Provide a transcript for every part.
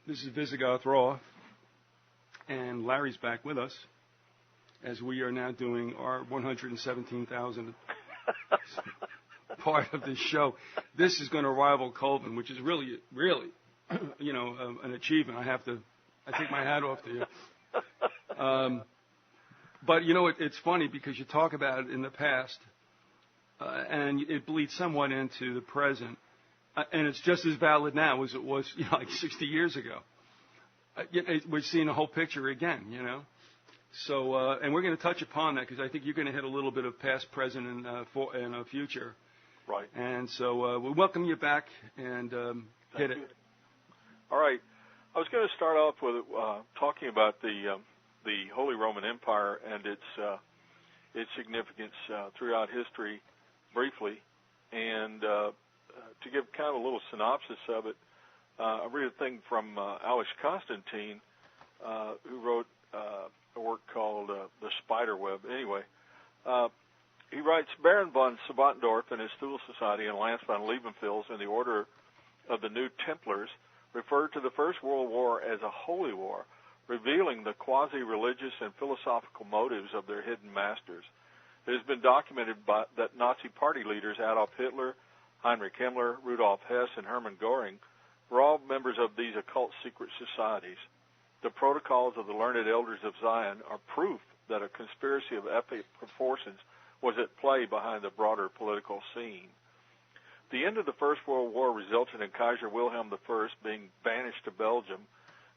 This is Vyzygoth Raw, and Larry's back with us as we are now doing our 117,000 part of this show. This is going to rival Colvin, which is really, an achievement. I take my hat off to you. But it's funny because you talk about it in the past, and it bleeds somewhat into the present. And it's just as valid now as it was, like 60 years ago. We're seeing the whole picture again, So, and we're going to touch upon that because I think you're going to hit a little bit of past, present, and future. Right. And so we welcome you back and hit it. All right. I was going to start off with talking about the Holy Roman Empire and its significance throughout history briefly, and to give kind of a little synopsis of it, I read a thing from Alex Constantine, who wrote a work called The Spider Web. Anyway, he writes, Baron von Sebottendorf and his Thule Society and Lance von Liebenfels and the Order of the New Templars referred to the First World War as a holy war, revealing the quasi-religious and philosophical motives of their hidden masters. It has been documented that Nazi party leaders Adolf Hitler, Heinrich Himmler, Rudolf Hess, and Hermann Göring were all members of these occult secret societies. The protocols of the learned elders of Zion are proof that a conspiracy of epic proportions was at play behind the broader political scene. The end of the First World War resulted in Kaiser Wilhelm I being banished to Belgium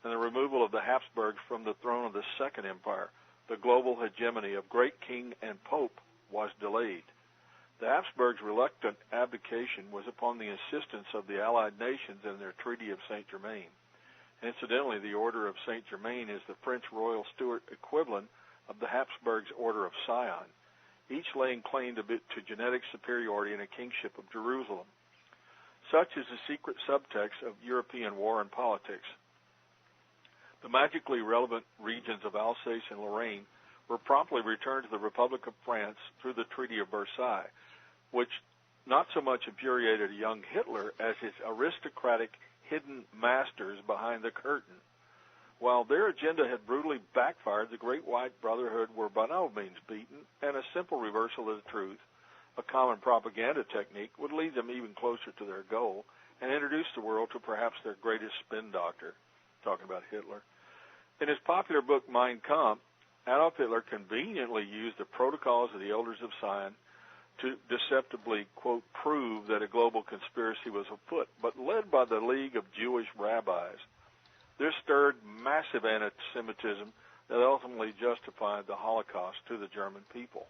and the removal of the Habsburgs from the throne of the Second Empire. The global hegemony of great king and pope was delayed. The Habsburgs' reluctant abdication was upon the insistence of the Allied nations in their Treaty of Saint-Germain. Incidentally, the Order of Saint-Germain is the French Royal Stuart equivalent of the Habsburgs' Order of Sion, each laying claim to genetic superiority and a kingship of Jerusalem. Such is the secret subtext of European war and politics. The magically relevant regions of Alsace and Lorraine were promptly returned to the Republic of France through the Treaty of Versailles, which not so much infuriated a young Hitler as his aristocratic hidden masters behind the curtain. While their agenda had brutally backfired, the Great White Brotherhood were by no means beaten, and a simple reversal of the truth, a common propaganda technique, would lead them even closer to their goal and introduce the world to perhaps their greatest spin doctor, talking about Hitler. In his popular book, Mein Kampf, Adolf Hitler conveniently used the protocols of the Elders of Zion to deceptively, quote, prove that a global conspiracy was afoot, but led by the League of Jewish Rabbis. This stirred massive anti-Semitism that ultimately justified the Holocaust to the German people.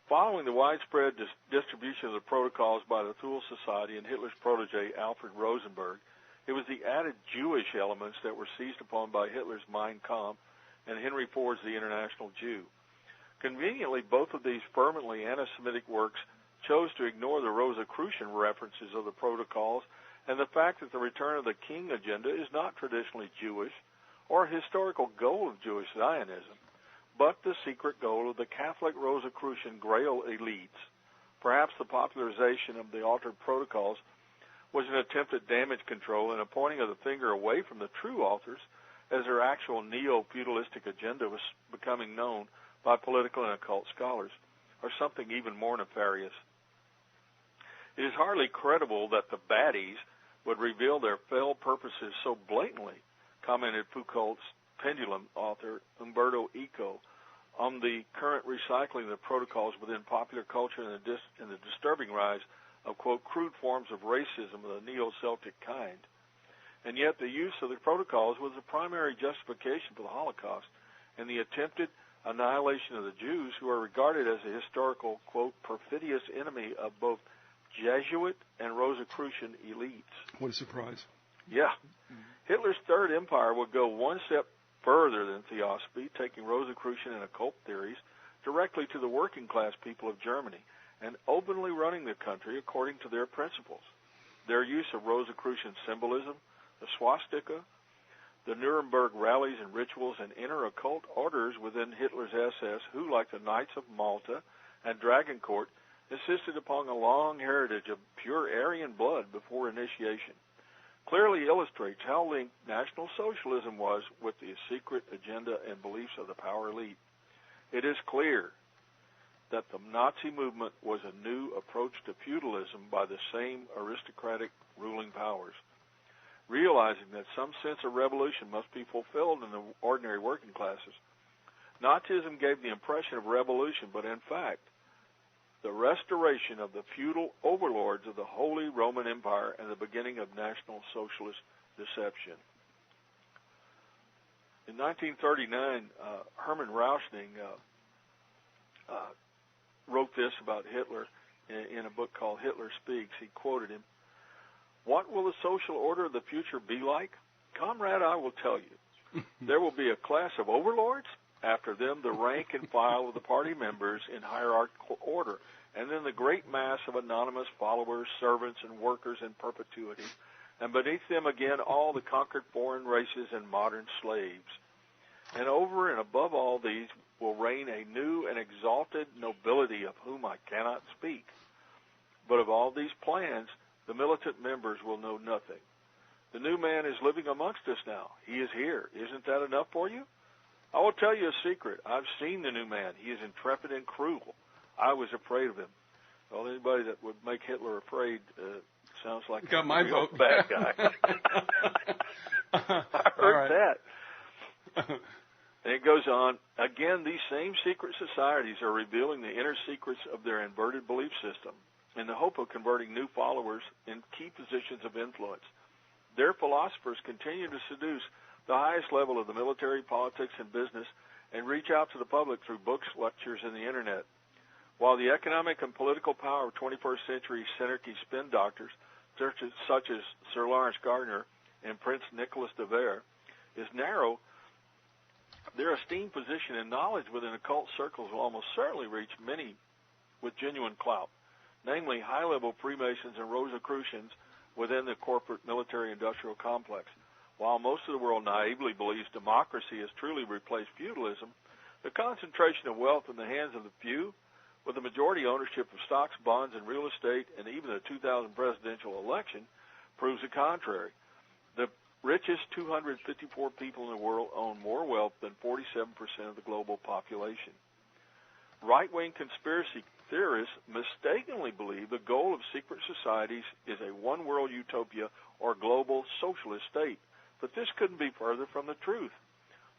Following the widespread distribution of the protocols by the Thule Society and Hitler's protege Alfred Rosenberg, it was the added Jewish elements that were seized upon by Hitler's Mein Kampf and Henry Ford's The International Jew. Conveniently, both of these fervently anti-Semitic works chose to ignore the Rosicrucian references of the protocols and the fact that the return of the king agenda is not traditionally Jewish or a historical goal of Jewish Zionism, but the secret goal of the Catholic Rosicrucian Grail elites. Perhaps the popularization of the altered protocols was an attempt at damage control and a pointing of the finger away from the true authors as their actual neo-feudalistic agenda was becoming known by political and occult scholars, or something even more nefarious. It is hardly credible that the baddies would reveal their fell purposes so blatantly, commented Foucault's Pendulum author Umberto Eco on the current recycling of the protocols within popular culture and the disturbing rise of, quote, crude forms of racism of the neo-Celtic kind. And yet the use of the protocols was the primary justification for the Holocaust and the attempted annihilation of the Jews, who are regarded as a historical, quote, perfidious enemy of both Jesuit and Rosicrucian elites. What a surprise. Yeah. Hitler's Third Empire would go one step further than theosophy, taking Rosicrucian and occult theories directly to the working class people of Germany and openly running the country according to their principles. Their use of Rosicrucian symbolism, the swastika, the Nuremberg rallies and rituals, and inner occult orders within Hitler's SS, who, like the Knights of Malta and Dragon Court, insisted upon a long heritage of pure Aryan blood before initiation. clearly illustrates how linked National Socialism was with the secret agenda and beliefs of the power elite. It is clear that the Nazi movement was a new approach to feudalism by the same aristocratic ruling powers. Realizing that some sense of revolution must be fulfilled in the ordinary working classes, Nazism gave the impression of revolution, but in fact, the restoration of the feudal overlords of the Holy Roman Empire and the beginning of National Socialist deception. In 1939, Hermann Rauschning wrote this about Hitler in a book called Hitler Speaks. He quoted him, "What will the social order of the future be like? Comrade, I will tell you. There will be a class of overlords, after them the rank and file of the party members in hierarchical order, and then the great mass of anonymous followers, servants, and workers in perpetuity, and beneath them again all the conquered foreign races and modern slaves. And over and above all these will reign a new and exalted nobility of whom I cannot speak. But of all these plans, the militant members will know nothing. The new man is living amongst us now. He is here. Isn't that enough for you? I will tell you a secret. I've seen the new man. He is intrepid and cruel. I was afraid of him." Well, anybody that would make Hitler afraid sounds like got my vote. Bad guy. I heard that. And it goes on, again, these same secret societies are revealing the inner secrets of their inverted belief system in the hope of converting new followers in key positions of influence. Their philosophers continue to seduce the highest level of the military, politics, and business and reach out to the public through books, lectures, and the Internet. While the economic and political power of 21st century synarchy spin doctors, such as Sir Lawrence Gardner and Prince Nicholas de Vere, is narrow, their esteemed position and knowledge within occult circles will almost certainly reach many with genuine clout, namely high-level Freemasons and Rosicrucians within the corporate military-industrial complex. While most of the world naively believes democracy has truly replaced feudalism, the concentration of wealth in the hands of the few, with the majority ownership of stocks, bonds, and real estate, and even the 2000 presidential election, proves the contrary. The richest 254 people in the world own more wealth than 47% of the global population. Right-wing conspiracy theorists mistakenly believe the goal of secret societies is a one-world utopia or global socialist state, but this couldn't be further from the truth.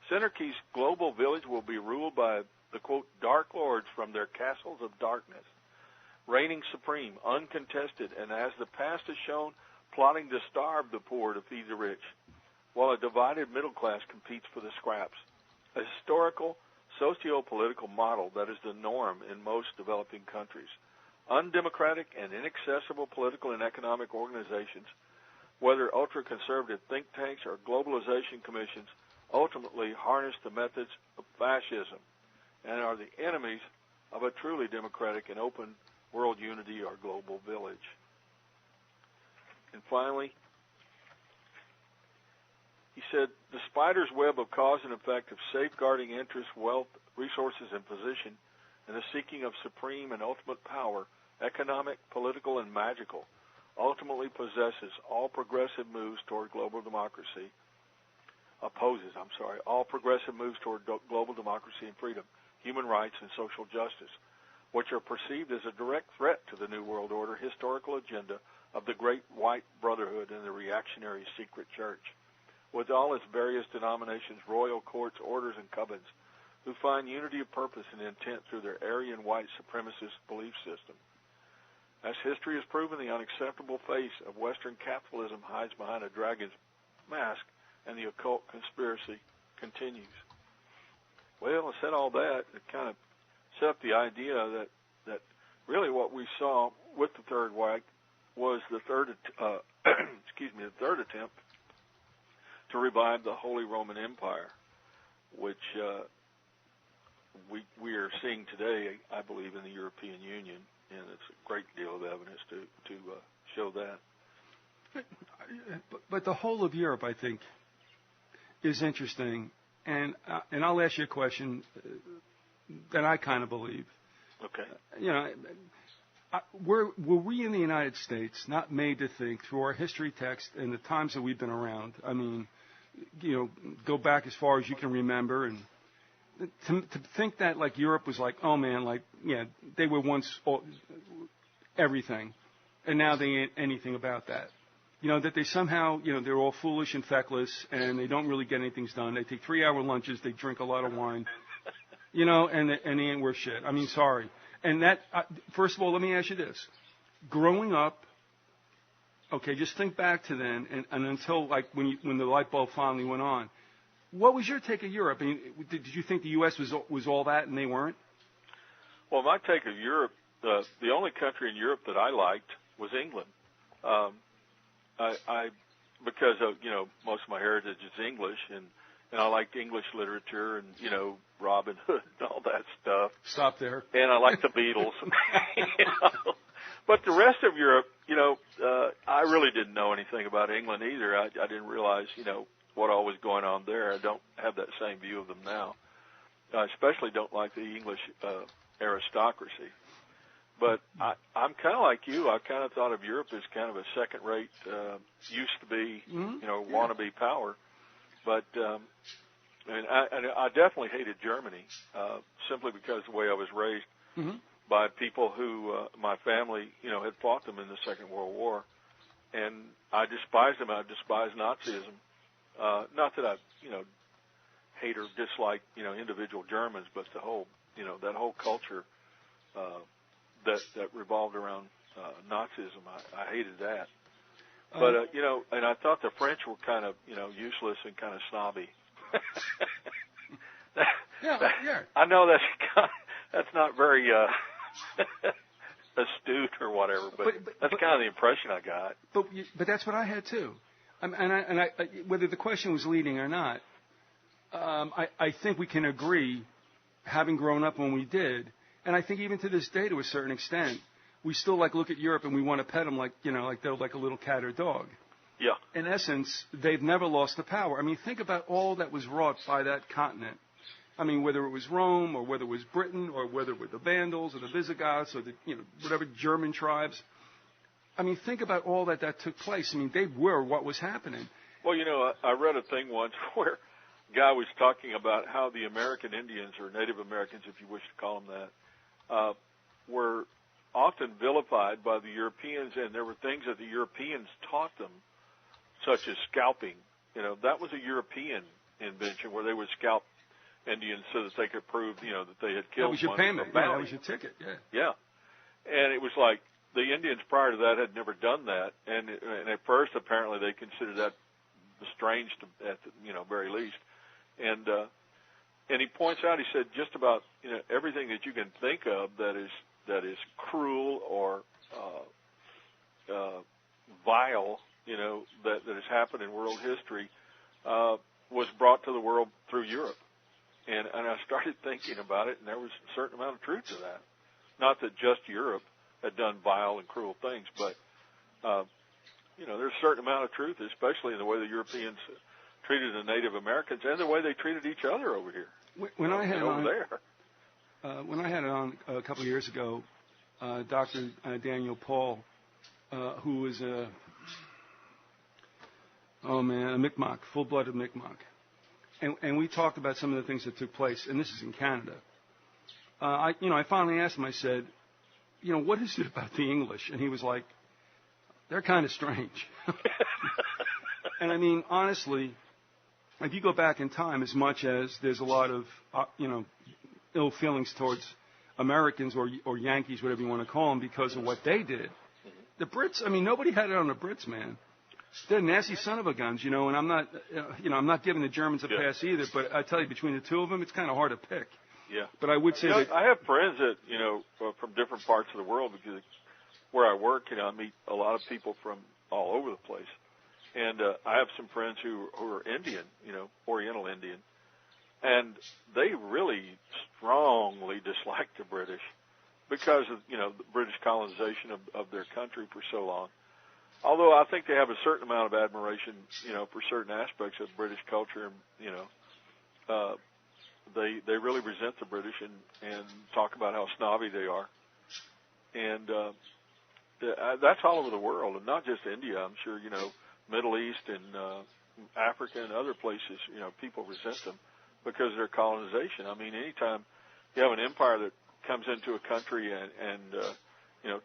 Synarchy's global village will be ruled by the, quote, dark lords from their castles of darkness, reigning supreme, uncontested, and as the past has shown, plotting to starve the poor to feed the rich, while a divided middle class competes for the scraps. A historical, socio-political model that is the norm in most developing countries. Undemocratic and inaccessible political and economic organizations, whether ultra-conservative think tanks or globalization commissions, ultimately harness the methods of fascism and are the enemies of a truly democratic and open world unity or global village. And finally, he said, the spider's web of cause and effect of safeguarding interest, wealth, resources, and position, and the seeking of supreme and ultimate power, economic, political, and magical, ultimately possesses all progressive moves toward global democracy, all progressive moves toward global democracy and freedom, human rights, and social justice, which are perceived as a direct threat to the New World Order historical agenda of the Great White Brotherhood and the reactionary secret church, with all its various denominations, royal courts, orders, and covens, who find unity of purpose and intent through their Aryan white supremacist belief system. As history has proven, the unacceptable face of Western capitalism hides behind a dragon's mask, and the occult conspiracy continues. Well, I said all that. It kind of set up the idea that really what we saw with the Third Reich was the third attempt to revive the Holy Roman Empire, which we are seeing today, I believe, in the European Union, and it's a great deal of evidence to show that. But the whole of Europe, I think, is interesting, and I'll ask you a question that I kind of believe. Okay. were we in the United States not made to think through our history text and the times that we've been around? I mean, go back as far as you can remember, and to think that like Europe was like, oh man, like they were once everything, and now they ain't anything about that. That they somehow, they're all foolish and feckless, and they don't really get anything done. They take 3-hour lunches, they drink a lot of wine, and they ain't worth shit. I mean, sorry. And that, first of all, let me ask you this. Growing up, okay, just think back to then, and until like when the light bulb finally went on. What was your take of Europe? I mean, did you think the U.S. was all that and they weren't? Well, my take of Europe, the only country in Europe that I liked was England. Because of, most of my heritage is English, and I liked English literature and, Robin Hood and all that stuff. Stop there. And I liked the Beatles. But the rest of Europe, I really didn't know anything about England either. I didn't realize, what all was going on there. I don't have that same view of them now. I especially don't like the English aristocracy. But I'm kind of like you. I kind of thought of Europe as kind of a second-rate, used to be, wannabe power. But I definitely hated Germany simply because of the way I was raised by people who my family, had fought them in the Second World War, and I despised them. I despised Nazism. Not that I, hate or dislike, individual Germans, but the whole, that whole culture. That revolved around Nazism. I hated that. But, and I thought the French were kind of, useless and kind of snobby. Yeah. I know that's not very astute or whatever, but that's kind of the impression I got. But that's what I had too. And I whether the question was leading or not, I think we can agree, having grown up when we did. And I think even to this day, to a certain extent, we still look at Europe and we want to pet them like they're like a little cat or dog. Yeah. In essence, they've never lost the power. I mean, think about all that was wrought by that continent. I mean, whether it was Rome or whether it was Britain or whether it were the Vandals or the Visigoths or the whatever German tribes. I mean, think about all that took place. I mean, they were what was happening. Well, I read a thing once where a guy was talking about how the American Indians, or Native Americans, if you wish to call them that, were often vilified by the Europeans, and there were things that the Europeans taught them, such as scalping. That was a European invention where they would scalp Indians so that they could prove, that they had killed one. That was your payment. Yeah, that was your ticket. Yeah. And it was like the Indians prior to that had never done that, and at first apparently they considered that strange at the very least, and he points out, he said, just about everything that you can think of that is cruel or vile, that has happened in world history, was brought to the world through Europe. And I started thinking about it, and there was a certain amount of truth to that. Not that just Europe had done vile and cruel things, but there's a certain amount of truth, especially in the way the Europeans treated the Native Americans and the way they treated each other over here. When I had it on a couple of years ago, Dr. Daniel Paul, who was a Mi'kmaq, full-blooded Mi'kmaq, and we talked about some of the things that took place, and this is in Canada. I finally asked him. I said, what is it about the English? And he was like, they're kind of strange. And I mean, honestly, if you go back in time, as much as there's a lot of, ill feelings towards Americans or Yankees, whatever you want to call them, because of what they did. The Brits, I mean, nobody had it on the Brits, man. They're nasty son of a guns, and I'm not giving the Germans a pass either, but I tell you, between the two of them, it's kind of hard to pick. Yeah. But I would say that I have friends that, from different parts of the world, because where I work, I meet a lot of people from all over the place. And I have some friends who are Indian, Oriental Indian, and they really strongly dislike the British because of, the British colonization of their country for so long. Although I think they have a certain amount of admiration, for certain aspects of British culture, they really resent the British and talk about how snobby they are. and that's all over the world, and not just India. I'm sure, Middle East and Africa and other places, people resent them because of their colonization. I mean, anytime you have an empire that comes into a country and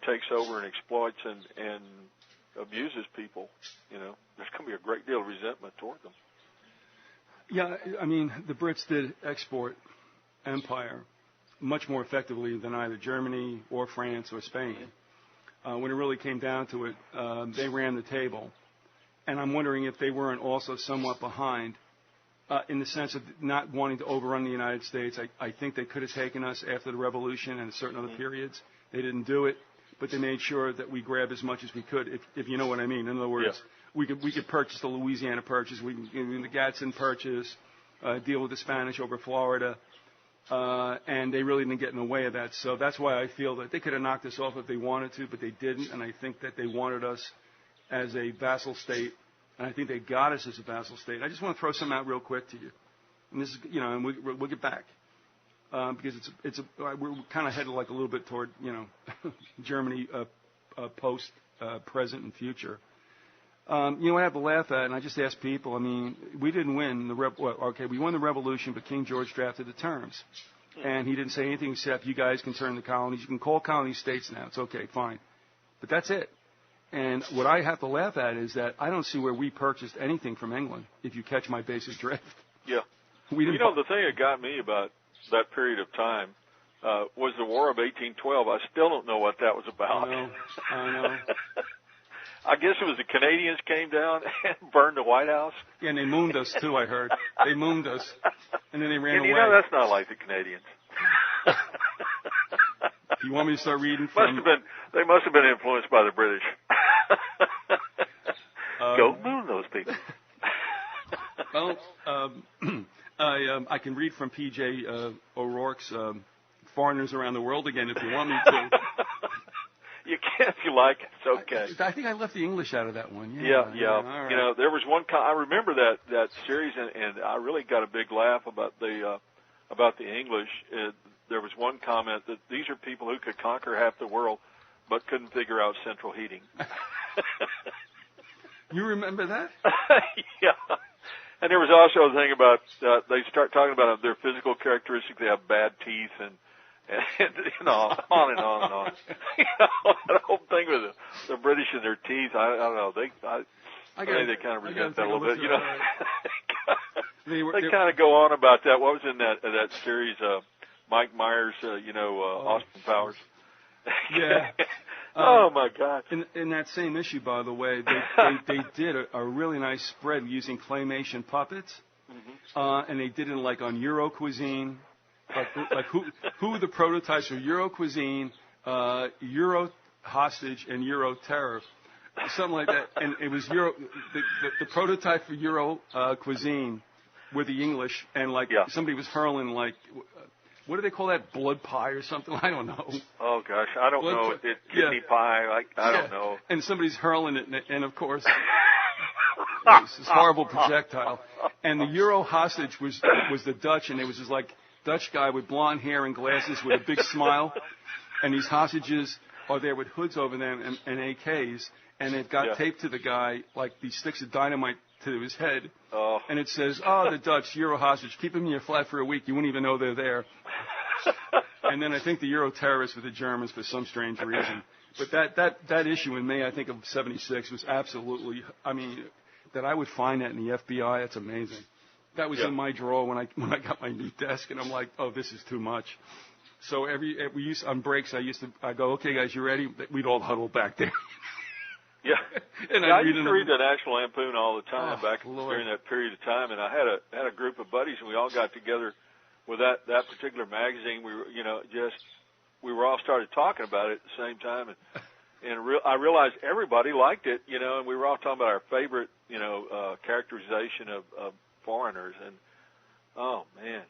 takes over and exploits and abuses people, there's going to be a great deal of resentment toward them. Yeah, I mean, the Brits did export empire much more effectively than either Germany or France or Spain. When it really came down to it, they ran the table. And I'm wondering if they weren't also somewhat behind in the sense of not wanting to overrun the United States. I think they could have taken us after the Revolution and certain other periods. They didn't do it, but they made sure that we grabbed as much as we could, if you know what I mean. In other words, we could purchase the Louisiana Purchase, we can the Gadsden Purchase, deal with the Spanish over Florida, and they really didn't get in the way of that. So that's why I feel that they could have knocked us off if they wanted to, but they didn't, and I think that they wanted us as a vassal state, and I think they got us as a vassal state. I just want to throw something out real quick to you, and this is, and we'll get back because we're kind of headed like a little bit toward, Germany post, present, and future. What I have to laugh at, and I just ask people. I mean, we didn't win we won the revolution, but King George drafted the terms, and he didn't say anything except you guys can turn the colonies. You can call colonies states now. It's okay, fine, but that's it. And what I have to laugh at is that I don't see where we purchased anything from England, if you catch my basic drift. Yeah. The thing that got me about that period of time was the War of 1812. I still don't know what that was about. I know. I guess it was the Canadians came down and burned the White House. Yeah, and they mooned us, too, I heard. They mooned us, and then they ran away. That's not like the Canadians. You want me to start reading from... They must have been influenced by the British. Go moon those people. Well, I can read from P.J. O'Rourke's Foreigners Around the World again if you want me to. You can if you like. It's okay. I think I left the English out of that one. Yeah. All right. There was one. I remember that series, and I really got a big laugh about the English. There was one comment that these are people who could conquer half the world, but couldn't figure out central heating. You remember that? Yeah. And there was also a thing about they start talking about their physical characteristics. They have bad teeth and on and on and on. That whole thing with the British and their teeth. I don't know. They kind of resent that a little bit. They kind of go on about that. What was in that series? Mike Myers, Austin Powers. Yeah. Oh my God! In that same issue, by the way, they did a really nice spread using claymation puppets, and they did it on Euro cuisine, like who the prototypes for Euro cuisine, Euro hostage, and Euro terror, something like that. And it was the prototype for Euro cuisine were the English, and somebody was hurling what do they call that? Blood pie or something? I don't know. Oh, gosh. I don't know. Kidney pie. I don't know. And somebody's hurling it, and of course, it's this horrible projectile. And the Euro hostage was the Dutch, and it was this Dutch guy with blonde hair and glasses with a big smile. And these hostages are there with hoods over them and AKs, and they've got taped to the guy these sticks of dynamite to his head. Oh. And it says, the Dutch, Euro hostage, keep them in your flat for a week. You wouldn't even know they're there. And then I think the Euro terrorists were the Germans for some strange reason. But that issue in May, I think, of 76 was absolutely, that I would find that in the FBI, that's amazing. That was in my drawer when I got my new desk, and I'm like, oh, this is too much. So on breaks, I go, okay, guys, you ready? We'd all huddle back there. Yeah, and I used to read the National Lampoon all the time Lord. During that period of time, and I had a group of buddies, and we all got together with that particular magazine. We were, we were all started talking about it at the same time, and I realized everybody liked it, and we were all talking about our favorite, characterization of foreigners, and oh man.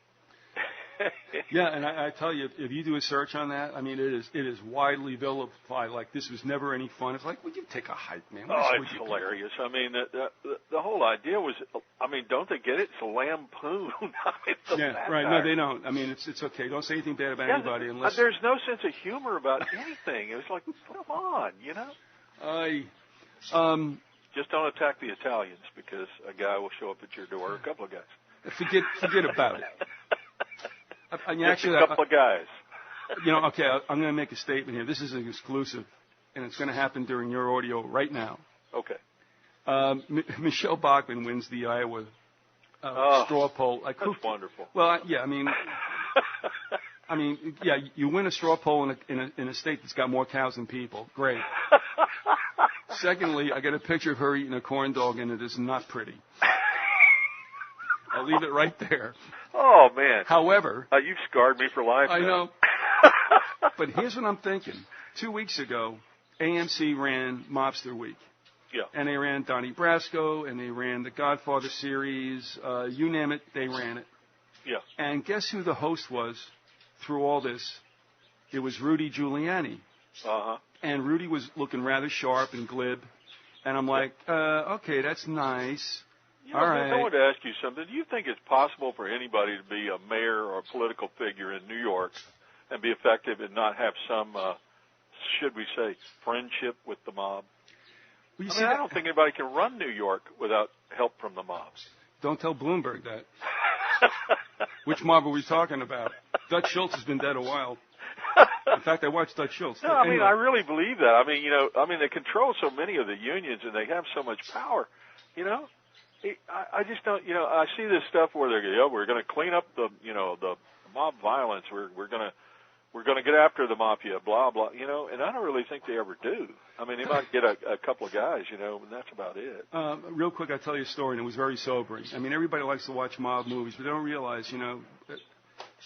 Yeah, and I tell you, if you do a search on that, I mean, it is widely vilified. Like, this was never any fun. It's like, would you take a hike, man? It's hilarious. I mean, the whole idea was, I mean, don't they get it? It's a lampoon. Right. No, they don't. I mean, it's okay. Don't say anything bad about anybody unless... There's no sense of humor about anything. It was like, come on, you know? Just don't attack the Italians, because a guy will show up at your door, a couple of guys. Forget about it. Actually, a couple of guys. You know, okay, I'm going to make a statement here. This is an exclusive, and it's going to happen during your audio right now. Okay. Michelle Bachmann wins the Iowa straw poll. That's wonderful. Well, yeah, I mean, yeah, you win a straw poll in a state that's got more cows than people. Great. Secondly, I got a picture of her eating a corn dog, and it is not pretty. I'll leave it right there. Oh, man. However... you've scarred me for life. I know. But here's what I'm thinking. 2 weeks ago, AMC ran Mobster Week. Yeah. And they ran Donnie Brasco, and they ran the Godfather series. You name it, they ran it. Yeah. And guess who the host was through all this? It was Rudy Giuliani. Uh-huh. And Rudy was looking rather sharp and glib. And I'm like, okay, that's nice. You know, all right. I wanted to ask you something. Do you think it's possible for anybody to be a mayor or a political figure in New York and be effective and not have some, should we say, friendship with the mob? Well, I don't think anybody can run New York without help from the mobs. Don't tell Bloomberg that. Which mob are we talking about? Dutch Schultz has been dead a while. In fact, I watched Dutch Schultz. No, I mean, I really believe that. I mean, they control so many of the unions and they have so much power, you know. I just don't, I see this stuff where we're going to clean up the mob violence. We're going to get after the mafia, blah, blah, and I don't really think they ever do. I mean, they might get a couple of guys, and that's about it. Real quick, I'll tell you a story, and it was very sobering. I mean, everybody likes to watch mob movies, but they don't realize,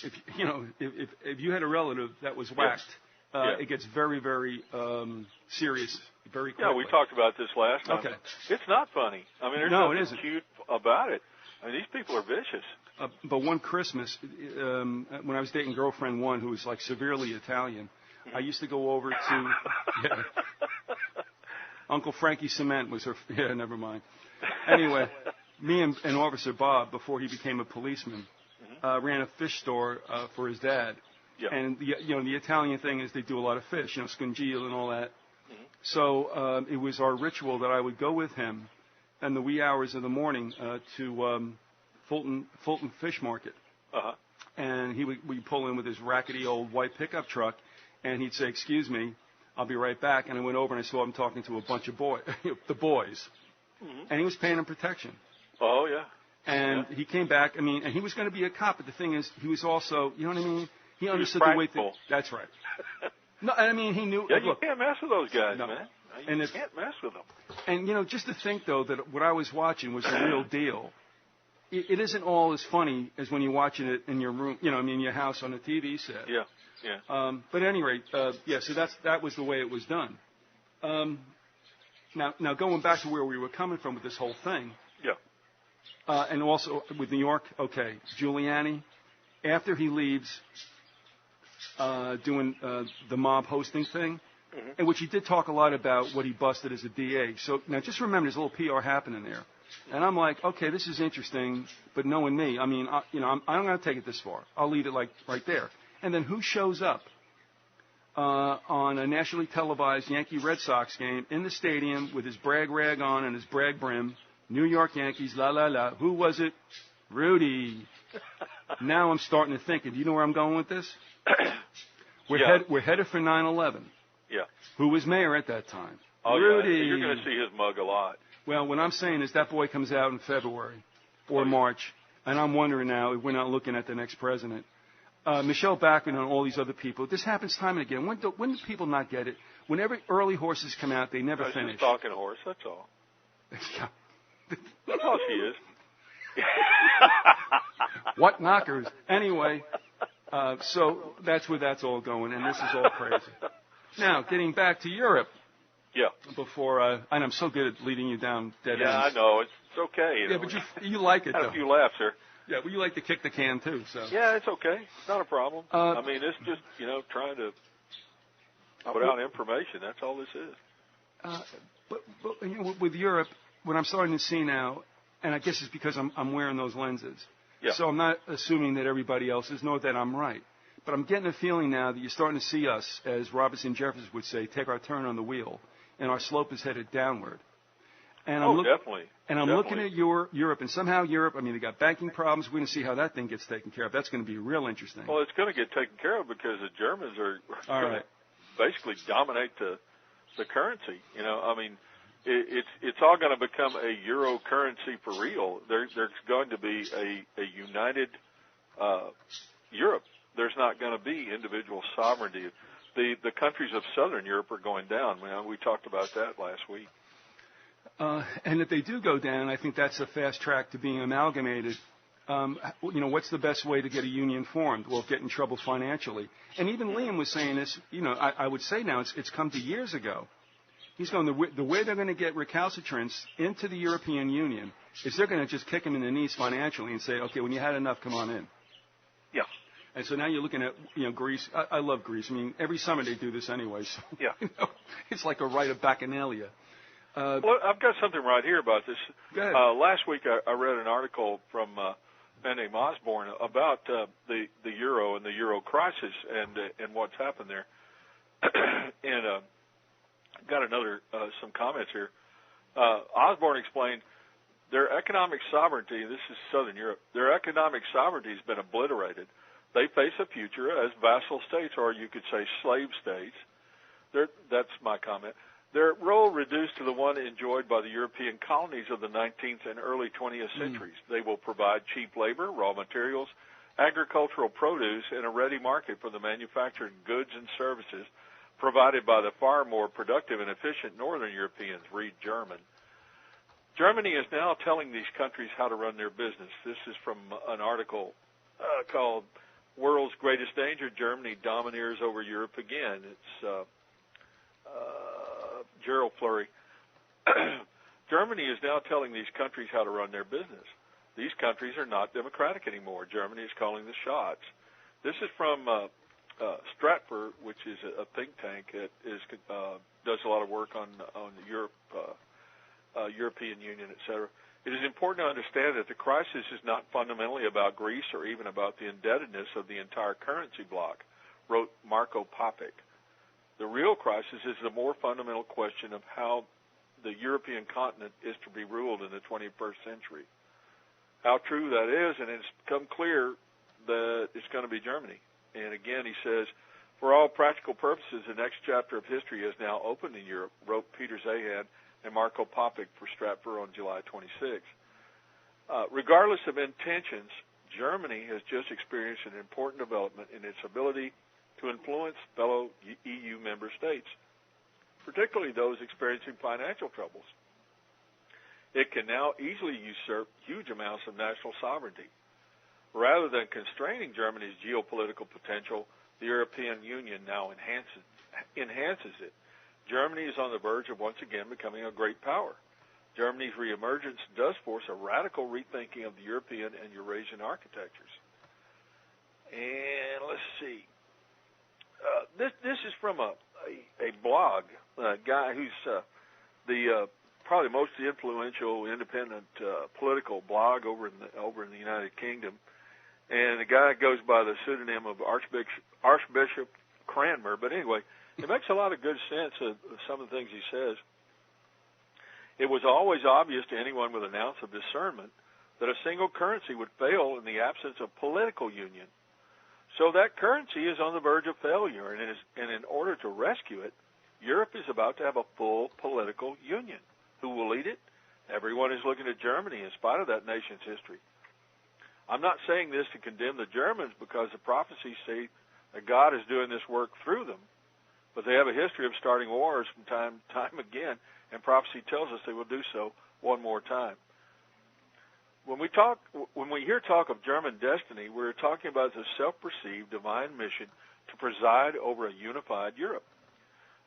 if you had a relative that was whacked, it gets very, very serious very quickly. Yeah, we talked about this last time. Okay. It's not funny. I mean, there's nothing cute about it. I mean, these people are vicious. But one Christmas, when I was dating girlfriend one who was like severely Italian, I used to go over to Uncle Frankie Cement was her. Yeah, never mind. Anyway, me and Officer Bob, before he became a policeman, ran a fish store for his dad. Yeah. And the Italian thing is they do a lot of fish, scungile and all that. So it was our ritual that I would go with him in the wee hours of the morning to Fulton Fish Market. Uh-huh. And we'd pull in with his rackety old white pickup truck, and he'd say, "Excuse me, I'll be right back." And I went over and I saw him talking to a bunch of boys, the boys. And he was paying them protection. Oh, yeah. And he came back, and he was going to be a cop, but the thing is, he was also, you know what I mean? He understood the way things. That's right. No, and I mean, he knew. Yeah, look, you can't mess with those guys, no. man. You can't mess with them. And, just to think, though, that what I was watching was the real deal. It isn't all as funny as when you're watching it in your room, in your house on a TV set. Yeah, yeah. But at any rate, so that was the way it was done. Now going back to where we were coming from with this whole thing. Yeah. And also with New York, okay, Giuliani, after he leaves doing the mob hosting thing, in which he did talk a lot about what he busted as a DA. So now just remember there's a little PR happening there. And I'm like, okay, this is interesting, but knowing me, I'm going to take it this far. I'll leave it like right there. And then who shows up on a nationally televised Yankee Red Sox game in the stadium with his brag rag on and his brag brim? New York Yankees, la la la. Who was it? Rudy. Now I'm starting to think. Do you know where I'm going with this? We're headed for 9/11. Yeah. Who was mayor at that time? Oh, Rudy. Yeah. You're going to see his mug a lot. Well, what I'm saying is that boy comes out in February or March, and I'm wondering now if we're not looking at the next president. Michelle Bachmann and all these other people. This happens time and again. When do people not get it? Whenever early horses come out, they never finish. She's talking horse, that's all. Yeah. That's all she is. What knockers? Anyway, so that's where that's all going, and this is all crazy. Now, getting back to Europe. Yeah. Before, and I'm so good at leading you down dead ends. Yeah, I know. It's okay. Yeah, but you like it, Had though. a few laughs there. Yeah, well, you like to kick the can too, so. Yeah, it's okay. It's not a problem. I mean, it's just, trying to put out information. That's all this is. But with Europe, what I'm starting to see now, and I guess it's because I'm wearing those lenses. Yeah. So I'm not assuming that everybody else is, nor that I'm right. But I'm getting a feeling now that you're starting to see us, as Robinson Jefferson would say, take our turn on the wheel, and our slope is headed downward. And definitely. And I'm looking at Europe, and somehow Europe, I mean, they got banking problems. We're going to see how that thing gets taken care of. That's going to be real interesting. Well, it's going to get taken care of because the Germans are going to basically dominate the currency. I mean, it's all going to become a euro currency for real. There's going to be a united Europe. There's not going to be individual sovereignty. The countries of Southern Europe are going down. We talked about that last week. And if they do go down, I think that's a fast track to being amalgamated. What's the best way to get a union formed? Well, get in trouble financially. And even Liam was saying this, I would say now it's come to years ago. He's going, the way they're going to get recalcitrants into the European Union is they're going to just kick them in the knees financially and say, okay, when you had enough, come on in. Yeah. And so now you're looking at, Greece. I love Greece. I mean, every summer they do this anyway. So, yeah. It's like a rite of Bacchanalia. Well, I've got something right here about this. Go ahead. Last week I read an article from Ben named Osborne about the euro and the euro crisis and what's happened there. And got some comments here. Osborne explained their economic sovereignty. This is Southern Europe. Their economic sovereignty has been obliterated. They face a future as vassal states, or you could say slave states. That's my comment. Their role reduced to the one enjoyed by the European colonies of the 19th and early 20th centuries. They will provide cheap labor, raw materials, agricultural produce, and a ready market for the manufactured goods and services provided by the far more productive and efficient Northern Europeans. Read German. Germany is now telling these countries how to run their business. This is from an article called World's Greatest Danger, Germany Domineers Over Europe Again. It's Gerald Fleury. Germany is now telling these countries how to run their business. These countries are not democratic anymore. Germany is calling the shots. This is from Stratfor, which is a think tank that does a lot of work on Europe, European Union, etc. It is important to understand that the crisis is not fundamentally about Greece or even about the indebtedness of the entire currency bloc, wrote Marko Papic. The real crisis is the more fundamental question of how the European continent is to be ruled in the 21st century. How true that is, and it's become clear that it's going to be Germany. And again, he says, for all practical purposes, the next chapter of history is now open in Europe, wrote Peter Zahan and Marko Papic for Stratfor on July 26. Regardless of intentions, Germany has just experienced an important development in its ability to influence fellow EU member states, particularly those experiencing financial troubles. It can now easily usurp huge amounts of national sovereignty. Rather than constraining Germany's geopolitical potential, the European Union now enhances it. Germany is on the verge of once again becoming a great power. Germany's reemergence does force a radical rethinking of the European and Eurasian architectures. And let's see. This is from a blog, a guy who's the probably most influential independent political blog over in the United Kingdom, and the guy goes by the pseudonym of Archbishop Cranmer. But anyway, it makes a lot of good sense of some of the things he says. It was always obvious to anyone with an ounce of discernment that a single currency would fail in the absence of political union. So that currency is on the verge of failure, and in order to rescue it, Europe is about to have a full political union. Who will lead it? Everyone is looking at Germany in spite of that nation's history. I'm not saying this to condemn the Germans because the prophecies say that God is doing this work through them, but they have a history of starting wars from time again, and prophecy tells us they will do so one more time. When we hear talk of German destiny, we're talking about the self-perceived divine mission to preside over a unified Europe,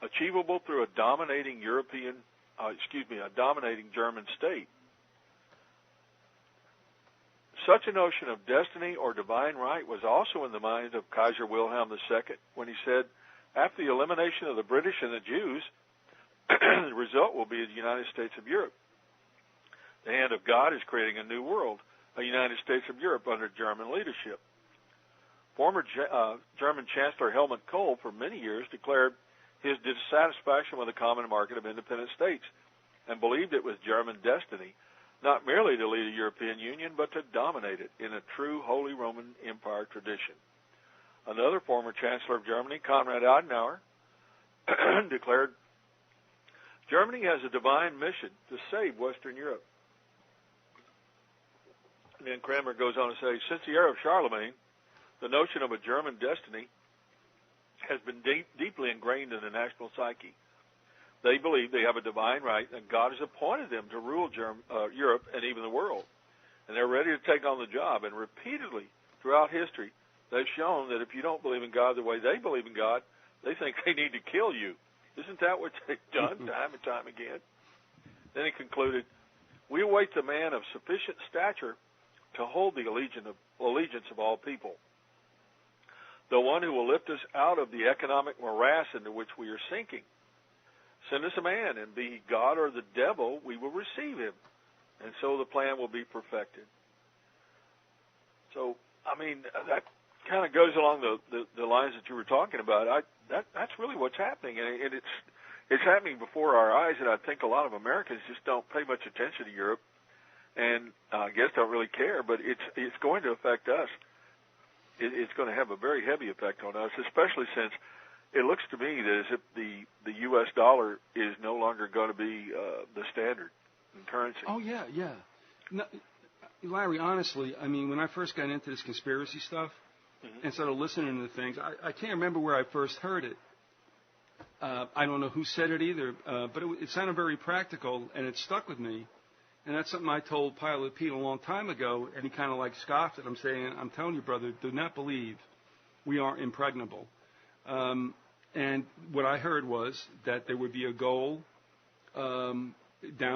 achievable through a dominating German state. Such a notion of destiny or divine right was also in the mind of Kaiser Wilhelm II when he said, after the elimination of the British and the Jews, the result will be the United States of Europe. The hand of God is creating a new world, a United States of Europe under German leadership. Former German Chancellor Helmut Kohl for many years declared his dissatisfaction with the common market of independent states and believed it was German destiny not merely to lead a European Union, but to dominate it in a true Holy Roman Empire tradition. Another former Chancellor of Germany, Konrad Adenauer, declared, Germany has a divine mission to save Western Europe. And then Cranmer goes on to say, since the era of Charlemagne, the notion of a German destiny has been deeply ingrained in the national psyche. They believe they have a divine right, and God has appointed them to rule Europe and even the world. And they're ready to take on the job. And repeatedly throughout history, they've shown that if you don't believe in God the way they believe in God, they think they need to kill you. Isn't that what they've done time and time again? Then he concluded, we await the man of sufficient stature to hold the allegiance of all people. The one who will lift us out of the economic morass into which we are sinking. Send us a man, and be he God or the devil, we will receive him. And so the plan will be perfected. So, I mean, that kind of goes along the lines that you were talking about. That's really what's happening, and it's happening before our eyes, and I think a lot of Americans just don't pay much attention to Europe, and I guess don't really care, but it's going to affect us. It's going to have a very heavy effect on us, especially since it looks to me that as if the U.S. dollar is no longer going to be the standard in currency. Oh, yeah. No, Larry, honestly, I mean, when I first got into this conspiracy stuff and started listening to things, I can't remember where I first heard it. I don't know who said it either, but it sounded very practical, and it stuck with me. And that's something I told Pilot Pete a long time ago, and he kind of like scoffed at it. I'm saying, I'm telling you, brother, do not believe we are impregnable. And what I heard was that there would be a goal down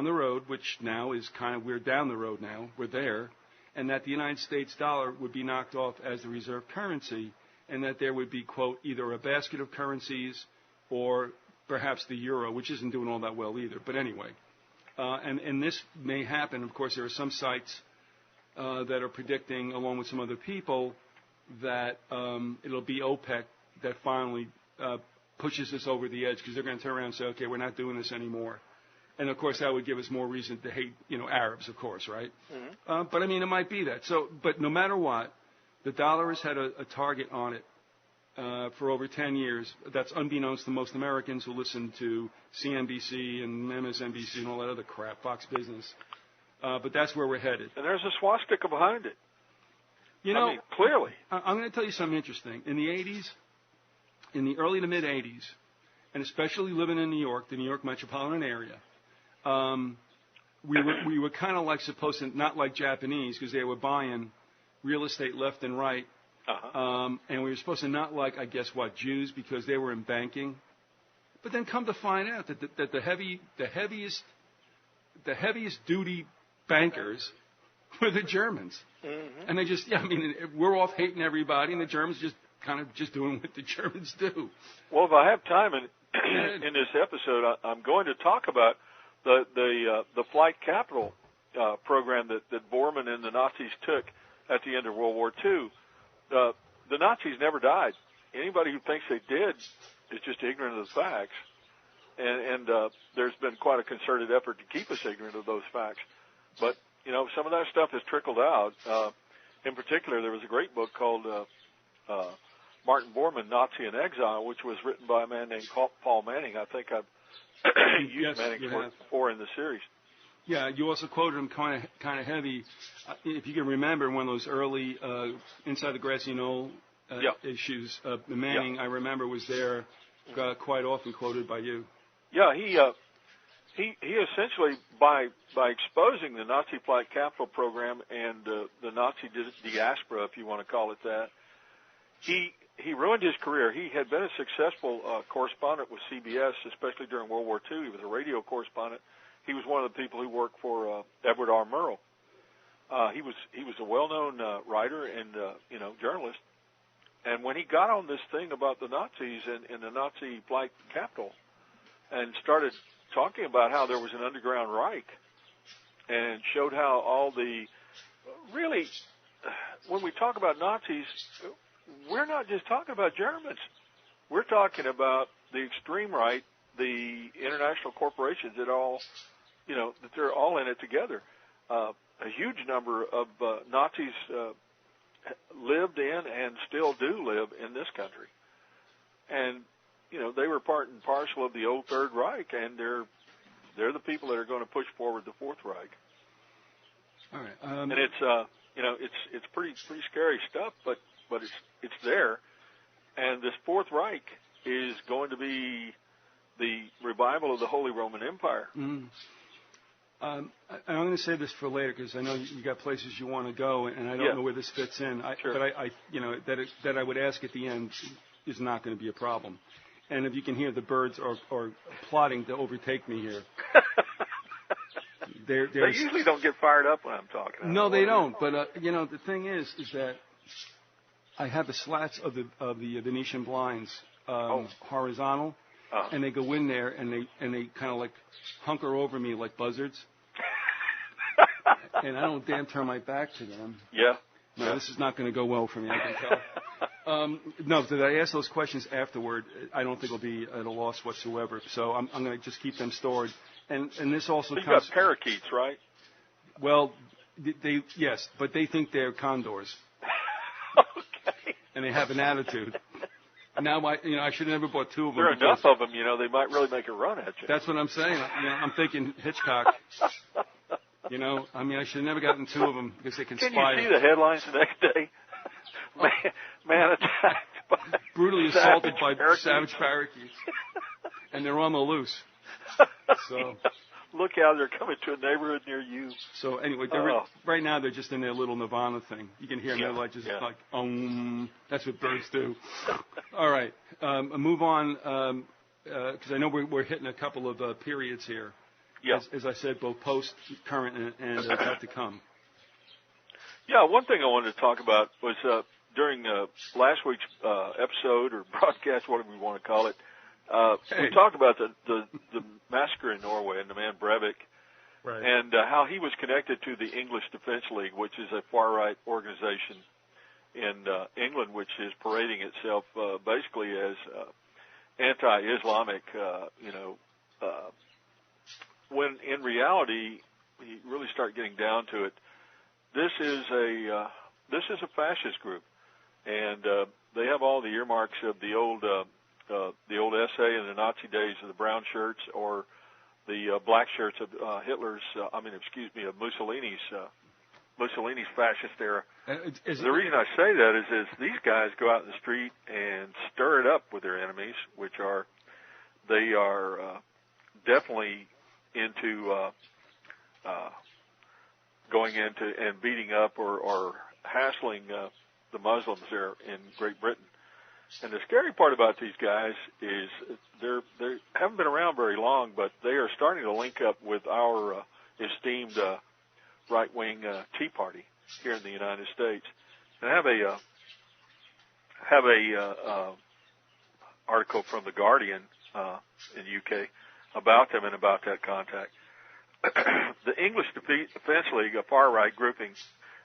the road, which now is kind of, we're down the road now, we're there, and that the United States dollar would be knocked off as the reserve currency, and that there would be, quote, either a basket of currencies or perhaps the euro, which isn't doing all that well either. But anyway. And this may happen. Of course, there are some sites that are predicting, along with some other people, that it'll be OPEC that finally pushes this over the edge, because they're going to turn around and say, okay, we're not doing this anymore. And, of course, that would give us more reason to hate, Arabs, of course, right? Mm-hmm. But, I mean, it might be that. So, but no matter what, the dollar has had a target on it for over 10 years. That's unbeknownst to most Americans who listen to CNBC and MSNBC and all that other crap, Fox Business. But that's where we're headed. And there's a swastika behind it. I mean, clearly. I'm going to tell you something interesting. In the 80s, in the early to mid-80s, and especially living in New York, the New York metropolitan area, we were kind of like supposed to, not like Japanese, because they were buying real estate left and right. And we were supposed to not like, I guess, Jews, because they were in banking. But then come to find out that the heaviest duty bankers were the Germans. Mm-hmm. And they just, we're off hating everybody, and the Germans just doing what the Germans do. Well, if I have time in this episode, I'm going to talk about the flight capital program that Bormann and the Nazis took at the end of World War II. The Nazis never died. Anybody who thinks they did is just ignorant of the facts. And there's been quite a concerted effort to keep us ignorant of those facts. But, some of that stuff has trickled out. In particular, there was a great book called Martin Bormann, Nazi in Exile, which was written by a man named Paul Manning. I think I've used Manning's work before in the series. Yeah, you also quoted him kind of heavy. If you can remember one of those early Inside the Grassy Knoll issues, Manning, I remember, was there quite often quoted by you. Yeah, he essentially, by exposing the Nazi flight capital program and the Nazi diaspora, if you want to call it that, he ruined his career. He had been a successful correspondent with CBS, especially during World War II. He was a radio correspondent. He was one of the people who worked for Edward R. Murrow. He was a well-known writer and journalist. And when he got on this thing about the Nazis in the Nazi flight capital, and started talking about how there was an underground Reich, and showed how all the really, when we talk about Nazis, we're not just talking about Germans. We're talking about the extreme right, the international corporations that all, that they're all in it together. A huge number of Nazis lived in and still do live in this country. And, they were part and parcel of the old Third Reich, and they're the people that are going to push forward the Fourth Reich. All right. And it's pretty scary stuff, but it's there. And this Fourth Reich is going to be the revival of the Holy Roman Empire. Mm. I'm going to say this for later because I know you got places you want to go, and I don't know where this fits in. Sure. But that I would ask at the end is not going to be a problem. And if you can hear, the birds are plotting to overtake me here. They usually don't get fired up when I'm talking. No, they don't. But the thing is that I have the slats of the Venetian blinds horizontal, and they go in there and they kind of like hunker over me like buzzards. And I don't dare turn my back to them. Yeah. No, this is not going to go well for me, I can tell. No, did I ask those questions afterward? I don't think it'll be at a loss whatsoever. So I'm going to just keep them stored. And this also you comes. Got parakeets, right? Well, yes, but they think they're condors. Okay. And they have an attitude. Now, I should have never bought two of them. There are enough of them, they might really make a run at you. That's what I'm saying. I'm thinking Hitchcock. I should have never gotten two of them because they can spy. Can you see the headlines the next day? Man attacked by brutally assaulted by savage parakeets, and they're on the loose. So look out, they're coming to a neighborhood near you. So anyway, right now they're just in their little nirvana thing. You can hear them, they're like that's what birds do. All right, move on because I know we're hitting a couple of periods here. Yeah. As I said, both post, current, and about to come. Yeah, one thing I wanted to talk about was during last week's episode or broadcast, whatever we want to call it, we talked about the massacre in Norway and the man Breivik, right, and how he was connected to the English Defense League, which is a far-right organization in England, which is parading itself basically as anti-Islamic, when in reality, you really start getting down to it, this is a fascist group, and they have all the earmarks of the old essay in the Nazi days of the brown shirts or the black shirts of of Mussolini's fascist era. The reason I say that is these guys go out in the street and stir it up with their enemies, they are definitely into going into and beating up or hassling the Muslims there in Great Britain. And the scary part about these guys is they haven't been around very long, but they are starting to link up with our esteemed right-wing Tea Party here in the United States. And I have a article from The Guardian in the UK about them and about that contact. The English Defense League, a far-right grouping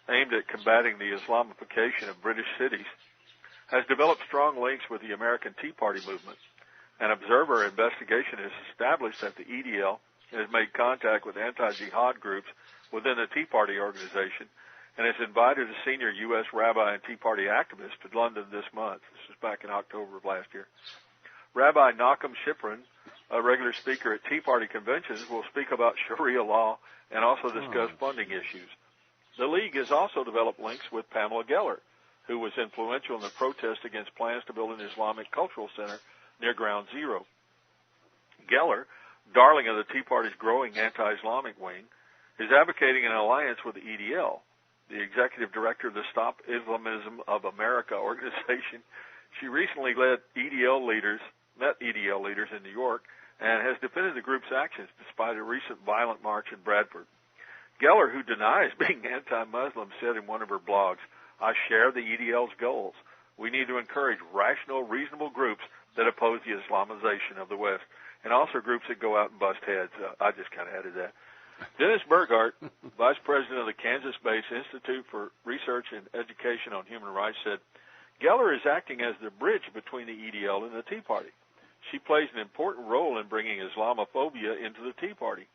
aimed at combating the Islamification of British cities, has developed strong links with the American Tea Party movement. An observer investigation has established that the EDL has made contact with anti-jihad groups within the Tea Party organization and has invited a senior U.S. rabbi and Tea Party activist to London this month. This is back in October of last year. Rabbi Nachum Shiprin, a regular speaker at Tea Party conventions, will speak about Sharia law and also discuss funding issues. The League has also developed links with Pamela Geller, who was influential in the protest against plans to build an Islamic cultural center near Ground Zero. Geller, darling of the Tea Party's growing anti-Islamic wing, is advocating an alliance with the EDL, the executive director of the Stop Islamism of America organization. She recently met EDL leaders in New York and has defended the group's actions despite a recent violent march in Bradford. Geller, who denies being anti-Muslim, said in one of her blogs, "I share the EDL's goals. We need to encourage rational, reasonable groups that oppose the Islamization of the West, and also groups that go out and bust heads." I just kind of added that. Dennis Burghardt, Vice President of the Kansas-based Institute for Research and Education on Human Rights, said, "Geller is acting as the bridge between the EDL and the Tea Party. She plays an important role in bringing Islamophobia into the Tea Party.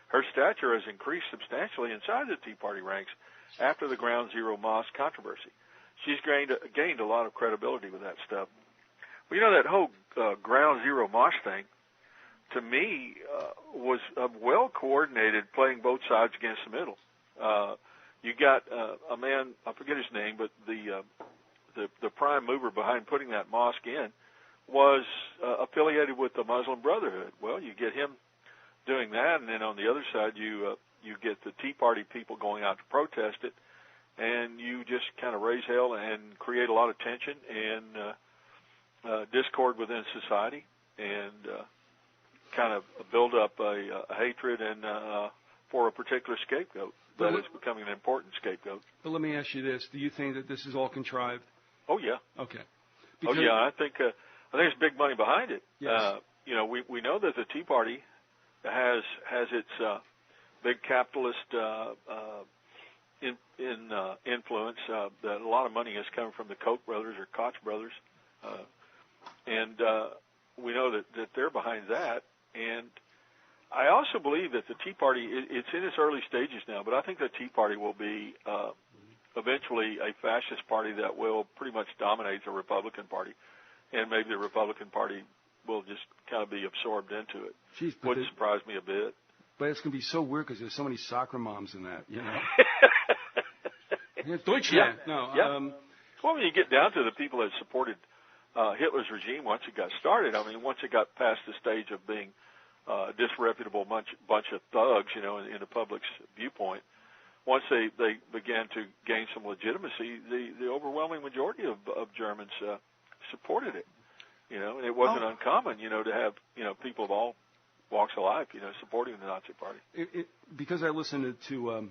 Her stature has increased substantially inside the Tea Party ranks after the Ground Zero Mosque controversy. She's gained a lot of credibility with that stuff." Well, you know, that whole Ground Zero Mosque thing, to me, was a well-coordinated playing both sides against the middle. You got a man, I forget his name, but the prime mover behind putting that mosque in was affiliated with the Muslim Brotherhood. Well, you get him doing that, and then on the other side, you get the Tea Party people going out to protest it, and you just kind of raise hell and create a lot of tension and discord within society, and kind of build up a hatred and for a particular scapegoat that is becoming an important scapegoat. But let me ask you this: do you think that this is all contrived? Oh yeah. Okay. Oh yeah. I think there's big money behind it. Yes. You know, we know that the Tea Party has its big capitalist influence. That a lot of money has come from the Koch brothers or Koch brothers, and we know that they're behind that. And I also believe that the Tea Party, it's in its early stages now, but I think the Tea Party will be eventually a fascist party that will pretty much dominate the Republican Party, and maybe the Republican Party will just kind of be absorbed into it. Jeez, wouldn't surprise me a bit. But it's going to be so weird because there's so many soccer moms in that, you know. Deutschland. Yeah. No. Yeah. Well, when you get down to the people that supported Hitler's regime once it got started, I mean, once it got past the stage of being a disreputable bunch of thugs, you know, in the public's viewpoint, once they began to gain some legitimacy, the overwhelming majority of Germans supported it. You know, and it wasn't uncommon, you know, to have, you know, people of all walks of life, you know, supporting the Nazi Party. Because I listened to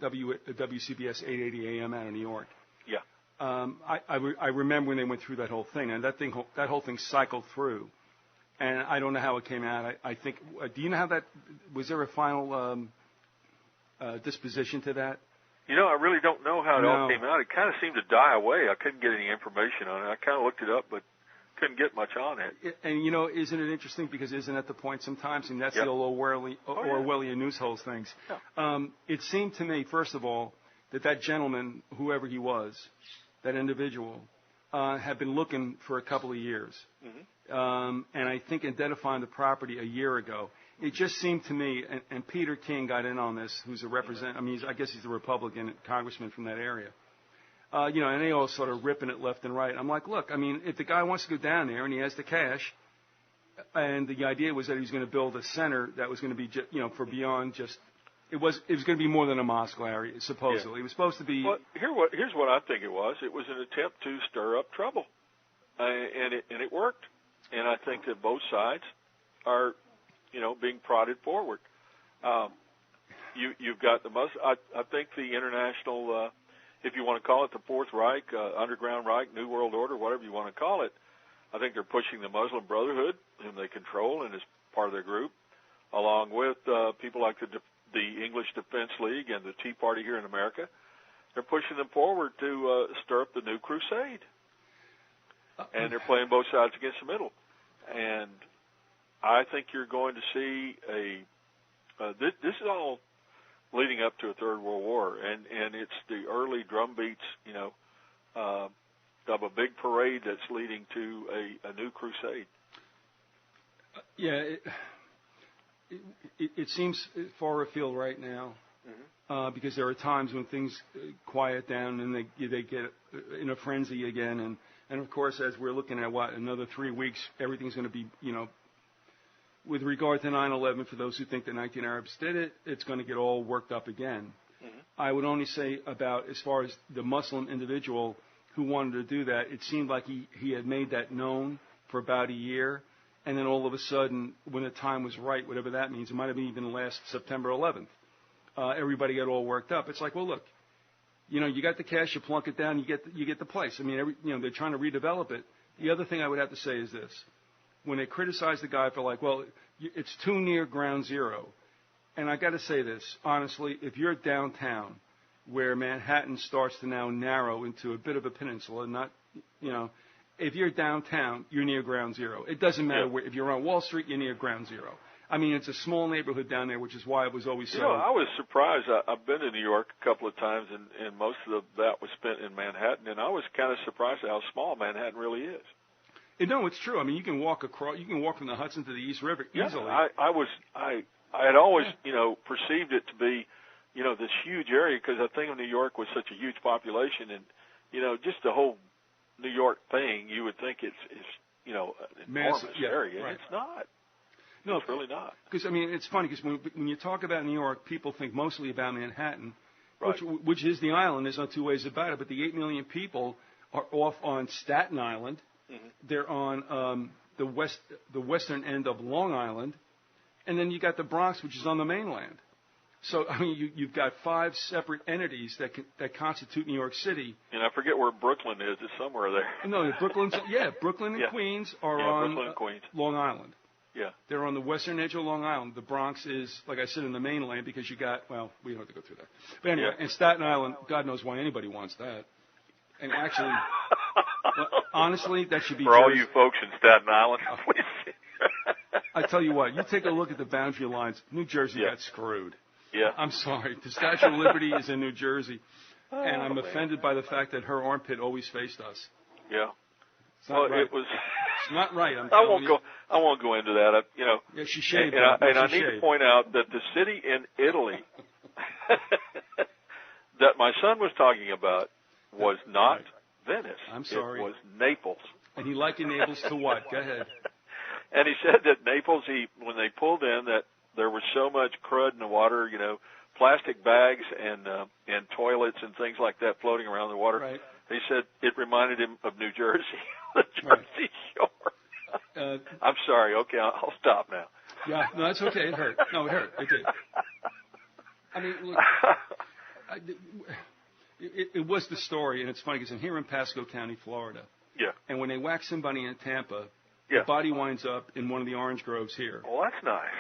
WCBS 880 AM out of New York. Yeah. I remember when they went through that whole thing, and that whole thing cycled through, and I don't know how it came out. I think. Do you know how that? Was there a final disposition to that? You know, I really don't know how it all came out. It kind of seemed to die away. I couldn't get any information on it. I kind of looked it up, but couldn't get much on it. And, you know, isn't it interesting? Because isn't that the point sometimes? And that's the old Orwellian news holes things. Yeah. It seemed to me, first of all, that gentleman, whoever he was, that individual, had been looking for a couple of years. Mm-hmm. And I think identifying the property a year ago. It just seemed to me, and Peter King got in on this, who's a representative. I mean, I guess he's a Republican congressman from that area. You know, and they all sort of ripping it left and right. I'm like, look, I mean, if the guy wants to go down there and he has the cash, and the idea was that he was going to build a center that was going to be, you know, for beyond just, it was going to be more than a mosque, Larry, supposedly. Yeah. It was supposed to be. Well, here's what I think it was. It was an attempt to stir up trouble, and it worked. And I think that both sides are, you know, being prodded forward. You've got the Muslim. I think the international. If you want to call it the Fourth Reich, Underground Reich, New World Order, whatever you want to call it, I think they're pushing the Muslim Brotherhood, whom they control and is part of their group, along with people like the English Defense League and the Tea Party here in America. They're pushing them forward to stir up the new crusade. And they're playing both sides against the middle. And I think you're going to see this is all leading up to a Third World War, and it's the early drum beats, you know, of a big parade that's leading to a new crusade. Yeah, it seems far afield right now, because there are times when things quiet down and they get in a frenzy again, and of course, as we're looking at another 3 weeks, everything's going to be, you know. With regard to 9/11, for those who think the 19 Arabs did it, it's going to get all worked up again. Mm-hmm. I would only say about as far as the Muslim individual who wanted to do that, it seemed like he had made that known for about a year, and then all of a sudden, when the time was right, whatever that means, it might have been even last September 11th, everybody got all worked up. It's like, well, look, you got the cash, you plunk it down, you get the place. I mean, they're trying to redevelop it. The other thing I would have to say is this: when they criticize the guy for like, well, it's too near ground zero, and I got to say this honestly: if you're downtown, where Manhattan starts to now narrow into a bit of a peninsula, not, if you're downtown, you're near ground zero. It doesn't matter where. If you're on Wall Street, you're near ground zero. I mean, it's a small neighborhood down there, which is why it was always so. I was surprised. I've been to New York a couple of times, and most of that was spent in Manhattan, and I was kind of surprised at how small Manhattan really is. No, it's true. I mean, you can walk from the Hudson to the East River easily. I had always, perceived it to be, this huge area, because I think of New York with such a huge population, and, just the whole New York thing, you would think it's an enormous area, and it's not. No, it's really not. Because, I mean, it's funny, because when you talk about New York, people think mostly about Manhattan, right. which is the island. There's no two ways about it. But the 8 million people are off on Staten Island. Mm-hmm. They're on the western end of Long Island. And then you got the Bronx, which is on the mainland. So, I mean, you've got 5 separate entities that constitute New York City. And I forget where Brooklyn is. It's somewhere there. No, Brooklyn and Queens are on Brooklyn and Queens. Long Island. Yeah. They're on the western edge of Long Island. The Bronx is, like I said, in the mainland because you got, well, we don't have to go through that. But anyway, and Staten Island, God knows why anybody wants that. And actually, honestly, that should be for all you folks in Staten Island, please. I tell you what, you take a look at the boundary lines. New Jersey got screwed. Yeah. I'm sorry. The Statue of Liberty is in New Jersey. And I'm offended by the fact that her armpit always faced us. Yeah. It was... It's not right. I won't go into that. Yeah, she shaved. And I need to point out that the city in Italy that my son was talking about was not Venice. I'm sorry. It was Naples. And he likened Naples to what? Go ahead. And he said that Naples, when they pulled in, that there was so much crud in the water, plastic bags and toilets and things like that floating around the water. Right. He said it reminded him of New Jersey, the Jersey Shore. I'm sorry. Okay, I'll stop now. Yeah, no, that's okay. It hurt. No, it hurt. It did. I mean, look, it was the story, and it's funny because I'm here in Pasco County, Florida. Yeah. And when they whack somebody in Tampa, the body winds up in one of the orange groves here. Well, that's nice.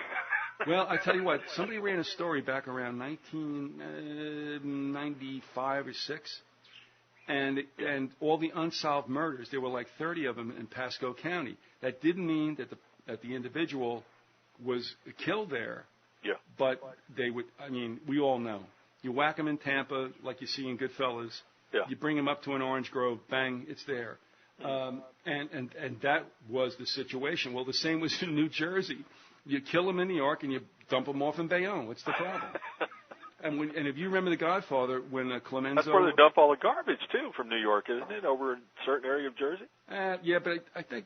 Well, I tell you what, somebody ran a story back around 1995 or 6. And all the unsolved murders, there were like 30 of them in Pasco County. That didn't mean that the individual was killed there. Yeah. But they would. I mean, we all know. You whack them in Tampa, like you see in Goodfellas. Yeah. You bring them up to an orange grove, bang, it's there. And that was the situation. Well, the same was in New Jersey. You kill them in New York and you dump them off in Bayonne. What's the problem? And if you remember The Godfather, when Clemenza... That's where they dump all the garbage, too, from New York, isn't it, over in a certain area of Jersey? Yeah, but I think...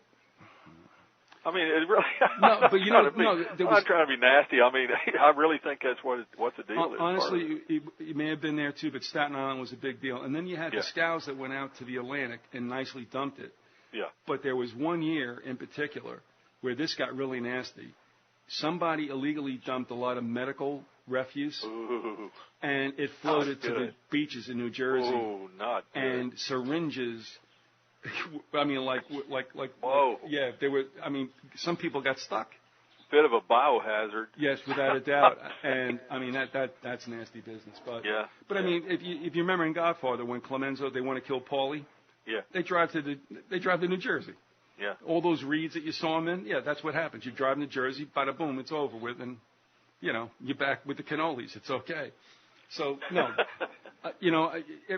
I mean, it really... No, but you know... I'm not trying to be nasty. I mean, I really think that's what the deal is. Honestly, it may have been there, too, but Staten Island was a big deal. And then you had the scows that went out to the Atlantic and nicely dumped it. Yeah. But there was one year in particular where this got really nasty. Somebody illegally dumped a lot of medical refuse, and it floated to the beaches in New Jersey. Oh, not good. And syringes. I mean, like, whoa. Yeah, they were. I mean, some people got stuck. Bit of a biohazard. Yes, without a doubt. And I mean, that's nasty business. But yeah. But I mean, if you remember in Godfather when Clemenza they want to kill Paulie. Yeah. They drive to New Jersey. Yeah. All those reeds that you saw them in, that's what happens. You drive to Jersey, bada boom, it's over with, and you're back with the cannolis. It's okay. So no,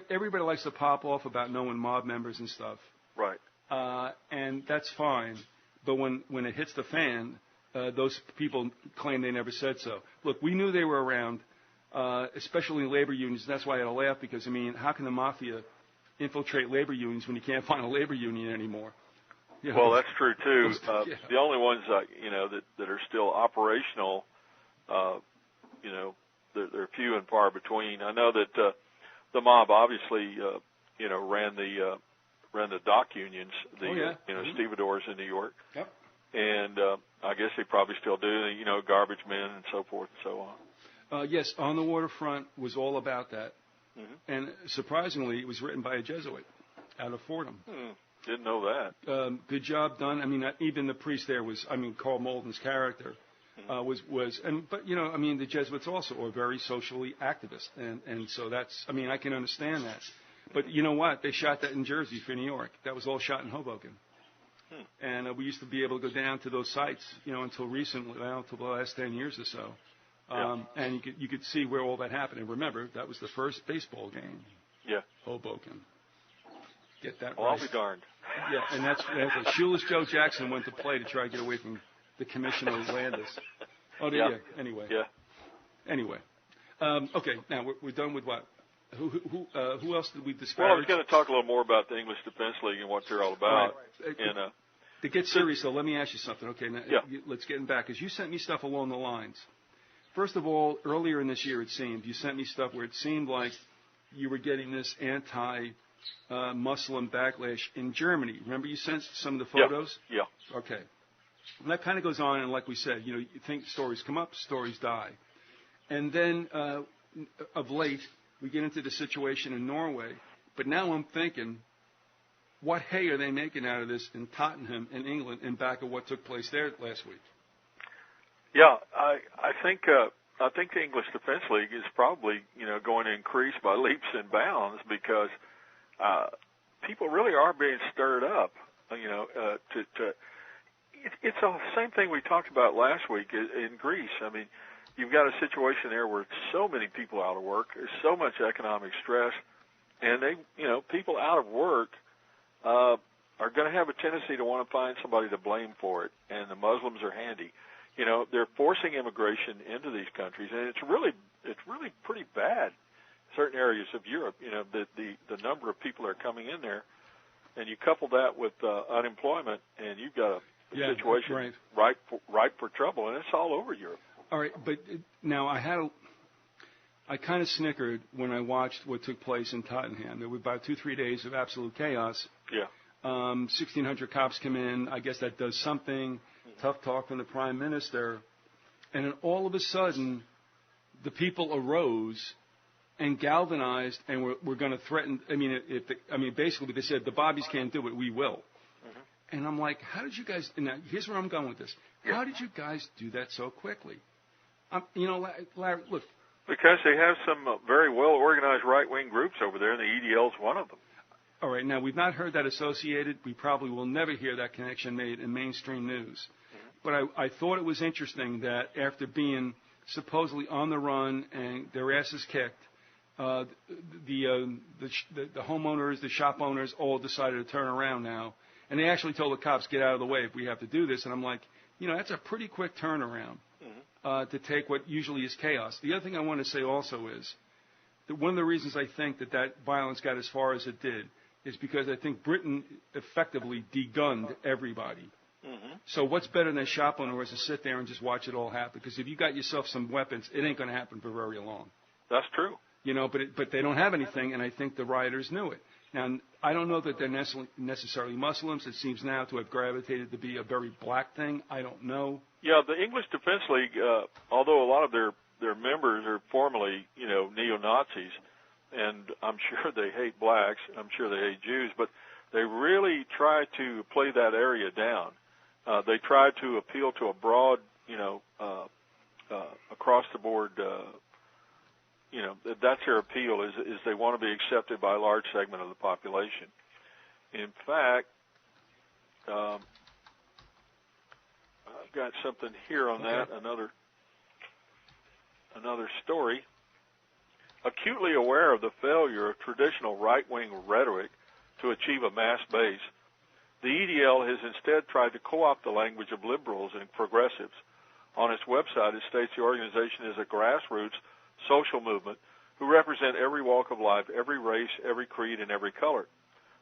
everybody likes to pop off about knowing mob members and stuff. Right. And that's fine, but when it hits the fan, those people claim they never said so. Look, we knew they were around, especially labor unions. And that's why I had to laugh because I mean, how can the mafia infiltrate labor unions when you can't find a labor union anymore? Well, that's true too. The only ones that are still operational, they're few and far between. I know that the mob obviously, ran the dock unions, stevedores in New York. Yep. And I guess they probably still do. Garbage men and so forth and so on. Yes, On the Waterfront was all about that. Mm-hmm. And surprisingly, it was written by a Jesuit out of Fordham. Didn't know that. Good job done. I mean, even the priest there was, Carl Malden's character but the Jesuits also are very socially activist. And so that's, I can understand that. But you know what? They shot that in Jersey for New York. That was all shot in Hoboken. And we used to be able to go down to those sites, until recently, until the last 10 years or so. And you could see where all that happened. And remember, that was the first baseball game. Yeah. Hoboken. Get that well, right. I'll be darned. Yeah, and that's like Shoeless Joe Jackson went to play to try to get away from the Commissioner of Landis. Oh, yeah. Anyway. Yeah. Anyway. Okay, now we're done with what? Who else did we disparage? Well, I was going to talk a little more about the English Defense League and what they're all about. Right. And, to get serious, though, let me ask you something. Okay, now, yeah. Let's get back, because you sent me stuff along the lines. First of all, earlier in this year, it seemed, you sent me stuff where it seemed like you were getting this anti-Muslim backlash in Germany. Remember you sent some of the photos? Yeah. Okay. And that kind of goes on, and like we said, you think stories come up, stories die. And then, of late, we get into the situation in Norway. But now I'm thinking, what hay are they making out of this in Tottenham, in England, in back of what took place there last week? Yeah, I think the English Defense League is probably going to increase by leaps and bounds because people really are being stirred up. It's the same thing we talked about last week in Greece. You've got a situation there where so many people out of work. There's so much economic stress, and people out of work are going to have a tendency to want to find somebody to blame for it, and the Muslims are handy. They're forcing immigration into these countries, and it's really pretty bad. Certain areas of Europe, the number of people that are coming in there, and you couple that with unemployment, and you've got a situation ripe for trouble, and it's all over Europe. All right, but now I kind of snickered when I watched what took place in Tottenham. There were about 2-3 days of absolute chaos. Yeah. 1,600 cops come in. I guess that does something. Tough talk from the prime minister. And then all of a sudden, the people arose and galvanized and were going to threaten. Basically, they said, the Bobbies can't do it, we will. Mm-hmm. And I'm like, how did you guys, now here's where I'm going with this. How did you guys do that so quickly? Larry, look. Because they have some very well-organized right-wing groups over there, and the EDL is one of them. All right, now we've not heard that associated. We probably will never hear that connection made in mainstream news. Mm-hmm. But I thought it was interesting that after being supposedly on the run and their asses kicked, the homeowners, the shop owners all decided to turn around now. And they actually told the cops, get out of the way if we have to do this. And I'm like, that's a pretty quick turnaround to take what usually is chaos. The other thing I want to say also is that one of the reasons I think that violence got as far as it did is because I think Britain effectively degunned everybody. Mm-hmm. So what's better than a shop owner is to sit there and just watch it all happen? Because if you got yourself some weapons, it ain't going to happen for very long. That's true. But they don't have anything, and I think the rioters knew it. Now, I don't know that they're necessarily Muslims. It seems now to have gravitated to be a very black thing. I don't know. Yeah, the English Defense League, although a lot of their members are formerly, neo-Nazis, and I'm sure they hate blacks, I'm sure they hate Jews, but they really try to play that area down. They try to appeal to a broad, across-the-board, that's their appeal, is they want to be accepted by a large segment of the population. In fact, I've got something here on that, another story. Acutely aware of the failure of traditional right-wing rhetoric to achieve a mass base, the EDL has instead tried to co-opt the language of liberals and progressives. On its website, it states the organization is a grassroots social movement who represent every walk of life, every race, every creed, and every color.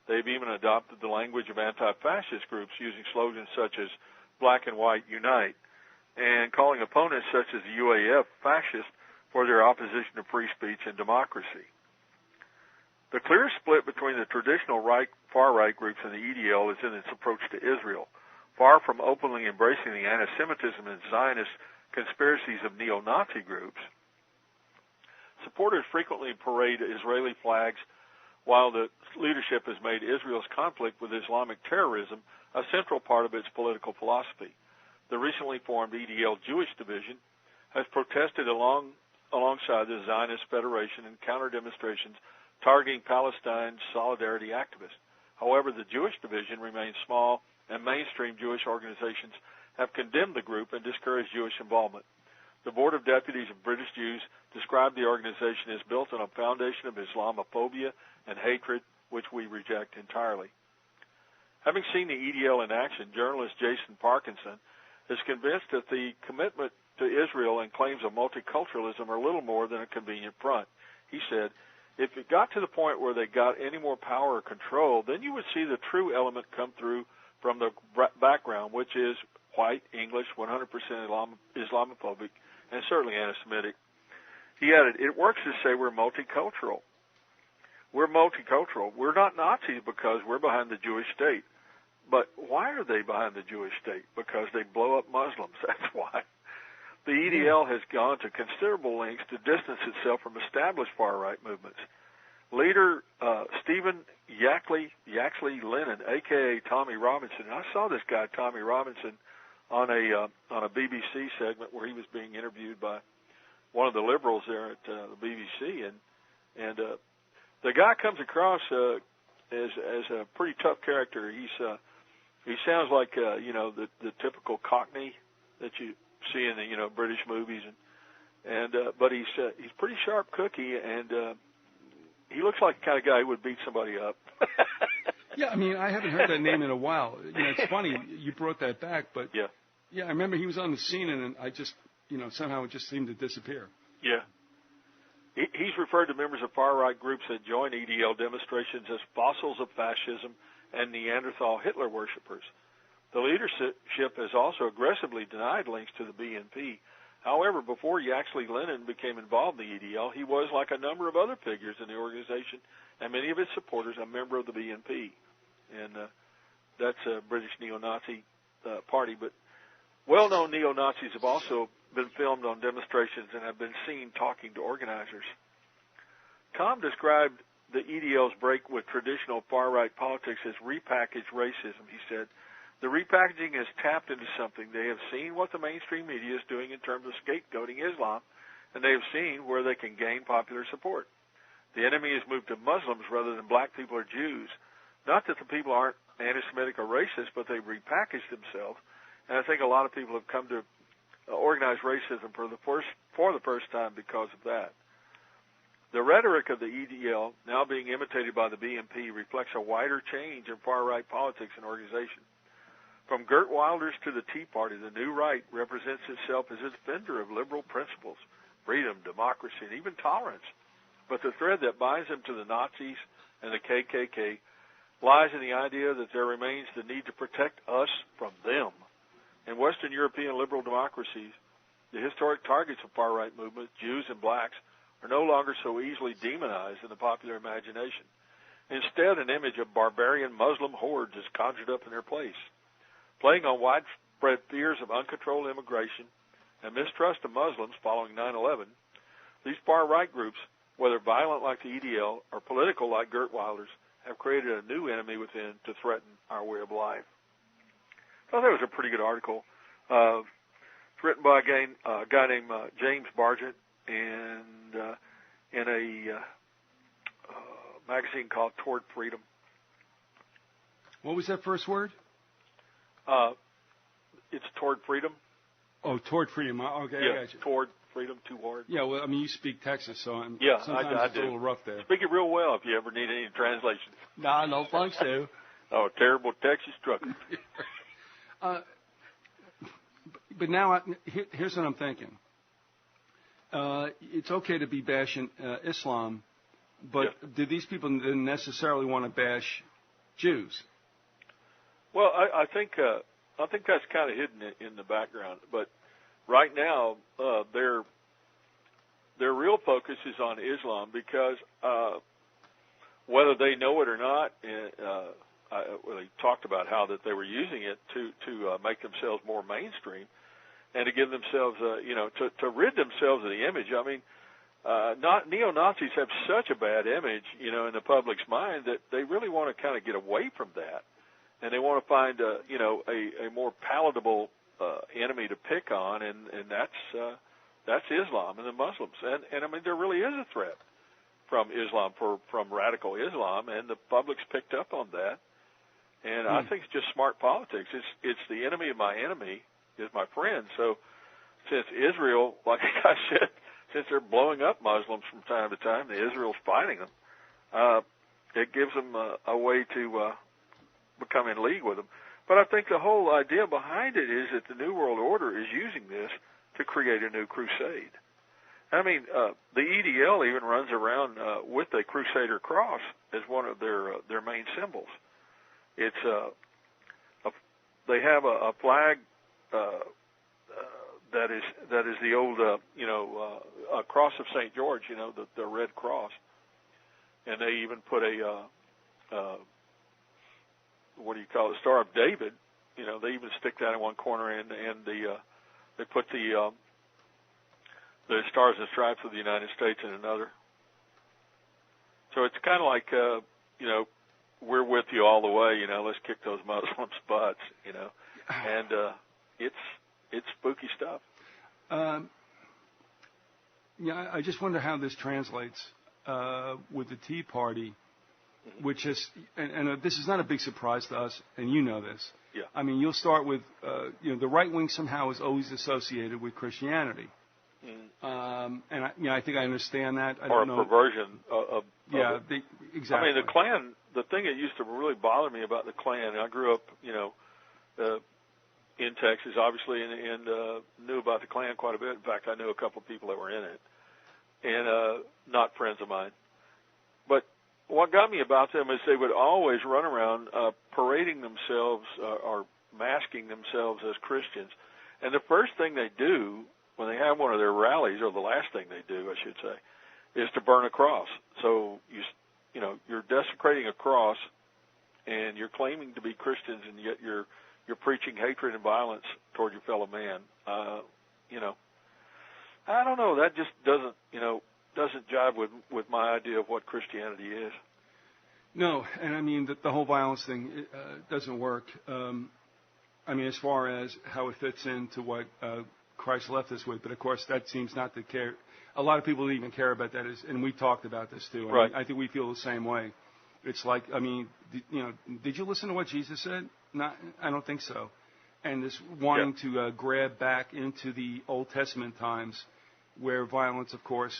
They've even adopted the language of anti-fascist groups using slogans such as black and white unite, and calling opponents such as the UAF fascist for their opposition to free speech and democracy. The clear split between the traditional far-right groups and the EDL is in its approach to Israel. Far from openly embracing the anti-Semitism and Zionist conspiracies of neo-Nazi groups, Supporters frequently parade Israeli flags, while the leadership has made Israel's conflict with Islamic terrorism a central part of its political philosophy. The recently formed EDL Jewish Division has protested alongside the Zionist Federation in counter-demonstrations targeting Palestine solidarity activists. However, the Jewish Division remains small, and mainstream Jewish organizations have condemned the group and discouraged Jewish involvement. The Board of Deputies of British Jews described the organization as built on a foundation of Islamophobia and hatred, which we reject entirely. Having seen the EDL in action, journalist Jason Parkinson is convinced that the commitment to Israel and claims of multiculturalism are little more than a convenient front. He said, if it got to the point where they got any more power or control, then you would see the true element come through from the background, which is white, English, 100% Islamophobic, and certainly anti-Semitic. He added, it works to say we're multicultural. We're multicultural. We're not Nazis because we're behind the Jewish state. But why are they behind the Jewish state? Because they blow up Muslims. That's why. The EDL has gone to considerable lengths to distance itself from established far-right movements. Leader Stephen Yaxley Lennon, a.k.a. Tommy Robinson. I saw this guy, Tommy Robinson, on a BBC segment where he was being interviewed by one of the liberals there at the BBC, and the guy comes across as a pretty tough character. He sounds like the typical Cockney that you see in the British movies, but he's pretty sharp cookie, and he looks like the kind of guy who would beat somebody up. Yeah, I mean, I haven't heard that name in a while. It's funny you brought that back, but yeah, I remember he was on the scene, and I just somehow it just seemed to disappear. Yeah. He's referred to members of far-right groups that join EDL demonstrations as fossils of fascism and Neanderthal Hitler worshippers. The leadership has also aggressively denied links to the BNP. However, before Yaxley Lennon became involved in the EDL, he was, like a number of other figures in the organization and many of its supporters, a member of the BNP. And that's a British neo-Nazi party. But well-known neo-Nazis have also been filmed on demonstrations and have been seen talking to organizers. Tom described the EDL's break with traditional far-right politics as repackaged racism. He said, the repackaging has tapped into something. They have seen what the mainstream media is doing in terms of scapegoating Islam, and they have seen where they can gain popular support. The enemy has moved to Muslims rather than black people or Jews. Not that the people aren't anti-Semitic or racist, but they've repackaged themselves, and I think a lot of people have come to organized racism for the first time because of that. The rhetoric of the EDL, now being imitated by the BNP, reflects a wider change in far-right politics and organization. From Geert Wilders to the Tea Party, the new right represents itself as a defender of liberal principles, freedom, democracy, and even tolerance. But the thread that binds them to the Nazis and the KKK lies in the idea that there remains the need to protect us from them. In Western European liberal democracies, the historic targets of far-right movements, Jews and blacks, are no longer so easily demonized in the popular imagination. Instead, an image of barbarian Muslim hordes is conjured up in their place. Playing on widespread fears of uncontrolled immigration and mistrust of Muslims following 9/11, these far-right groups, whether violent like the EDL or political like Geert Wilders, have created a new enemy within to threaten our way of life. I thought that was a pretty good article. It's written by a guy named James Bargent and in a magazine called Toward Freedom. What was that first word? It's Toward Freedom. Oh, Toward Freedom. Okay, yeah, I got you. Toward Freedom, 2 words. Yeah, well, I mean, you speak Texas, so I sometimes it's a little rough there. Speak it real well if you ever need any translations. No thanks, Sue. Oh, terrible Texas trucker. But now, here's what I'm thinking. It's okay to be bashing Islam, but do these people necessarily want to bash Jews? Well, I think that's kind of hidden in the background. But right now, their real focus is on Islam because whether they know it or not, they talked about how that they were using it to make themselves more mainstream and to give themselves, to rid themselves of the image. I mean, neo-Nazis have such a bad image, in the public's mind that they really want to kind of get away from that, and they want to find, a more palatable enemy to pick on, and that's Islam and the Muslims, and I mean there really is a threat from Islam, from radical Islam, and the public's picked up on that, and I think it's just smart politics. It's the enemy of my enemy is my friend. So since Israel, like I said, since they're blowing up Muslims from time to time, Israel's fighting them, it gives them a way to become in league with them. But I think the whole idea behind it is that the New World Order is using this to create a new crusade. I mean, the EDL even runs around with a Crusader cross as one of their main symbols. It's they have a flag that is the old a cross of St. George, the red cross, and they even put a what do you call it, Star of David. They even stick that in one corner, and they put the Stars and Stripes of the United States in another. So it's kind of like, we're with you all the way, let's kick those Muslims' butts, and it's spooky stuff. I just wonder how this translates with the Tea Party, which is, and this is not a big surprise to us, and you know this. Yeah. I mean, you'll start with, the right wing somehow is always associated with Christianity. And I think I understand that. I don't know. A perversion of exactly. I mean, the Klan, the thing that used to really bother me about the Klan, I grew up, in Texas, obviously, and knew about the Klan quite a bit. In fact, I knew a couple of people that were in it, and not friends of mine. But what got me about them is they would always run around parading themselves or masking themselves as Christians. And the first thing they do when they have one of their rallies, or the last thing they do, I should say, is to burn a cross. So you're desecrating a cross, and you're claiming to be Christians, and yet you're preaching hatred and violence toward your fellow man. I don't know. That just doesn't jive with my idea of what Christianity is. No, and I mean the whole violence thing doesn't work. I mean, as far as how it fits into what Christ left us with, but of course that seems not to care. A lot of people don't even care about that, and we talked about this too. Right. I think we feel the same way. It's like, I mean, did you listen to what Jesus said? Not, I don't think so. And this wanting to grab back into the Old Testament times, where violence, of course,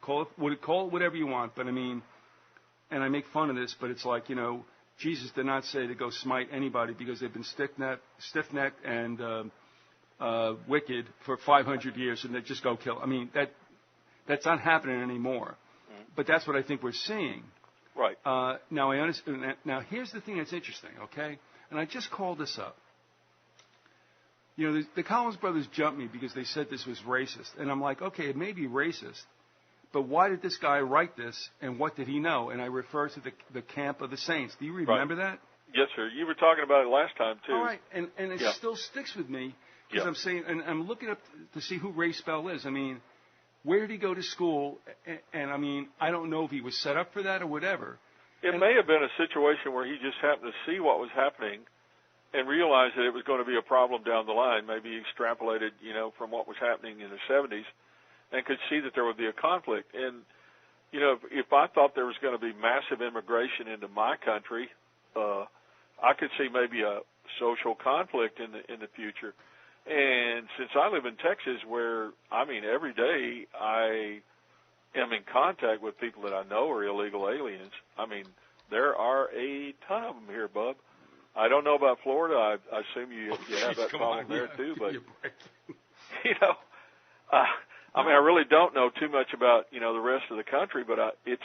call it whatever you want. But I mean, and I make fun of this, but it's like, Jesus did not say to go smite anybody because they've been stiff-necked and wicked for 500 years, and they just go kill. I mean, that's not happening anymore. But that's what I think we're seeing. Right. Now I understand. Now here's the thing that's interesting, okay? And I just called this up. The Collins brothers jumped me because they said this was racist, and I'm like, okay, it may be racist, but why did this guy write this, and what did he know? And I refer to the camp of the saints. Do you remember that? Yes, sir. You were talking about it last time too. All right, and it still sticks with me because I'm saying, and I'm looking up to see who Ray Spell is. I mean, where did he go to school? And I mean, I don't know if he was set up for that or whatever. It may have been a situation where he just happened to see what was happening and realized that it was going to be a problem down the line. Maybe he extrapolated, from what was happening in the 70s and could see that there would be a conflict. And, if I thought there was going to be massive immigration into my country, I could see maybe a social conflict in the future. And since I live in Texas, where, I mean, every day I am in contact with people that I know are illegal aliens, I mean, there are a ton of them here, bub. I don't know about Florida. I assume you have that problem there too. But, I mean, I really don't know too much about, the rest of the country, but it's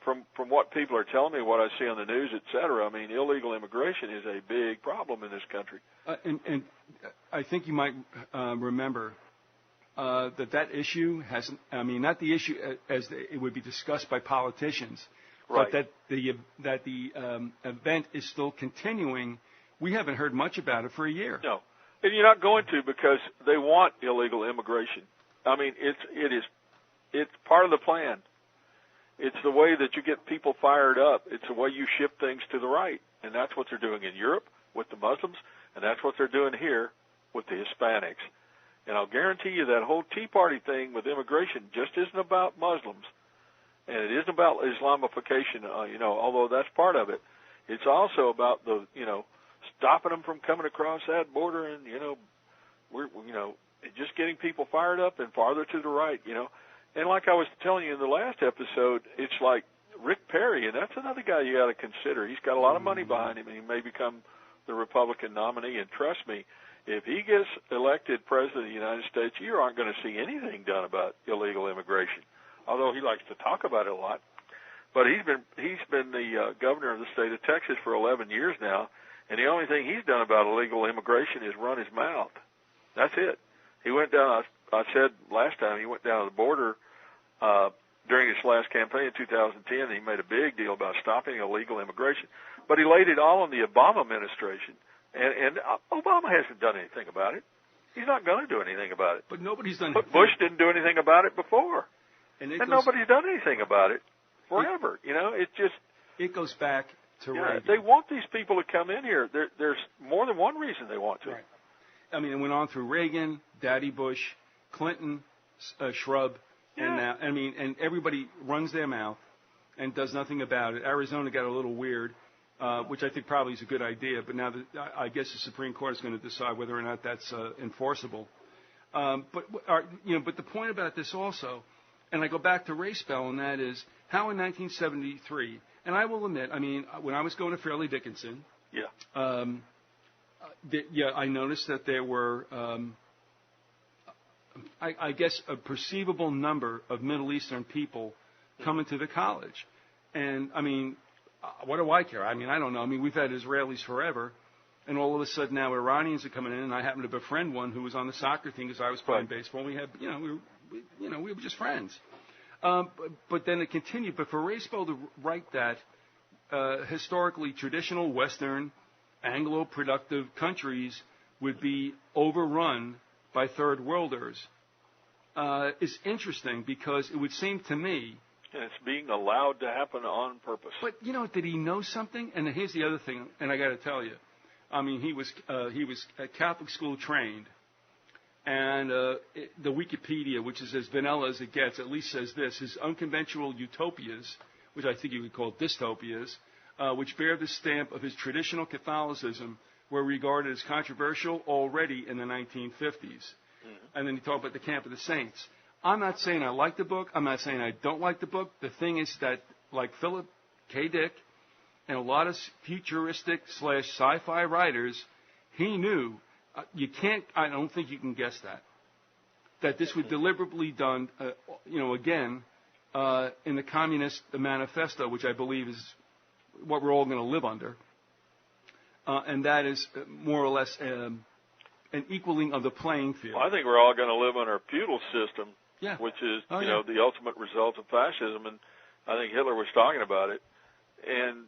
from what people are telling me, what I see on the news, et cetera, I mean, illegal immigration is a big problem in this country. And I think you might remember that issue hasn't, I mean, not the issue as it would be discussed by politicians, right, but that the event is still continuing. We haven't heard much about it for a year. No, and you're not going to, because they want illegal immigration. I mean, it is It's part of the plan. It's the way that you get people fired up. It's the way you shift things to the right. And that's what they're doing in Europe with the Muslims, and that's what they're doing here with the Hispanics. And I'll guarantee you that whole Tea Party thing with immigration just isn't about Muslims, and it isn't about Islamification, although that's part of it. It's also about the, stopping them from coming across that border and, just getting people fired up and farther to the right, And like I was telling you in the last episode, it's like Rick Perry, and that's another guy you got to consider. He's got a lot of money behind him, and he may become the Republican nominee. And trust me, if he gets elected president of the United States, you aren't going to see anything done about illegal immigration, although he likes to talk about it a lot. But he's been the governor of the state of Texas for 11 years now, and the only thing he's done about illegal immigration is run his mouth. That's it. He went down, I said last time, he went down to the border during his last campaign in 2010, and he made a big deal about stopping illegal immigration. But he laid it all on the Obama administration, and Obama hasn't done anything about it. He's not going to do anything about it. But nobody's done But Bush didn't do anything about it before. And nobody's done anything about it forever. It goes back to Reagan. They want these people to come in here. There's more than one reason they want to. Right. I mean, it went on through Reagan, Daddy Bush, Clinton, Shrub, and now, and everybody runs their mouth and does nothing about it. Arizona got a little weird, which I think probably is a good idea, but now I guess the Supreme Court is going to decide whether or not that's enforceable. But the point about this also, and I go back to Ray Spell, and that is how in 1973, and I will admit, when I was going to Fairleigh Dickinson, I noticed that there were, I guess, a perceivable number of Middle Eastern people coming to the college. And, what do I care? I don't know. We've had Israelis forever, and all of a sudden now Iranians are coming in, and I happen to befriend one who was on the soccer team because I was playing baseball. We had, we were just friends. But then it continued. But for Ray Spell to write that historically traditional Western Anglo-productive countries would be overrun by third worlders is interesting because it would seem to me. And it's being allowed to happen on purpose. But, did he know something? And here's the other thing, and I got to tell you. He was Catholic school trained. And the Wikipedia, which is as vanilla as it gets, at least says this: his unconventional utopias, which I think you would call dystopias, which bear the stamp of his traditional Catholicism, were regarded as controversial already in the 1950s. Mm-hmm. And then he talked about the Camp of the Saints. I'm not saying I like the book. I'm not saying I don't like the book. The thing is that, like Philip K. Dick and a lot of futuristic / sci-fi writers, he knew I don't think you can guess that this was deliberately done, again, in the Communist Manifesto, which I believe is what we're all going to live under. And that is more or less an equaling of the playing field. Well, I think we're all going to live under a feudal system, which is, the ultimate result of fascism. And I think Hitler was talking about it. And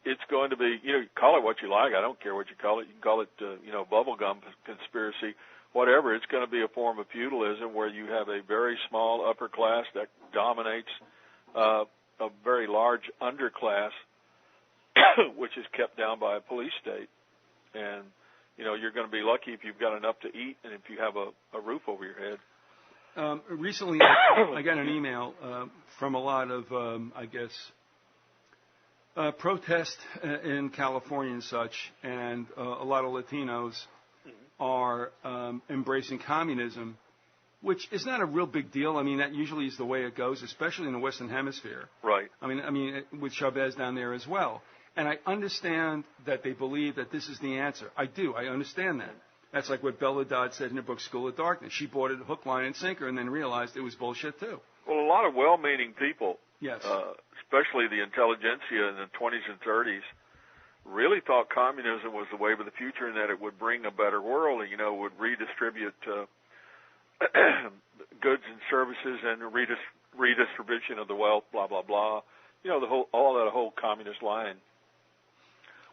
it's going to be, call it what you like. I don't care what you call it. You can call it, bubblegum conspiracy, whatever. It's going to be a form of feudalism where you have a very small upper class that dominates a very large underclass, which is kept down by a police state. And, you're going to be lucky if you've got enough to eat and if you have a roof over your head. Recently, I got an email from a lot of, protest in California and such, and a lot of Latinos are embracing communism, which is not a real big deal. That usually is the way it goes, especially in the Western Hemisphere. Right. With Chavez down there as well. And I understand that they believe that this is the answer. I do. I understand that. That's like what Bella Dodd said in her book, School of Darkness. She bought it hook, line, and sinker and then realized it was bullshit, too. Well, a lot of well-meaning people, yes, especially the intelligentsia in the 20s and 30s, really thought communism was the wave of the future and that it would bring a better world and, would redistribute goods and services and redistribution of the wealth, blah, blah, blah. All that whole communist line.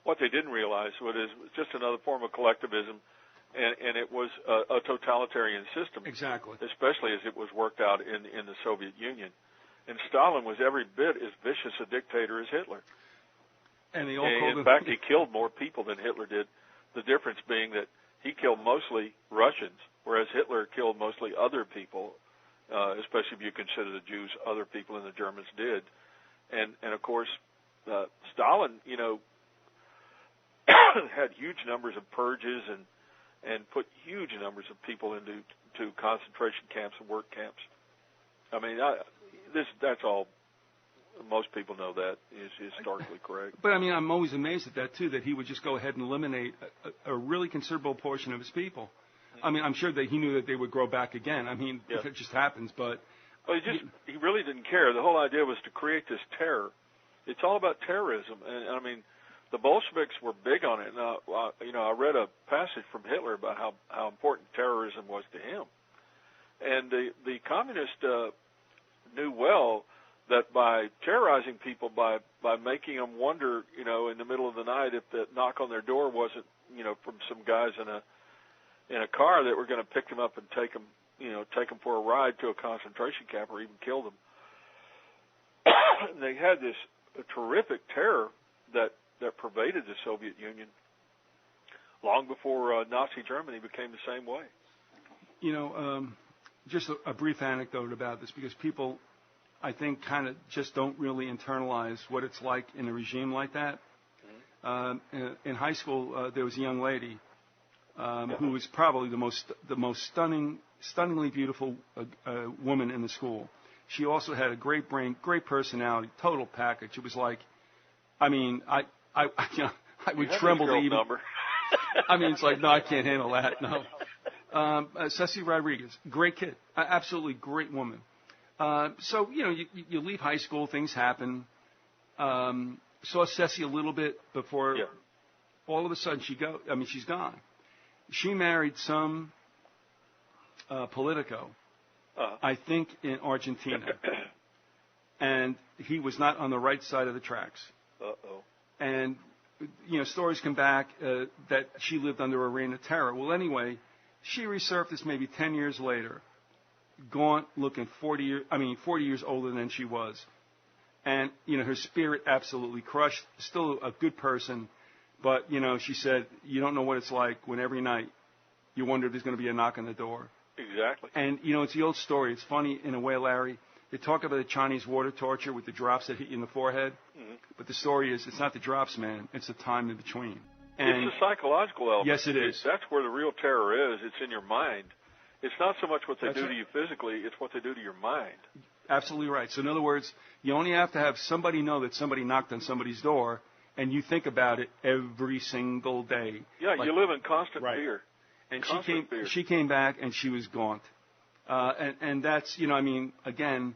What they didn't realize was it's just another form of collectivism, and it was a totalitarian system. Exactly. Especially as it was worked out in the Soviet Union. And Stalin was every bit as vicious a dictator as Hitler. And they all called in fact, he killed more people than Hitler did. The difference being that he killed mostly Russians, whereas Hitler killed mostly other people, especially if you consider the Jews other people and the Germans did. And of course, Stalin, had huge numbers of purges and put huge numbers of people into concentration camps and work camps. I mean, that's all. Most people know that is historically correct. But I mean, I'm always amazed at that too. That he would just go ahead and eliminate a really considerable portion of his people. I mean, I'm sure that he knew that they would grow back again. I mean, it just happens. But well, he really didn't care. The whole idea was to create this terror. It's all about terrorism, and I mean, the Bolsheviks were big on it. Now, I read a passage from Hitler about how important terrorism was to him, and the communists knew well that by terrorizing people, by making them wonder, in the middle of the night if the knock on their door wasn't, from some guys in a car that were going to pick them up and take them for a ride to a concentration camp or even kill them. They had this terrific terror that pervaded the Soviet Union long before Nazi Germany became the same way. Just a brief anecdote about this, because people, I think, kind of just don't really internalize what it's like in a regime like that. In high school, there was a young lady who was probably the most stunningly beautiful woman in the school. She also had a great brain, great personality, total package. It was like, I mean, I would tremble to even. Number. I mean, it's like, no, I can't handle that. No. Ceci Rodriguez, great kid, absolutely great woman. So, you leave high school, things happen. Saw Ceci a little bit before all of a sudden she's gone. She married some Politico, I think in Argentina. And he was not on the right side of the tracks. Uh-oh. And, stories come back that she lived under a reign of terror. Well, anyway, she resurfaced maybe 10 years later, gaunt, looking 40 years older than she was. And, her spirit absolutely crushed, still a good person. But, she said, you don't know what it's like when every night you wonder if there's going to be a knock on the door. Exactly. And, it's the old story. It's funny in a way, Larry. They talk about the Chinese water torture with the drops that hit you in the forehead. Mm-hmm. But the story is, it's not the drops, man. It's the time in between. And it's a psychological element. Yes, it is. That's where the real terror is. It's in your mind. It's not so much what they do to you physically. It's what they do to your mind. Absolutely right. So in other words, you only have to have somebody know that somebody knocked on somebody's door, and you think about it every single day. Yeah, you live in constant fear. And she came back, and she was gaunt. And that's, again,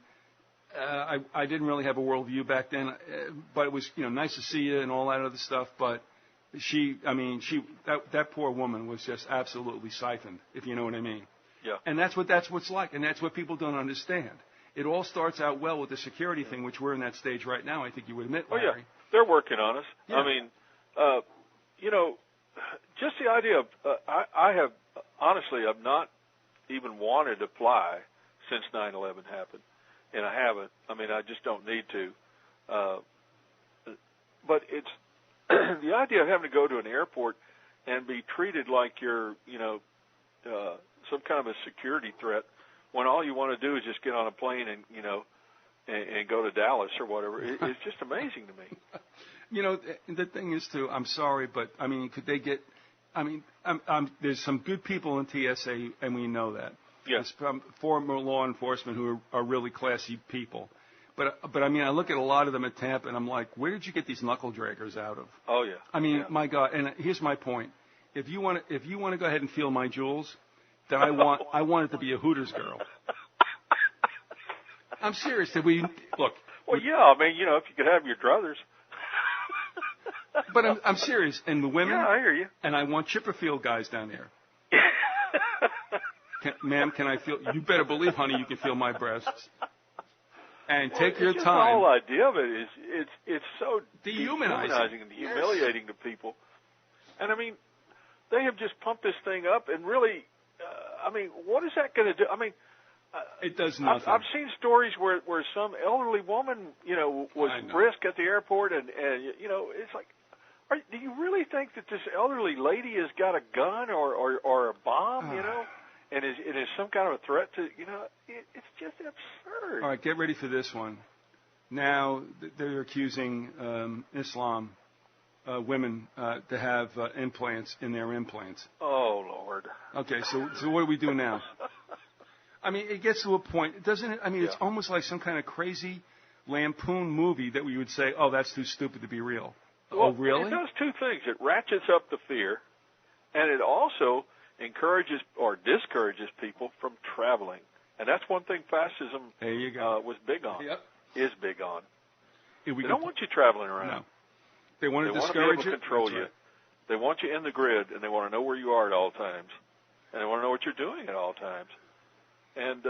I didn't really have a worldview back then, but it was, nice to see you and all that other stuff. But that poor woman was just absolutely siphoned, if you know what I mean. Yeah. And that's what's like, and that's what people don't understand. It all starts out well with the security thing, which we're in that stage right now. I think you would admit, Larry. Oh yeah, they're working on us. Yeah. I mean, just the idea of I have honestly, I've not even wanted to fly since 9/11 happened, and I haven't. I mean, I just don't need to. But it's the idea of having to go to an airport and be treated like you're, some kind of a security threat, when all you want to do is just get on a plane and, and go to Dallas or whatever. It's just amazing to me. The thing is, too, I'm sorry, but, could they get, there's some good people in TSA, and we know that. Yes. There's former law enforcement who are really classy people. But I look at a lot of them at Tampa, and I'm like, where did you get these knuckle draggers out of? Oh, yeah. My God, and here's my point. If you want to go ahead and feel my jewels, then I want it to be a Hooters girl. I'm serious. Look? Well, yeah. If you could have your druthers. But I'm serious. And the women. Yeah, I hear you. And I want Chipperfield guys down there. Ma'am, can I feel? You better believe, honey, you can feel my breasts. And take your time. The whole idea of it is it's so dehumanizing and humiliating to people. And they have just pumped this thing up, and really, I mean, what is that going to do? I mean, it does nothing. I've seen stories where some elderly woman, was brisk at the airport, and it's like, do you really think that this elderly lady has got a gun or a bomb, and is some kind of a threat to, it's just absurd. All right, get ready for this one. Now they're accusing Islam women to have implants in their implants. Oh, Lord. Okay, so what do we do now? I mean, it gets to a point, doesn't it? I mean, It's almost like some kind of crazy lampoon movie that we would say, oh, that's too stupid to be real. Well, oh, really? It does two things. It ratchets up the fear, and it also encourages or discourages people from traveling. And that's one thing fascism was big on, is big on. They don't want you traveling around. No. They want to discourage you. They want to be able to it. control you. Right. They want you in the grid, and they want to know where you are at all times. And they want to know what you're doing at all times. And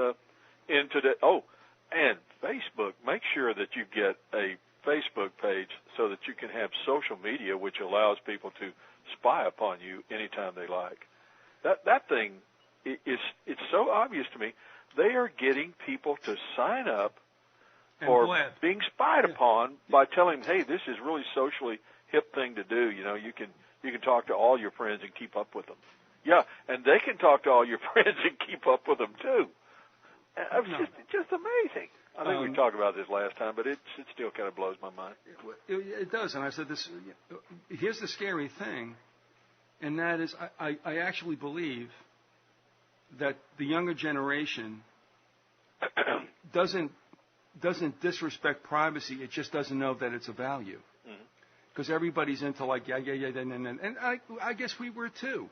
and Facebook, make sure that you get a Facebook page so that you can have social media, which allows people to spy upon you anytime they like. That thing it's so obvious to me. They are getting people to sign up for being spied upon by telling them, hey, this is really socially hip thing to do. You can talk to all your friends and keep up with them. Yeah, and they can talk to all your friends and keep up with them too. It's just amazing. I think we talked about this last time, but it still kind of blows my mind. It does, and I said this. Here's the scary thing, and that is, I actually believe that the younger generation doesn't disrespect privacy. It just doesn't know that it's a value, because everybody's into and I guess we were too.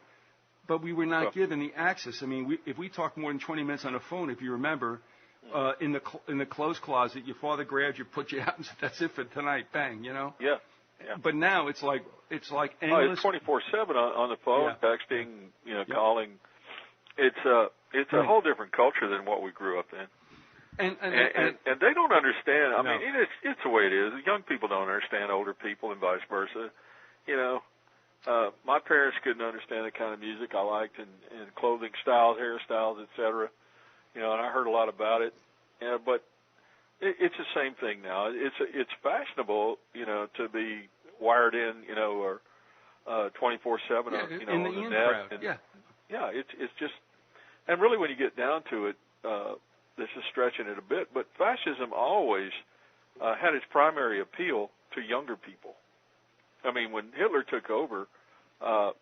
But we were not given the access. I mean, if we talk more than 20 minutes on the phone, if you remember, in the clothes closet, your father grabbed you, put you out, and said, "That's it for tonight." Bang, Yeah. But now it's like endless. It's 24/7 on the phone, texting, calling. It's a whole different culture than what we grew up in. And they don't understand. I mean, it's the way it is. Young people don't understand older people, and vice versa. My parents couldn't understand the kind of music I liked and clothing styles, hairstyles, etc. And I heard a lot about it. But it's the same thing now. It's fashionable, to be wired in, or 24/7, in the on the net. Crowd. And, it's just, and really when you get down to it, this is stretching it a bit, but fascism always had its primary appeal to younger people. I mean, when Hitler took over,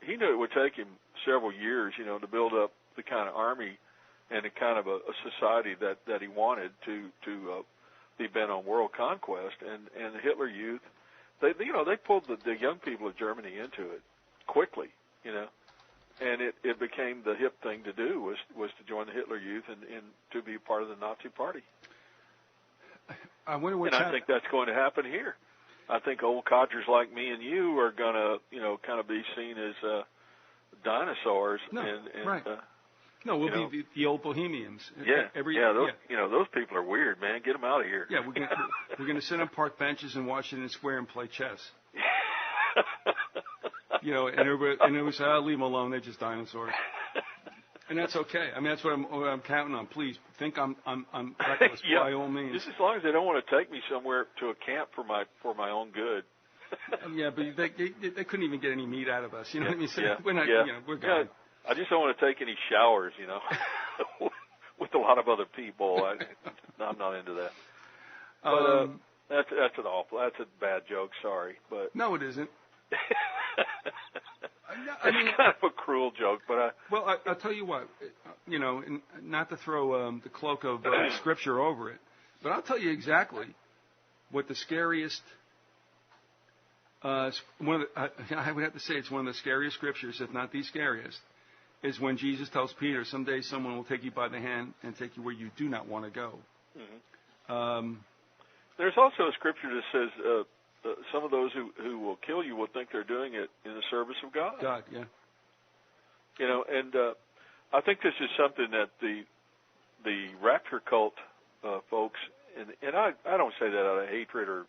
he knew it would take him several years, to build up the kind of army and the kind of a society that he wanted to be bent on world conquest. And the Hitler Youth, they pulled the young people of Germany into it quickly, and it became the hip thing to do was to join the Hitler Youth and to be part of the Nazi Party. I wonder what's I think that's going to happen here. I think old codgers like me and you are going to, kind of be seen as dinosaurs. Right. No, we'll be the old bohemians. Those people are weird, man. Get them out of here. Yeah, we're going to sit on park benches in Washington Square and play chess. And everybody would say, leave them alone. They're just dinosaurs. And that's okay. I mean, that's what I'm counting on. Please think I'm reckless by all means. Just as long as they don't want to take me somewhere to a camp for my own good. Yeah, but they couldn't even get any meat out of us. You know what I mean? So we're not. We're gone. Yeah, I just don't want to take any showers. With a lot of other people. I'm not into that. But that's a bad joke. Sorry, but no, it isn't. It's kind of a cruel joke, but I'll tell you what, not to throw the cloak of Scripture over it, but I'll tell you exactly what the scariest, I would have to say it's one of the scariest Scriptures, if not the scariest, is when Jesus tells Peter, someday someone will take you by the hand and take you where you do not want to go. Mm-hmm. There's also a Scripture that says, some of those who will kill you will think they're doing it in the service of God. God, yeah. And I think this is something that the rapture cult folks, and I don't say that out of hatred or,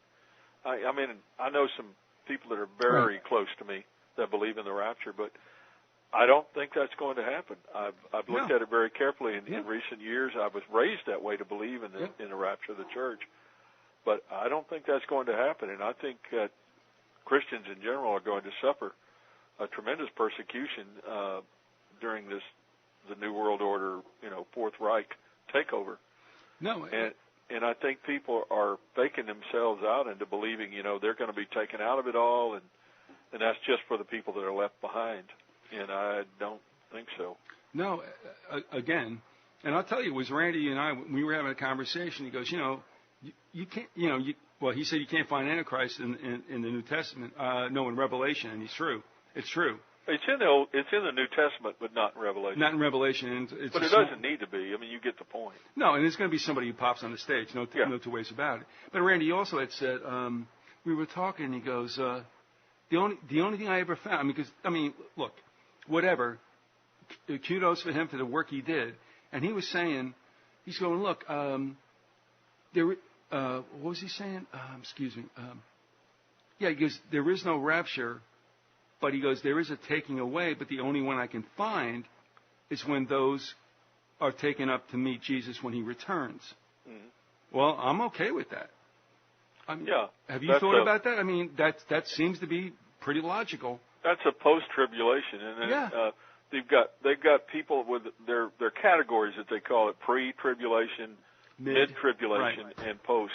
I mean, I know some people that are very close to me that believe in the rapture, but I don't think that's going to happen. I've looked No. at it very carefully in recent years. I was raised that way to believe in the rapture of the church, but I don't think that's going to happen. And I think that Christians in general are going to suffer a tremendous persecution during the New World Order, Fourth Reich takeover. No. And I think people are faking themselves out into believing, they're going to be taken out of it all, and that's just for the people that are left behind. And I don't think so. No, again, and I'll tell you, it was Randy and I, we were having a conversation. He goes, you can't, well, he said you can't find Antichrist in the New Testament, no, in Revelation, and he's true. It's true. It's in the New Testament, but not in Revelation. Not in Revelation. But it doesn't need to be. I mean, you get the point. No, and it's going to be somebody who pops on the stage. No two ways about it. But Randy also had said, we were talking, and he goes, the only thing I ever found, because, look, whatever, kudos for him for the work he did. And he was saying, he's going, look, what was he saying? Excuse me. He goes, there is no rapture, but he goes, there is a taking away, but the only one I can find is when those are taken up to meet Jesus when he returns. Mm-hmm. Well, I'm okay with that. Have you thought about that? That seems to be pretty logical. That's a post-tribulation, and they've got people with their categories that they call it: pre-tribulation, mid-tribulation, and post.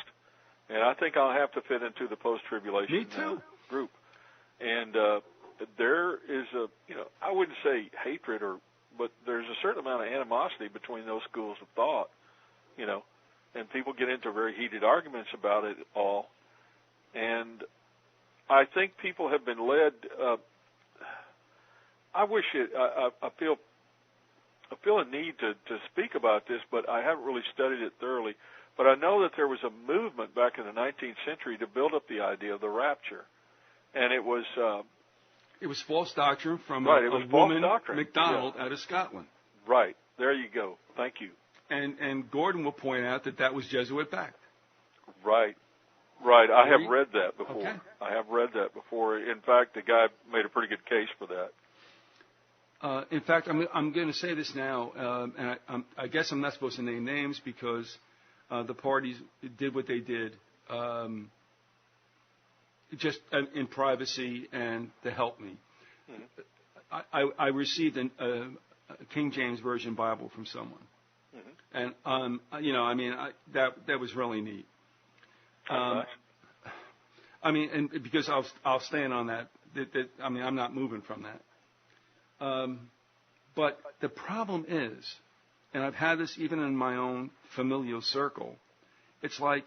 And I think I'll have to fit into the post-tribulation group. And there is I wouldn't say hatred, but there's a certain amount of animosity between those schools of thought, and people get into very heated arguments about it all. And I think people have been led. I feel a need to speak about this, but I haven't really studied it thoroughly. But I know that there was a movement back in the 19th century to build up the idea of the rapture, and it was false doctrine from a woman, MacDonald, yeah, out of Scotland. Right. There you go. Thank you. And Gordon will point out that was Jesuit backed. Right. I have read that before. Okay. I have read that before. In fact, the guy made a pretty good case for that. In fact, I'm going to say this now, and I guess I'm not supposed to name names because the parties did what they did just in privacy and to help me. Mm-hmm. I received a King James Version Bible from someone, mm-hmm, and that was really neat. Nice. And because I'll stand on that. I'm not moving from that. But the problem is, and I've had this even in my own familial circle, it's like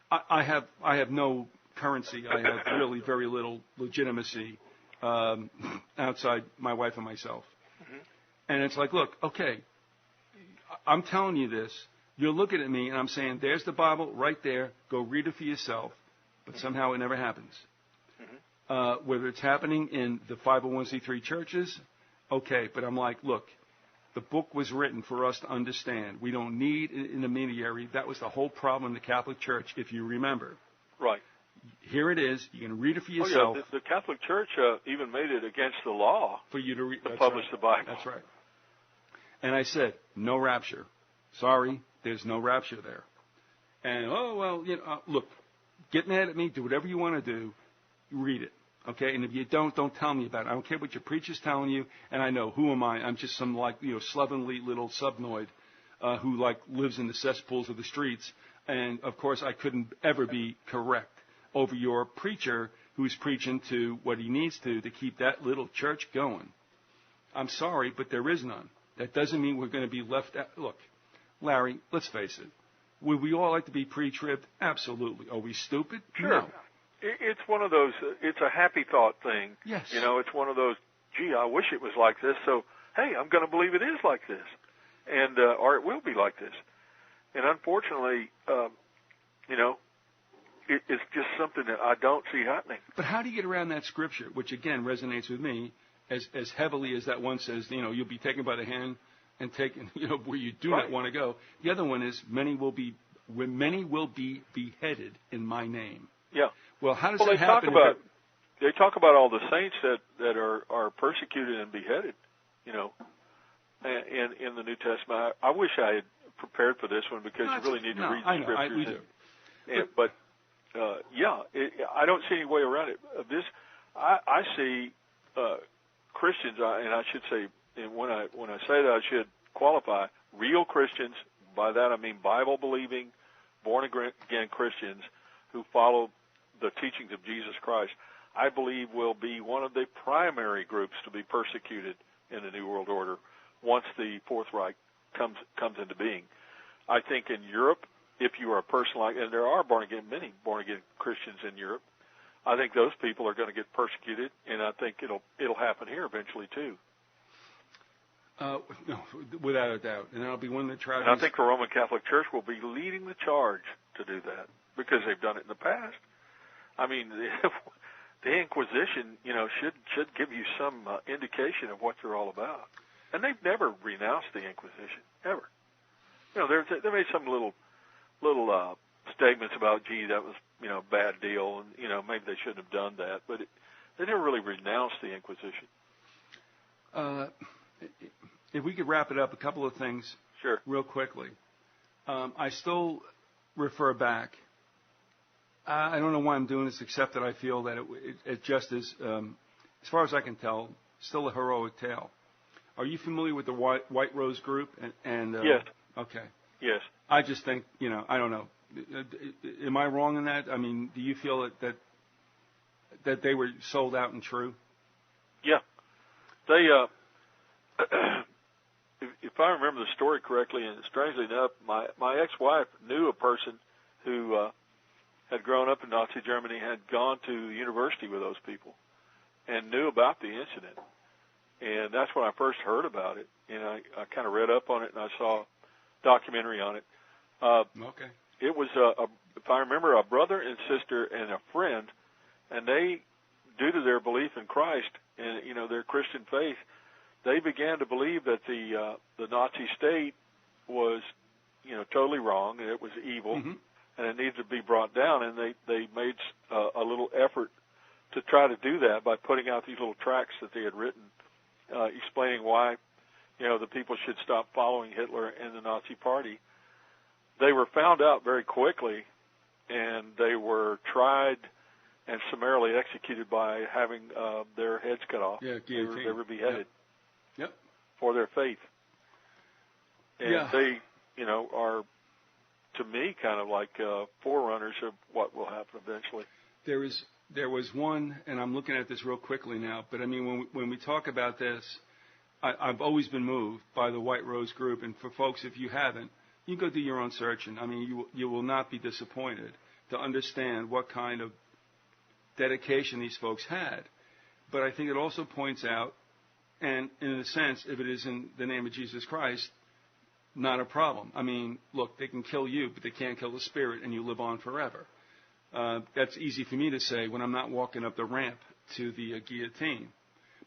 I have no currency. I have really very little legitimacy outside my wife and myself. Mm-hmm. And it's like, look, okay, I'm telling you this. You're looking at me, and I'm saying, there's the Bible right there. Go read it for yourself. But somehow it never happens. Mm-hmm. Whether it's happening in the 501c3 churches, okay. But I'm like, look, the book was written for us to understand. We don't need an intermediary. That was the whole problem in the Catholic Church, if you remember. Right. Here it is. You can read it for yourself. Oh, yeah. The Catholic Church even made it against the law for you to publish the Bible. That's right. And I said, no rapture. Sorry, there's no rapture there. And, look, get mad at me. Do whatever you want to do. Read it. Okay? And if you don't tell me about it. I don't care what your preacher's telling you. And I know, who am I? I'm just some, slovenly little subnoid who, lives in the cesspools of the streets. And, of course, I couldn't ever be correct over your preacher who's preaching to what he needs to keep that little church going. I'm sorry, but there is none. That doesn't mean we're going to be left out. Look, Larry, let's face it. Would we all like to be pre-tribbed? Absolutely. Are we stupid? Sure. No. It's one of those, it's a happy thought thing. Yes. It's one of those, gee, I wish it was like this, so, hey, I'm going to believe it is like this. And, or it will be like this. And unfortunately, it's just something that I don't see happening. But how do you get around that scripture, which again resonates with me as heavily as that one says, you'll be taken by the hand and taken, where you do not want to go. The other one is many will be beheaded in my name. Yeah. Well, how does that happen? they talk about all the saints that are persecuted and beheaded, in the New Testament. I wish I had prepared for this one because you really need to read the scriptures. We do. I don't see any way around it. I see Christians, and I should say, and when I say that, I should qualify real Christians. By that I mean Bible-believing, born-again Christians who follow the teachings of Jesus Christ. I believe will be one of the primary groups to be persecuted in the New World Order once the Fourth Reich comes into being. I think in Europe, if you are a person like, and there are many born-again Christians in Europe, I think those people are going to get persecuted, and I think it'll happen here eventually too. No, without a doubt, and that'll be one of the tragedies. And I think the Roman Catholic Church will be leading the charge to do that because they've done it in the past. I mean, the Inquisition, should give you some indication of what they're all about. And they've never renounced the Inquisition, ever. They made some little statements about, gee, that was, a bad deal, and, maybe they shouldn't have done that. But they never really renounced the Inquisition. If we could wrap it up, a couple of things. Sure. Real quickly. I still refer back. I don't know why I'm doing this, except that I feel that it just is, as far as I can tell, still a heroic tale. Are you familiar with the White Rose Group? Yes. Okay. Yes. I just think, I don't know. Am I wrong in that? I mean, do you feel that they were sold out and true? Yeah. They, if I remember the story correctly, and strangely enough, my ex-wife knew a person who had grown up in Nazi Germany, had gone to university with those people, and knew about the incident. And that's when I first heard about it. And I kind of read up on it, and I saw a documentary on it. Okay. It was, if I remember, a brother and sister and a friend, and they, due to their belief in Christ and, their Christian faith, they began to believe that the Nazi state was, totally wrong, and it was evil, mm-hmm. and it needed to be brought down. And they made a little effort to try to do that by putting out these little tracts that they had written, explaining why, the people should stop following Hitler and the Nazi Party. They were found out very quickly, and they were tried and summarily executed by having their heads cut off. Yeah, guillotine. They were beheaded. Yep. For their faith. And they, are, to me, kind of like forerunners of what will happen eventually. There was one, and I'm looking at this real quickly now, but I mean, when we talk about this, I've always been moved by the White Rose Group, and for folks, if you haven't, you go do your own searching. I mean, you will not be disappointed to understand what kind of dedication these folks had. But I think it also points out, and in a sense, if it is in the name of Jesus Christ, not a problem. I mean, look, they can kill you, but they can't kill the spirit, and you live on forever. That's easy for me to say when I'm not walking up the ramp to the guillotine.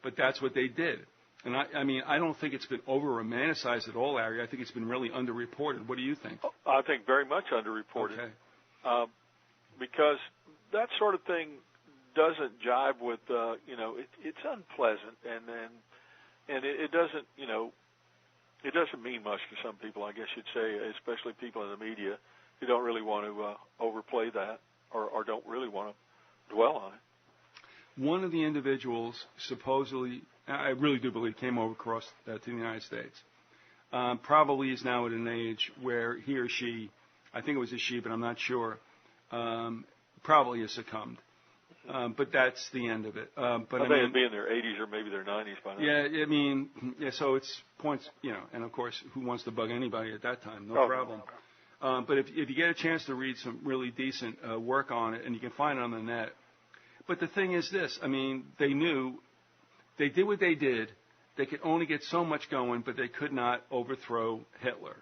But that's what they did. And I don't think it's been over-romanticized at all, Larry. I think it's been really underreported. What do you think? I think very much underreported. Okay. Because that sort of thing doesn't jive with, it's unpleasant, and it doesn't, it doesn't mean much to some people, I guess you'd say, especially people in the media who don't really want to overplay that or don't really want to dwell on it. One of the individuals supposedly, I really do believe, came over across to the United States. Probably is now at an age where he or she, I think it was a she, but I'm not sure, probably has succumbed. But that's the end of it. But they'd be in their 80s or maybe their 90s by now. Yeah, so it's points, and of course, who wants to bug anybody at that time? No problem. But if you get a chance to read some really decent work on it, and you can find it on the net. But the thing is this, I mean, they knew, they did what they did. They could only get so much going, but they could not overthrow Hitler.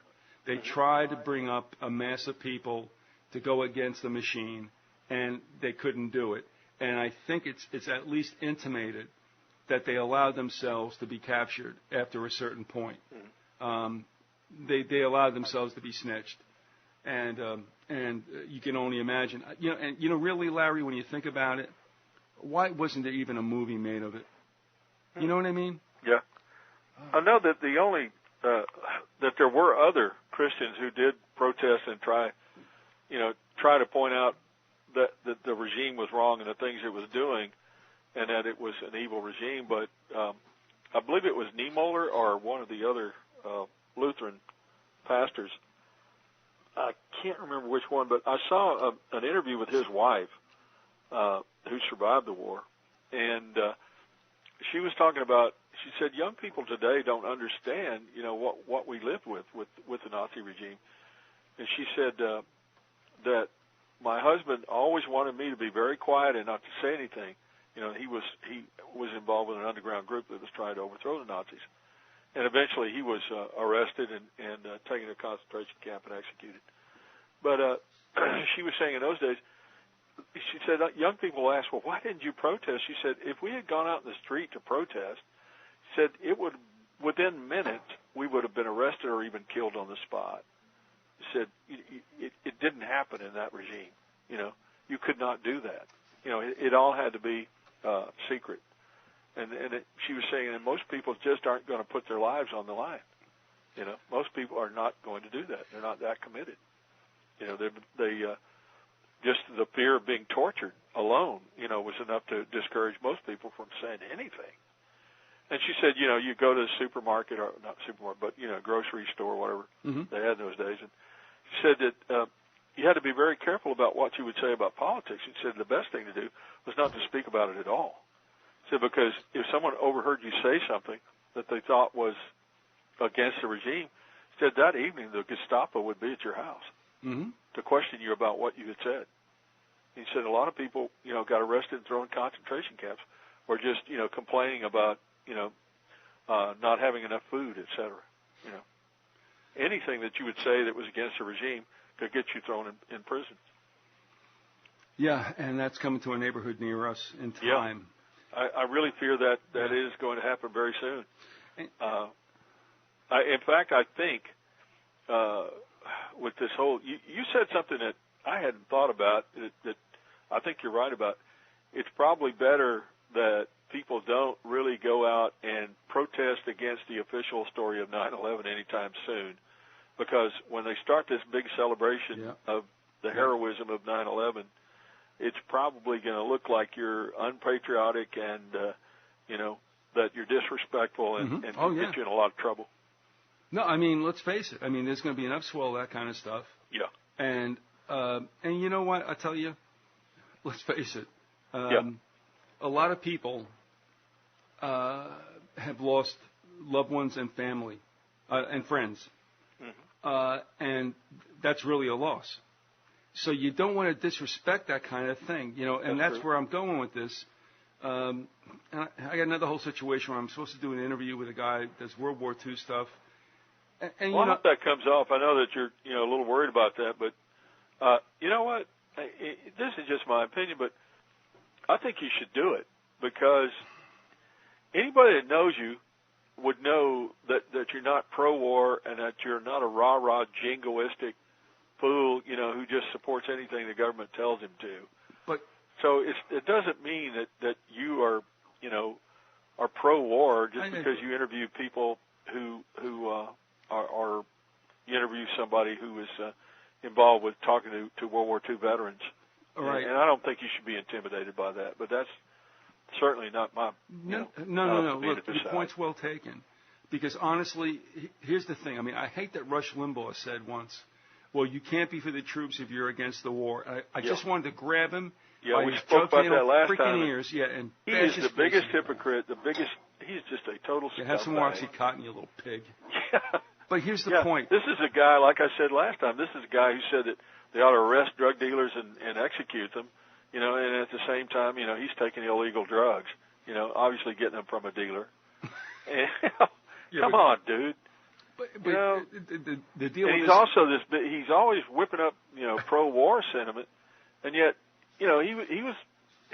They tried to bring up a mass of people to go against the machine, and they couldn't do it. And I think it's at least intimated that they allowed themselves to be captured after a certain point. They allowed themselves to be snitched. And you can only imagine. Really, Larry, when you think about it, why wasn't there even a movie made of it? You know what I mean? Yeah. I know that the only that there were other Christians who did protest and try to point out that the regime was wrong and the things it was doing, and that it was an evil regime. But I believe it was Niemöller or one of the other Lutheran pastors. I can't remember which one, but I saw an interview with his wife, who survived the war, and she was talking about. She said, "Young people today don't understand, what we lived with the Nazi regime." And she said that my husband always wanted me to be very quiet and not to say anything. He was involved with an underground group that was trying to overthrow the Nazis, and eventually he was arrested and taken to a concentration camp and executed. But she was saying in those days, she said, young people ask, well, why didn't you protest? She said, if we had gone out in the street to protest, she said, within minutes, we would have been arrested or even killed on the spot. She said, it didn't happen in that regime. You could not do that. It all had to be secret. And she was saying, and most people just aren't going to put their lives on the line. Most people are not going to do that. They're not that committed. They just the fear of being tortured alone, was enough to discourage most people from saying anything. And she said, you go to the supermarket, or not supermarket, but, grocery store, whatever they had in those days. And she said that you had to be very careful about what you would say about politics. She said the best thing to do was not to speak about it at all. She said because if someone overheard you say something that they thought was against the regime, she said that evening the Gestapo would be at your house to question you about what you had said. He said a lot of people, got arrested and thrown in concentration camps or just, complaining about, not having enough food, et cetera. Anything that you would say that was against the regime could get you thrown in prison. Yeah, and that's coming to a neighborhood near us in time. Yeah. I really fear that is going to happen very soon. In fact, I think with this whole, you said something that I hadn't thought about that I think you're right about. It's probably better that people don't really go out and protest against the official story of 9/11 anytime soon, because when they start this big celebration of the heroism of 9/11, it's probably going to look like you're unpatriotic and that you're disrespectful and get you in a lot of trouble. No, I mean, let's face it. I mean, there's going to be enough swell of that kind of stuff. Yeah. And you know what? I tell you, let's face it. A lot of people have lost loved ones and family and friends. And that's really a loss. So you don't want to disrespect that kind of thing, and that's where I'm going with this. And I got another whole situation where I'm supposed to do an interview with a guy that does World War II stuff. And I hope that comes off. I know that you're a little worried about that, but you know what? This is just my opinion, but I think you should do it because anybody that knows you would know that you're not pro-war and that you're not a rah-rah jingoistic fool, who just supports anything the government tells him to. But so it doesn't mean that you are pro-war just because you interview people who are you interview somebody who is involved with talking to World War II veterans. Right. And I don't think you should be intimidated by that, but that's certainly not my. No. Look, your point's well taken. Because honestly, here's the thing. I mean, I hate that Rush Limbaugh said once, well, you can't be for the troops if you're against the war. I just wanted to grab him by we his spoke about that last freaking time. ears. And he is the biggest hypocrite, he's just a total scumbag. Have some more Oxycontin, you little pig. But here's the point. This is a guy, like I said last time, this is a guy who said that they ought to arrest drug dealers and execute them, and at the same time, he's taking illegal drugs, obviously getting them from a dealer. And, come on, dude. But the deal and with he's also he's always whipping up, pro-war sentiment, and yet, he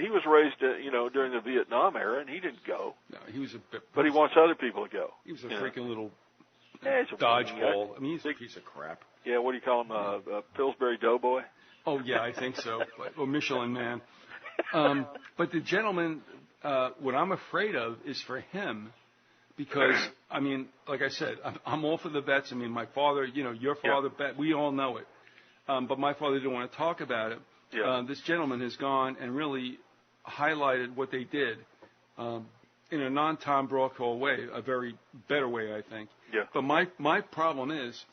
was raised, during the Vietnam era, and he didn't go. No, he was but he wants other people to go. He was a freaking little dodgeball. I mean, he's a piece of crap. Yeah, what do you call him? Pillsbury Doughboy? Oh, yeah, I think so. Or Michelin Man. But the gentleman, what I'm afraid of is for him, because, I mean, like I said, I'm all for the vets. I mean, my father, your father, we all know it. But my father didn't want to talk about it. Yeah. This gentleman has gone and really highlighted what they did in a non-Tom Brokaw way, a very better way, I think. Yeah. But my problem is,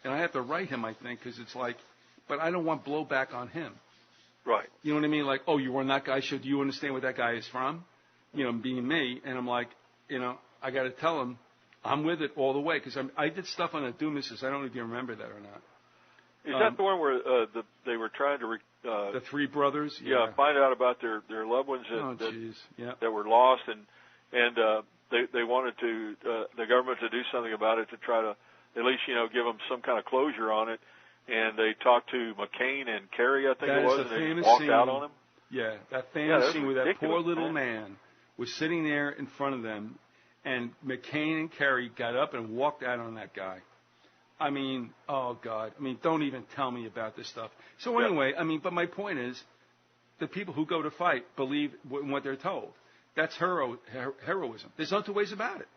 and I have to write him, I think, because it's like, but I don't want blowback on him. Right. You know what I mean? Like, oh, you were on that guy's show. Do you understand where that guy is from? Being me. And I'm like, I got to tell him I'm with it all the way, because I did stuff on the Doomises. I don't know if you remember that or not. Is that the one where they were trying to the three brothers? Yeah, find out about their loved ones that were lost, and they wanted to the government to do something about it to try to at least give them some kind of closure on it. And they talked to McCain and Kerry, I think it was, and they walked out on him. Yeah, that famous scene where that poor little man was sitting there in front of them, and McCain and Kerry got up and walked out on that guy. I mean, oh, God. I mean, don't even tell me about this stuff. So anyway, but my point is, the people who go to fight believe in what they're told. That's heroism. There's no two ways about it.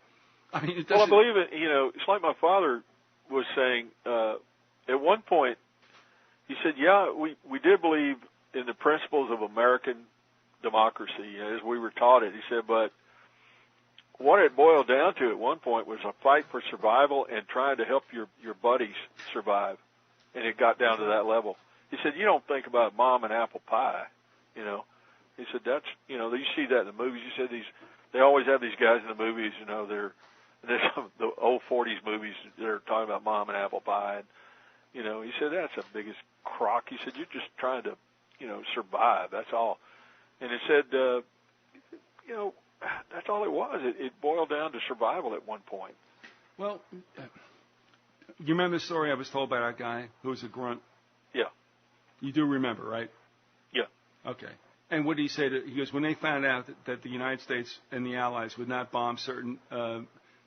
I mean, it doesn't... Well, I believe it. It's like my father was saying, at one point, he said, we did believe in the principles of American democracy as we were taught it. He said, but what it boiled down to at one point was a fight for survival and trying to help your buddies survive. And it got down to that level. He said, you don't think about mom and apple pie, He said, that's, you see that in the movies. He said they always have these guys in the movies, there's the old 40s movies, they're talking about mom and apple pie. And, he said, that's the biggest crock. He said, you're just trying to, survive. That's all. And he said, that's all it was. It boiled down to survival at one point. Well, you remember the story I was told by that guy who was a grunt? Yeah. You do remember, right? Yeah. Okay. And what did he say? He goes, when they found out that the United States and the Allies would not bomb certain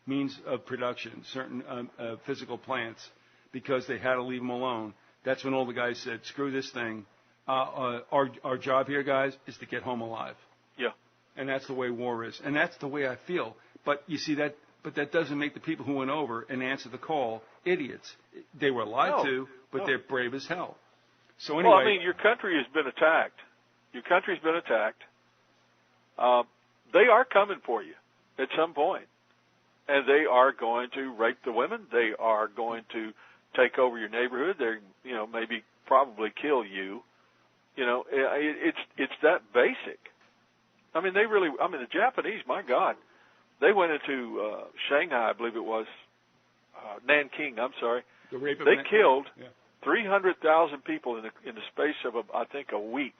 means of production, certain physical plants, because they had to leave them alone, that's when all the guys said, screw this thing. Our job here, guys, is to get home alive. Yeah. And that's the way war is. And that's the way I feel. But you see that, but that doesn't make the people who went over and answered the call idiots. They were lied to, but they're brave as hell. So anyway. Well, your country has been attacked. Your country's been attacked. They are coming for you at some point. And they are going to rape the women. They are going to take over your neighborhood. They're, maybe probably kill you. It's that basic. The Japanese, my God, they went into Shanghai, I believe it was, Nanking, I'm sorry. They killed 300,000 people in the space of, I think, a week.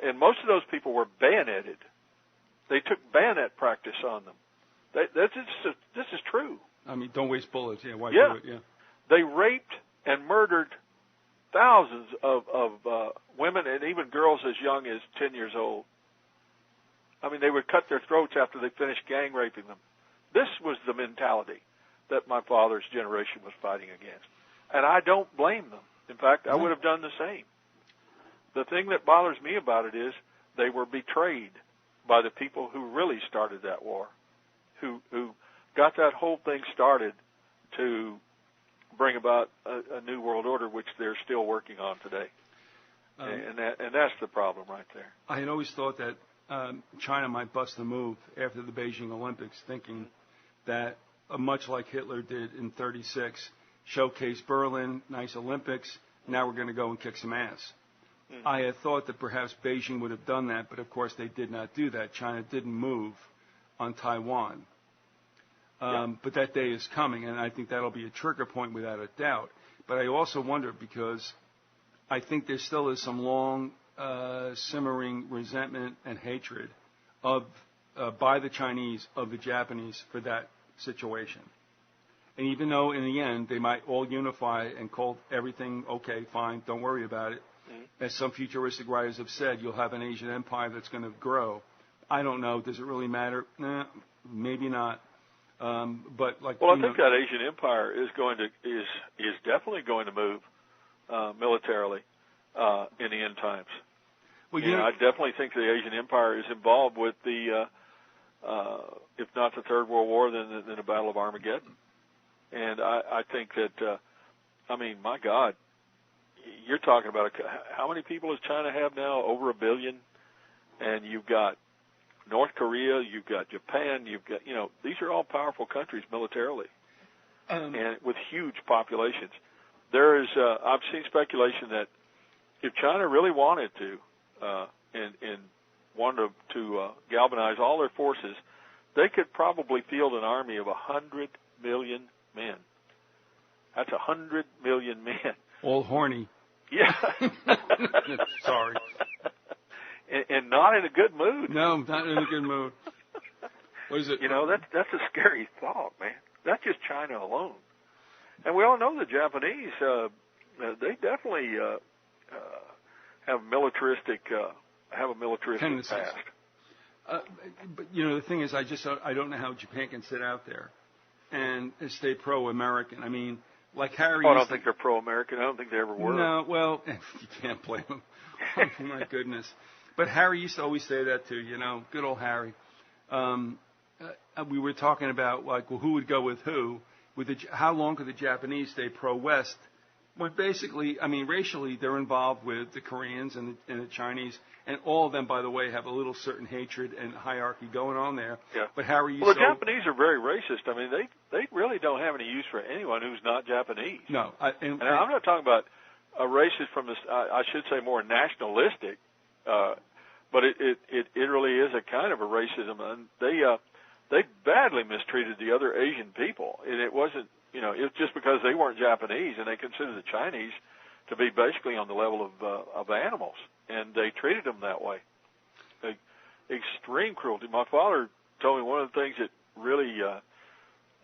And most of those people were bayoneted. They took bayonet practice on them. This is true. Don't waste bullets. Yeah, why do it? Yeah. They raped and murdered thousands of women and even girls as young as 10 years old. They would cut their throats after they finished gang raping them. This was the mentality that my father's generation was fighting against. And I don't blame them. In fact, I would have done the same. The thing that bothers me about it is they were betrayed by the people who really started that war, who got that whole thing started to bring about a new world order, which they're still working on today. And that's the problem right there. I had always thought that China might bust a move after the Beijing Olympics, thinking that much like Hitler did in '36, showcase Berlin, nice Olympics, now we're going to go and kick some ass. Mm-hmm. I had thought that perhaps Beijing would have done that, but of course they did not do that. China didn't move on Taiwan. But that day is coming, and I think that'll be a trigger point without a doubt. But I also wonder, because I think there still is some long simmering resentment and hatred by the Chinese of the Japanese for that situation. And even though in the end they might all unify and call everything okay, fine, don't worry about it, as some futuristic writers have said, you'll have an Asian empire that's going to grow. I don't know. Does it really matter? Nah, maybe not. But like, I think that Asian empire is definitely going to move militarily in the end times. Well, I definitely think the Asian Empire is involved with the, if not the Third World War, then the Battle of Armageddon. And I think that, my God, you're talking about how many people does China have now? Over 1 billion. And you've got North Korea, you've got Japan, you've got, these are all powerful countries militarily, and with huge populations. There is, I've seen speculation that if China really wanted to, and wanted to galvanize all their forces, they could probably field an army of 100 million men. That's 100 million men. All horny. Yeah. Sorry. And not in a good mood. No, not in a good mood. What is it? That's a scary thought, man. That's just China alone. And we all know the Japanese, they definitely have a militaristic tendencies. past. But the thing is, I don't know how Japan can sit out there and stay pro-American. I mean, like Harry. I don't think they're pro-American. I don't think they ever were. No, well, you can't blame them. Oh, my goodness. But Harry used to always say that too. Good old Harry. We were talking about who would go with who. How long could the Japanese stay pro-West? When basically, racially, they're involved with the Koreans and the Chinese, and all of them, by the way, have a little certain hatred and hierarchy going on there. Yeah. But Harry, the Japanese are very racist. They really don't have any use for anyone who's not Japanese. No, and I'm not talking about a racist from this. I should say more nationalistic, but it really is a kind of a racism, and they badly mistreated the other Asian people, and it wasn't. It was just because they weren't Japanese, and they considered the Chinese to be basically on the level of animals, and they treated them that way. Extreme cruelty. My father told me one of the things that really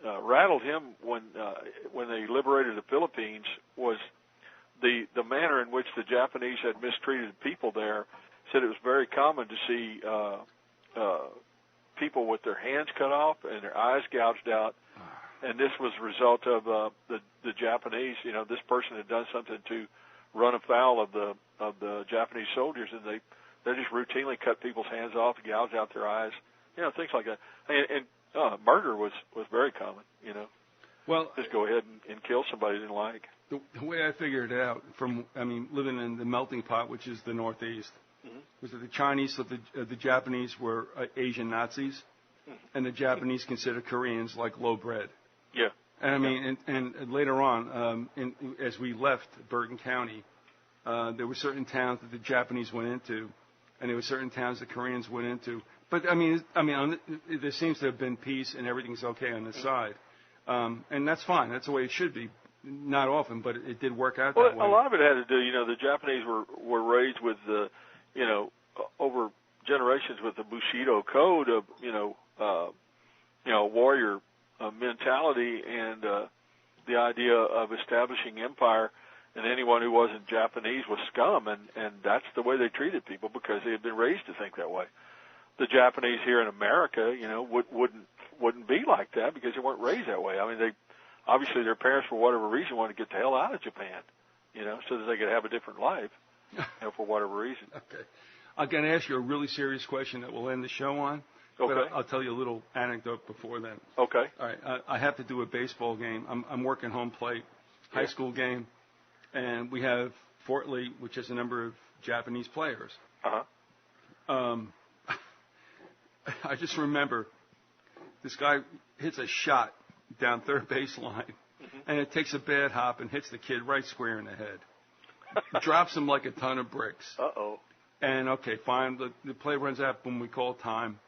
rattled him when they liberated the Philippines was the manner in which the Japanese had mistreated people there. Said it was very common to see people with their hands cut off and their eyes gouged out. And this was a result of the Japanese. This person had done something to run afoul of the Japanese soldiers, and they just routinely cut people's hands off, gouge out their eyes, things like that. And murder was very common. Well, just go ahead and kill somebody you didn't like. The way I figured it out living in the melting pot, which is the Northeast, was that the Chinese, the Japanese were Asian Nazis, and the Japanese considered Koreans like low bred. Yeah. And and later on, as we left Bergen County, there were certain towns that the Japanese went into, and there were certain towns the Koreans went into. But there seems to have been peace and everything's okay on this side, and that's fine. That's the way it should be. Not often, but it did work out that way. A lot of it had to do. The Japanese were raised with over generations with the Bushido code of warrior mentality and the idea of establishing empire, and anyone who wasn't Japanese was scum, and that's the way they treated people because they had been raised to think that way. The Japanese here in America, wouldn't be like that because they weren't raised that way. They obviously their parents, for whatever reason, wanted to get the hell out of Japan, so that they could have a different life, for whatever reason. Okay, I'm going to ask you a really serious question that we'll end the show on. Okay. But I'll tell you a little anecdote before then. Okay. All right. I have to do a baseball game. I'm working home plate, high school game, and we have Fort Lee, which has a number of Japanese players. Uh-huh. I just remember this guy hits a shot down third base line, and it takes a bad hop and hits the kid right square in the head. Drops him like a ton of bricks. Uh-oh. And, okay, fine. The play runs out when we call time.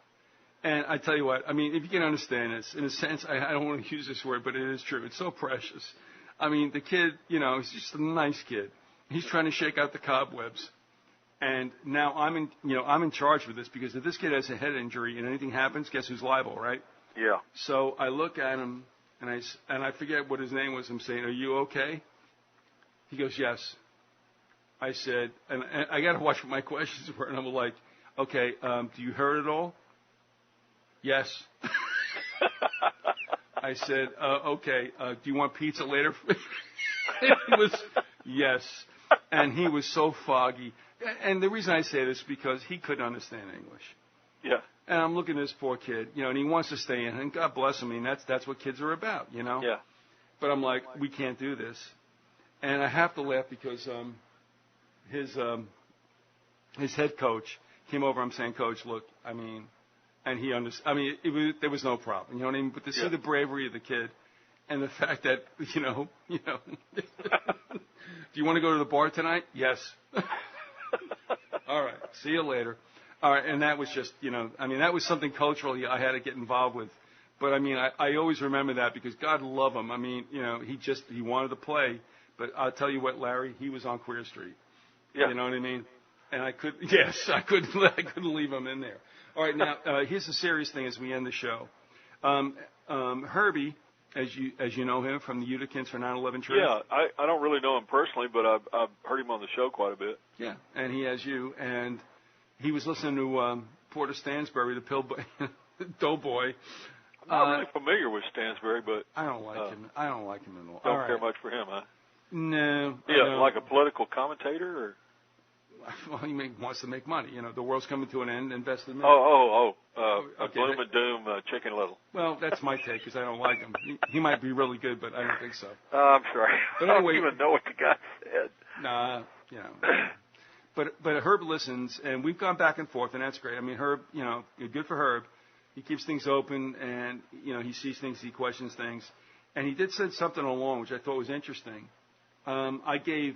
And I tell you what, if you can understand this, in a sense, I don't want to use this word, but it is true. It's so precious. The kid, he's just a nice kid. He's trying to shake out the cobwebs. And now I'm in charge with this because if this kid has a head injury and anything happens, guess who's liable, right? Yeah. So I look at him and I forget what his name was. I'm saying, "Are you okay?" He goes, "Yes." I said, and I got to watch what my questions were, and I'm like, "Okay, do you hurt at all?" "Yes." I said, "Okay, do you want pizza later?" He was, "Yes." And he was so foggy. And the reason I say this is because he couldn't understand English. Yeah. And I'm looking at this poor kid, and he wants to stay in, and God bless him. I mean, that's what kids are about, Yeah. But I'm like, we can't do this. And I have to laugh because his head coach came over. I'm saying, Coach, look, I mean, and he understood. I mean, there was no problem. You know what I mean? But to see the bravery of the kid and the fact that, do you want to go to the bar tonight? Yes. All right. See you later. All right. And that was just, that was something culturally I had to get involved with. But, I mean, I always remember that because God love him. I mean, he wanted to play. But I'll tell you what, Larry, he was on Queer Street. Yeah. You know what I mean? And I couldn't leave him in there. All right, now here's the serious thing as we end the show. Herbie, as you know him from the Uticans for 9/11 Truth. Yeah, I don't really know him personally, but I've heard him on the show quite a bit. Yeah, and he has you, and he was listening to Porter Stansbury, the Doughboy. I'm not really familiar with Stansbury, but I don't like him. I don't like him at all. Don't care much for him, huh? No. Yeah, like a political commentator, or? Well, he wants to make money. The world's coming to an end. Invest in me. A gloom and doom, Chicken Little. Well, that's my take because I don't like him. He might be really good, but I don't think so. I'm sorry. But I anyway, don't even know what the guy said. Nah, But Herb listens, and we've gone back and forth, and that's great. I mean, Herb, good for Herb. He keeps things open, and he sees things, he questions things, and he did say something along which I thought was interesting. I gave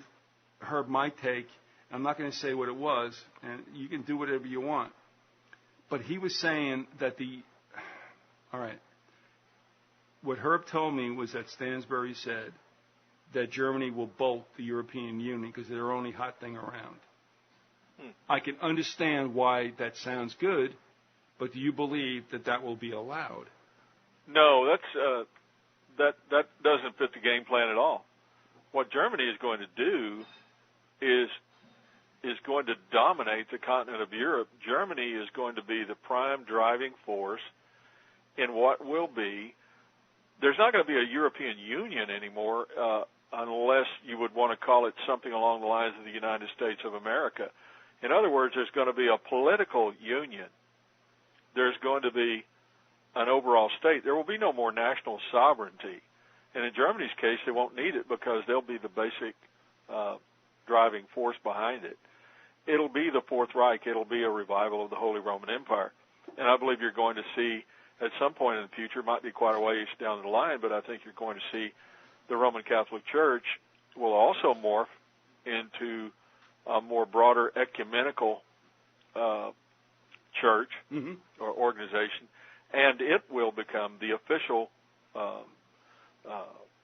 Herb my take. I'm not going to say what it was, and you can do whatever you want. But he was saying that what Herb told me was that Stansbury said that Germany will bolt the European Union because they're the only hot thing around. I can understand why that sounds good, but do you believe that will be allowed? No, that doesn't fit the game plan at all. What Germany is going to do is going to dominate the continent of Europe. Germany is going to be the prime driving force in what will be. There's not going to be a European Union anymore unless you would want to call it something along the lines of the United States of America. In other words, there's going to be a political union. There's going to be an overall state. There will be no more national sovereignty. And in Germany's case, they won't need it because they'll be the basic driving force behind it. It'll be the Fourth Reich. It'll be a revival of the Holy Roman Empire. And I believe you're going to see at some point in the future, might be quite a ways down the line, but I think you're going to see the Roman Catholic Church will also morph into a more broader ecumenical church or organization, and it will become the official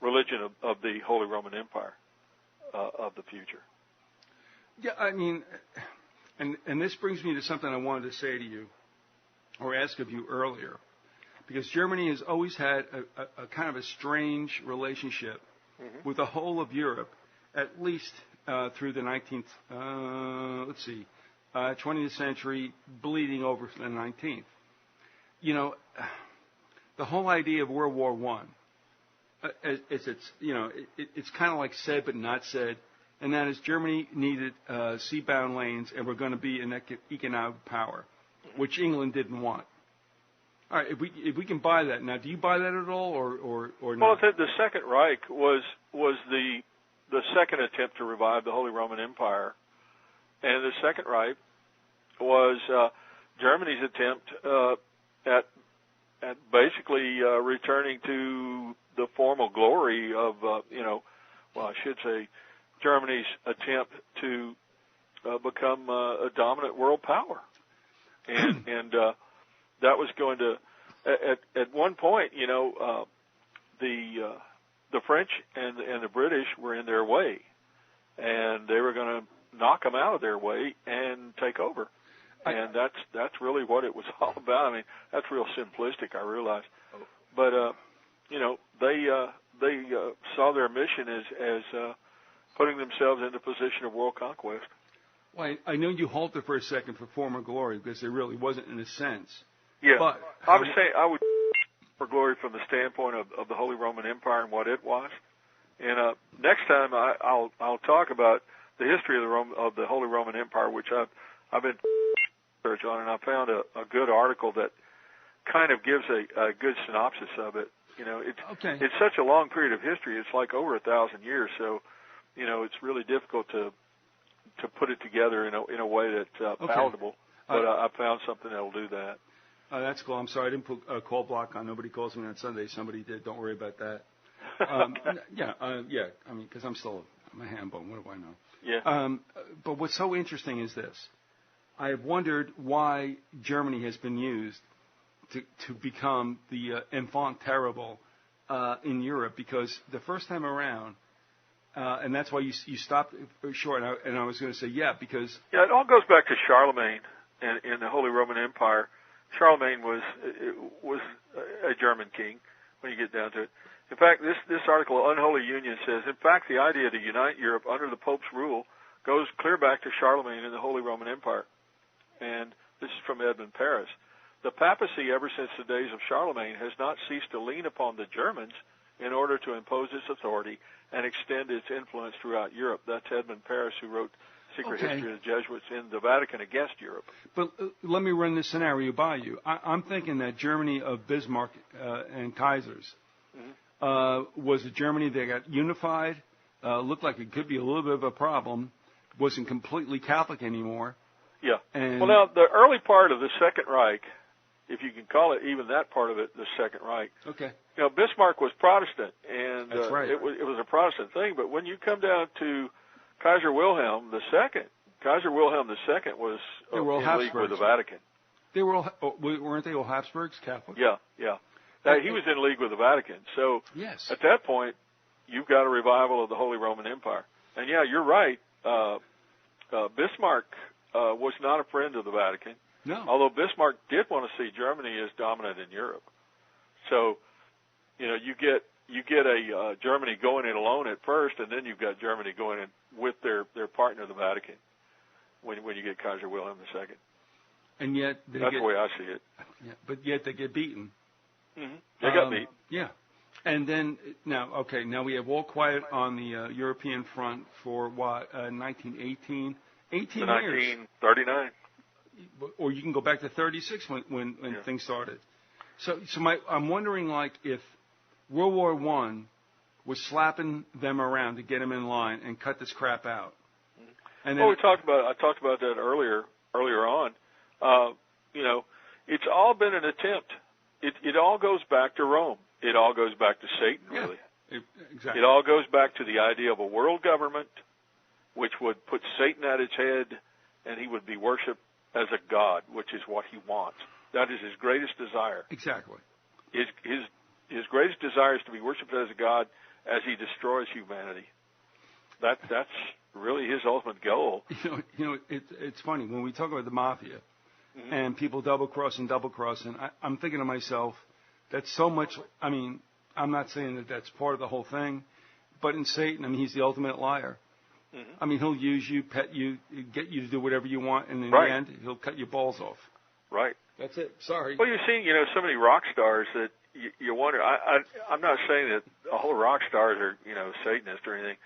religion of the Holy Roman Empire of the future. Yeah, I mean, and this brings me to something I wanted to say to you or ask of you earlier, because Germany has always had a kind of a strange relationship with the whole of Europe, at least through the 20th century, bleeding over to the 19th. You know, the whole idea of World War I, it's kind of like said but not said, and that is Germany needed seabound lanes and we're going to be an economic power, which England didn't want. All right, if we can buy that now, do you buy that at all, or not? Well, the Second Reich was the second attempt to revive the Holy Roman Empire, and the Second Reich was Germany's attempt at basically returning to the formal glory of I should say Germany's attempt to become a dominant world power, and that was going to at one point, the French and the British were in their way, and they were going to knock them out of their way and take over. And that's really what it was all about. I mean, that's real simplistic, I realize, but they saw their mission as putting themselves in the position of world conquest. Well, I know you halted for a second for former glory because there really wasn't in a sense. Yeah, but I would say I would for glory from the standpoint of the Holy Roman Empire and what it was. And next time I'll talk about the history of the Holy Roman Empire, which I've been research on, and I found a good article that kind of gives a good synopsis of it. It's such a long period of history. It's like over 1,000 years, so it's really difficult to put it together in a way that's palatable. But I found something that'll do that. That's cool. I'm sorry I didn't put a call block on. Nobody calls me on Sunday. Somebody did. Don't worry about that. Yeah. I mean, because I'm a ham bone. What do I know? Yeah. But what's so interesting is this. I have wondered why Germany has been used to become the enfant terrible in Europe, because the first time around, and that's why you stopped short. And I was going to say, because it all goes back to Charlemagne and the Holy Roman Empire. Charlemagne was a German king when you get down to it. In fact, this article, Unholy Union, says, in fact, the idea to unite Europe under the Pope's rule goes clear back to Charlemagne and the Holy Roman Empire. And this is from Edmund Paris. The papacy, ever since the days of Charlemagne, has not ceased to lean upon the Germans in order to impose its authority and extend its influence throughout Europe. That's Edmund Paris, who wrote Secret History of the Jesuits in the Vatican against Europe. But let me run this scenario by you. I'm thinking that Germany of Bismarck and Kaisers was a Germany that got unified, looked like it could be a little bit of a problem, wasn't completely Catholic anymore. Yeah. Well, now, the early part of the Second Reich, if you can call it even that part of it, the Second Reich. Okay. Bismarck was Protestant, and that's right. it was a Protestant thing. But when you come down to Kaiser Wilhelm II, Kaiser Wilhelm II was in league with the Vatican. They were weren't they all Habsburgs, Catholics? Yeah. He was in league with the Vatican. So yes. At that point, you've got a revival of the Holy Roman Empire. And you're right. Bismarck was not a friend of the Vatican. No. Although Bismarck did want to see Germany as dominant in Europe. So, you get a Germany going in alone at first, and then you've got Germany going in with their partner, the Vatican, when you get Kaiser Wilhelm II. And yet that's the way I see it. Yeah, but yet they get beaten. Mm-hmm. They got beat. Yeah. And then now we have all quiet on the European front for 1918. 18 years. 1939. Or you can go back to 36 when things started. So I'm wondering, if World War I was slapping them around to get them in line and cut this crap out. And then, I talked about that earlier on. It's all been an attempt. It all goes back to Rome. It all goes back to Satan, really. Exactly. It all goes back to the idea of a world government which would put Satan at its head, and he would be worshipped as a god, which is what he wants. That is his greatest desire. Exactly. His greatest desire is to be worshipped as a god as he destroys humanity. That's really his ultimate goal. It's funny when we talk about the mafia and people double cross, and I'm thinking to myself, that's so much. I mean, I'm not saying that that's part of the whole thing, but in Satan, he's the ultimate liar. Mm-hmm. I mean, he'll use you, pet you, get you to do whatever you want, and in the end, he'll cut your balls off. Right. That's it. Sorry. Well, you're seeing, so many rock stars that you wonder. I'm not saying that all the rock stars are, Satanists or anything,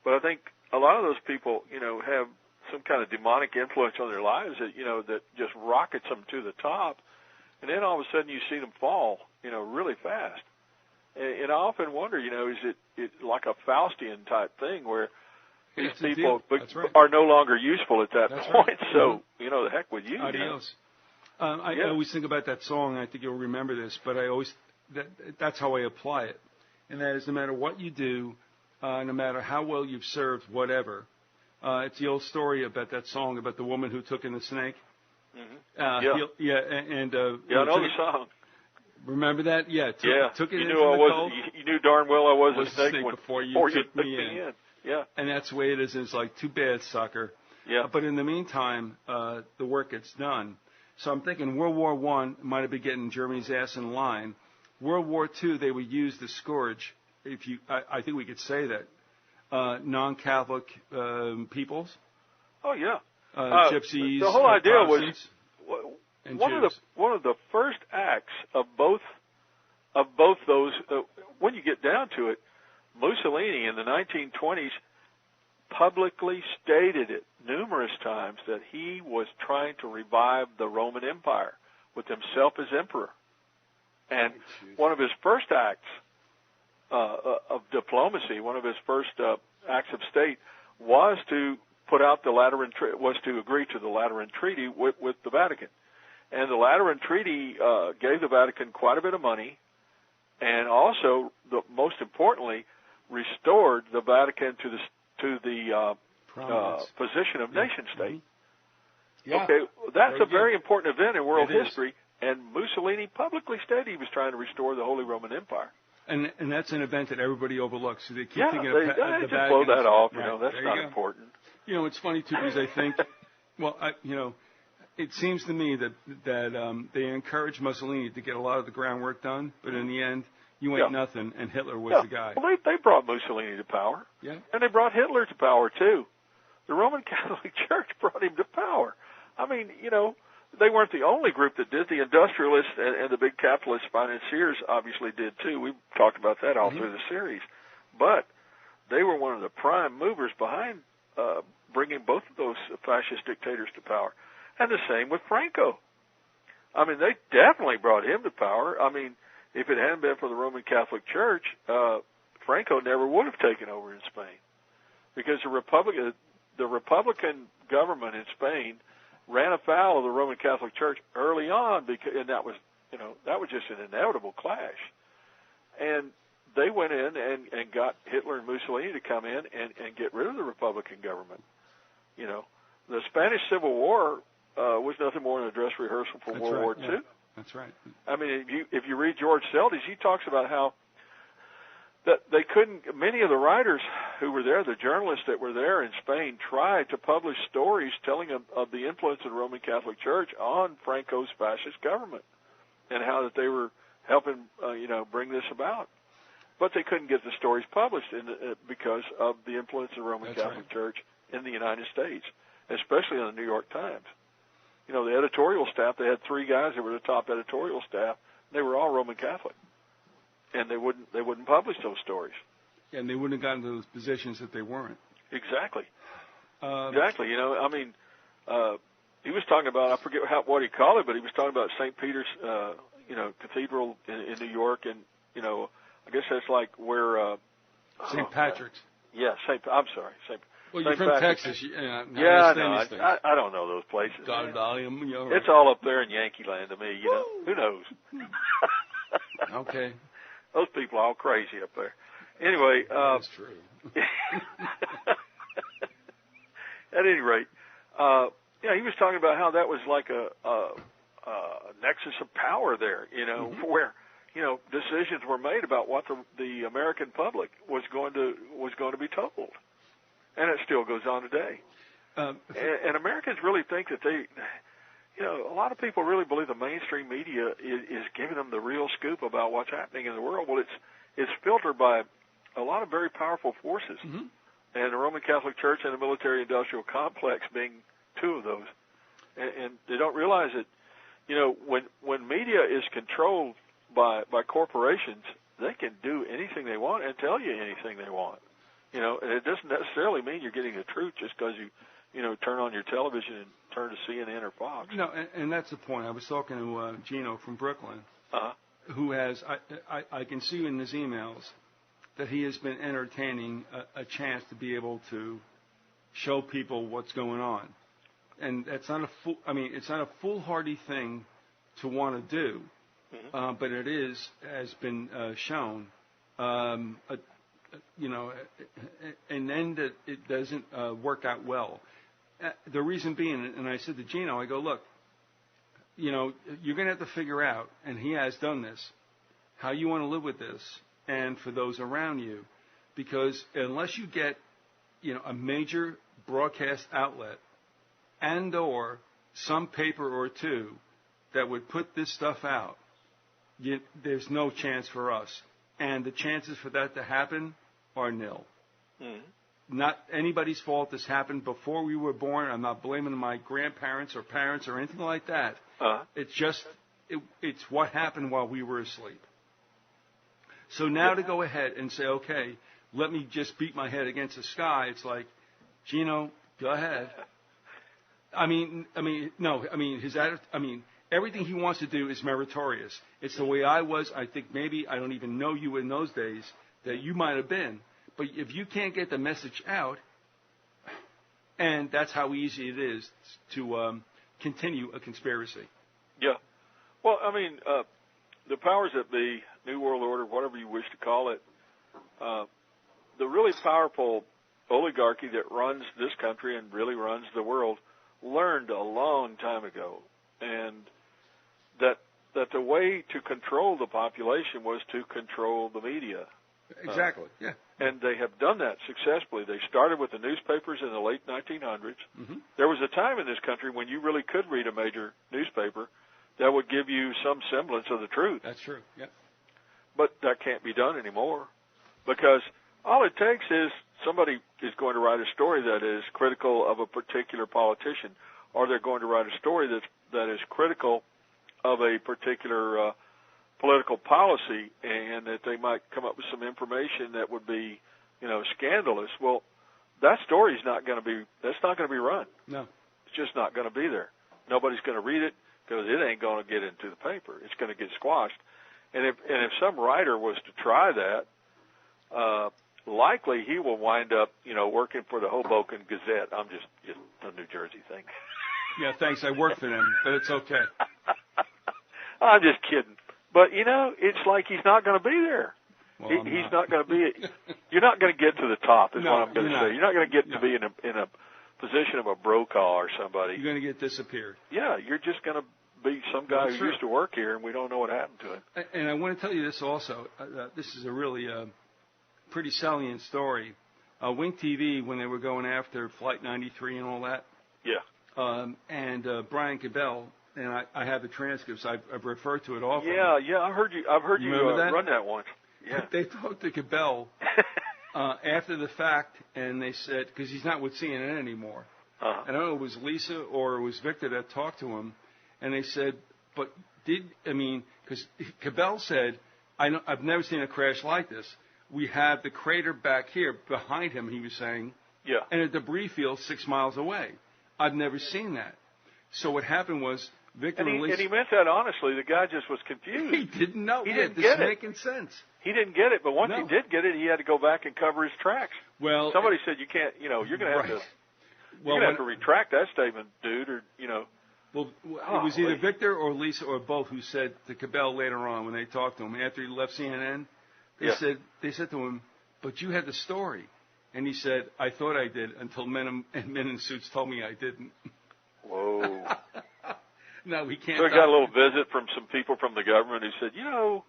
but I think a lot of those people, have some kind of demonic influence on their lives that, that just rockets them to the top, and then all of a sudden you see them fall, really fast. And I often wonder, is it like a Faustian type thing where these people are no longer useful at that point? Right. So, the heck with you. Adios. I always think about that song, and I think you'll remember this, but that's how I apply it. And that is, no matter what you do, no matter how well you've served, whatever. It's the old story about that song about the woman who took in the snake. Mm-hmm. I know the song. Remember that? Yeah. Took it in You knew darn well I was a snake before you took me in. Yeah. And that's the way it is. It's like, too bad, sucker. Yeah. But in the meantime, the work gets done. So I'm thinking World War I might have been getting Germany's ass in line. World War II, they would use the scourge. I think we could say that non-Catholic peoples. Oh yeah. Gypsies. The whole idea was one of the first acts of both those. When you get down to it, Mussolini in the 1920s publicly stated it numerous times that he was trying to revive the Roman Empire with himself as emperor. And one of his first acts of diplomacy, one of his first acts of state, was to put out the Lateran was to agree to the Lateran Treaty with the Vatican. And the Lateran Treaty gave the Vatican quite a bit of money, and also, most importantly, restored the Vatican to the position of nation state. Mm-hmm. Yeah. Okay, that's a very important event in world history, and Mussolini publicly stated he was trying to restore the Holy Roman Empire. And that's an event that everybody overlooks. So they keep thinking they just blow that off. You know, that's not important. You know, it's funny too because I think, well, it seems to me that they encouraged Mussolini to get a lot of the groundwork done, but in the end, you ain't nothing, and Hitler was the guy. Well, they brought Mussolini to power. Yeah. And they brought Hitler to power too. The Roman Catholic Church brought him to power. I mean, you know, they weren't the only group that did. The industrialists and the big capitalist financiers obviously did too. We've talked about that all through the series. But they were one of the prime movers behind bringing both of those fascist dictators to power. And the same with Franco. I mean, they definitely brought him to power. I mean, if it hadn't been for the Roman Catholic Church, Franco never would have taken over in Spain, because the Republican government in Spain ran afoul of the Roman Catholic Church early on, and that was just an inevitable clash. And they went in and got Hitler and Mussolini to come in and get rid of the Republican government. You know, the Spanish Civil War was nothing more than a dress rehearsal for World War II. That's right. I mean, if you read George Seldes, he talks about how that they couldn't. Many of the writers who were there, the journalists that were there in Spain, tried to publish stories telling of the influence of the Roman Catholic Church on Franco's fascist government and how that they were helping, bring this about. But they couldn't get the stories published because of the influence of the Roman Catholic Church in the United States, especially on the New York Times. You know, the editorial staff, they had 3 guys that were the top editorial staff. They were all Roman Catholic. And they wouldn't publish those stories. And they wouldn't have gotten to those positions if they weren't. Exactly. Exactly. You know, I mean, he was talking about, I forget what he called it, but he was talking about St. Peter's, Cathedral in New York. And, you know, I guess that's like where... St. Patrick's. I'm sorry. Well, you're from Texas. I know. I don't know those places. It's all up there in Yankee Land to me, you know. Who knows? Okay. Those people are all crazy up there. Anyway. That's true. At any rate, he was talking about how that was like a nexus of power there, you know, where, you know, decisions were made about what the American public was going to be told. And it still goes on today. And Americans really think that a lot of people really believe the mainstream media is giving them the real scoop about what's happening in the world. Well, it's filtered by a lot of very powerful forces. Mm-hmm. And the Roman Catholic Church and the military-industrial complex being 2 of those. And they don't realize that, you know, when media is controlled by corporations, they can do anything they want and tell you anything they want. You know, and it doesn't necessarily mean you're getting the truth just because you turn on your television and turn to CNN or Fox. No, and that's the point. I was talking to Gino from Brooklyn, who has, I can see in his emails that he has been entertaining a chance to be able to show people what's going on. And that's not it's not a foolhardy thing to want to do, but it has been shown. And then that it doesn't work out well. The reason being, and I said to Gino, I go, look, you know, you're going to have to figure out, and he has done this, how you want to live with this and for those around you. Because unless you get, you know, a major broadcast outlet and or some paper or 2 that would put this stuff out, there's no chance for us. And the chances for that to happen are nil. Mm-hmm. Not anybody's fault. This happened before we were born. I'm not blaming my grandparents or parents or anything like that. It's just, it's what happened while we were asleep. So now to go ahead and say, okay, let me just beat my head against the sky, it's like, Gino, go ahead. Everything he wants to do is meritorious. It's the way I was. I think maybe, I don't even know you in those days, that you might have been. But if you can't get the message out, and that's how easy it is to continue a conspiracy. Yeah. Well, the powers that be, New World Order, whatever you wish to call it, the really powerful oligarchy that runs this country and really runs the world learned a long time ago, and that the way to control the population was to control the media. Exactly, yeah. And they have done that successfully. They started with the newspapers in the late 1900s. Mm-hmm. There was a time in this country when you really could read a major newspaper that would give you some semblance of the truth. That's true, yeah. But that can't be done anymore, because all it takes is somebody is going to write a story that is critical of a particular politician, or they're going to write a story that is critical of a particular political policy, and that they might come up with some information that would be, scandalous. Well, that story's not going to be run. No. It's just not going to be there. Nobody's going to read it because it ain't going to get into the paper. It's going to get squashed. And if some writer was to try that, likely he will wind up, working for the Hoboken Gazette. I'm just a New Jersey thing. Yeah, thanks. I work for them, but it's okay. I'm just kidding. But, it's like he's not going to be there. Well, he's not going to be – you're not going to get to the top is what I'm going to say. You're not going to get to be in a position of a Brokaw or somebody. You're going to get disappeared. Yeah, you're just going to be some guy who used to work here, and we don't know what happened to him. And I want to tell you this also. This is a really pretty salient story. Wink TV, when they were going after Flight 93 and all that. Yeah. And Brian Cabell, and I have the transcripts. I've referred to it often. Yeah. I've heard you run that once. Yeah. They talked to Cabell after the fact, and they said, because he's not with CNN anymore. Uh-huh. I don't know if it was Lisa or it was Victor that talked to him, and they said, because Cabell said, I've never seen a crash like this. We have the crater back here behind him, he was saying, and a debris field 6 miles away. I've never seen that. So what happened was Victor and he meant that honestly. The guy just was confused. He didn't know. He didn't get it. Making sense. He didn't get it, but once he did get it, he had to go back and cover his tracks. Well, somebody said you can't. You're going to have to. You're going to have to retract that statement, dude, or Well, it was either Victor or Lisa or both who said to Cabell later on when they talked to him after he left CNN. They said to him, "But you had the story," and he said, "I thought I did until men in suits told me I didn't." Whoa. No, we can't. So I got a little visit from some people from the government who said, you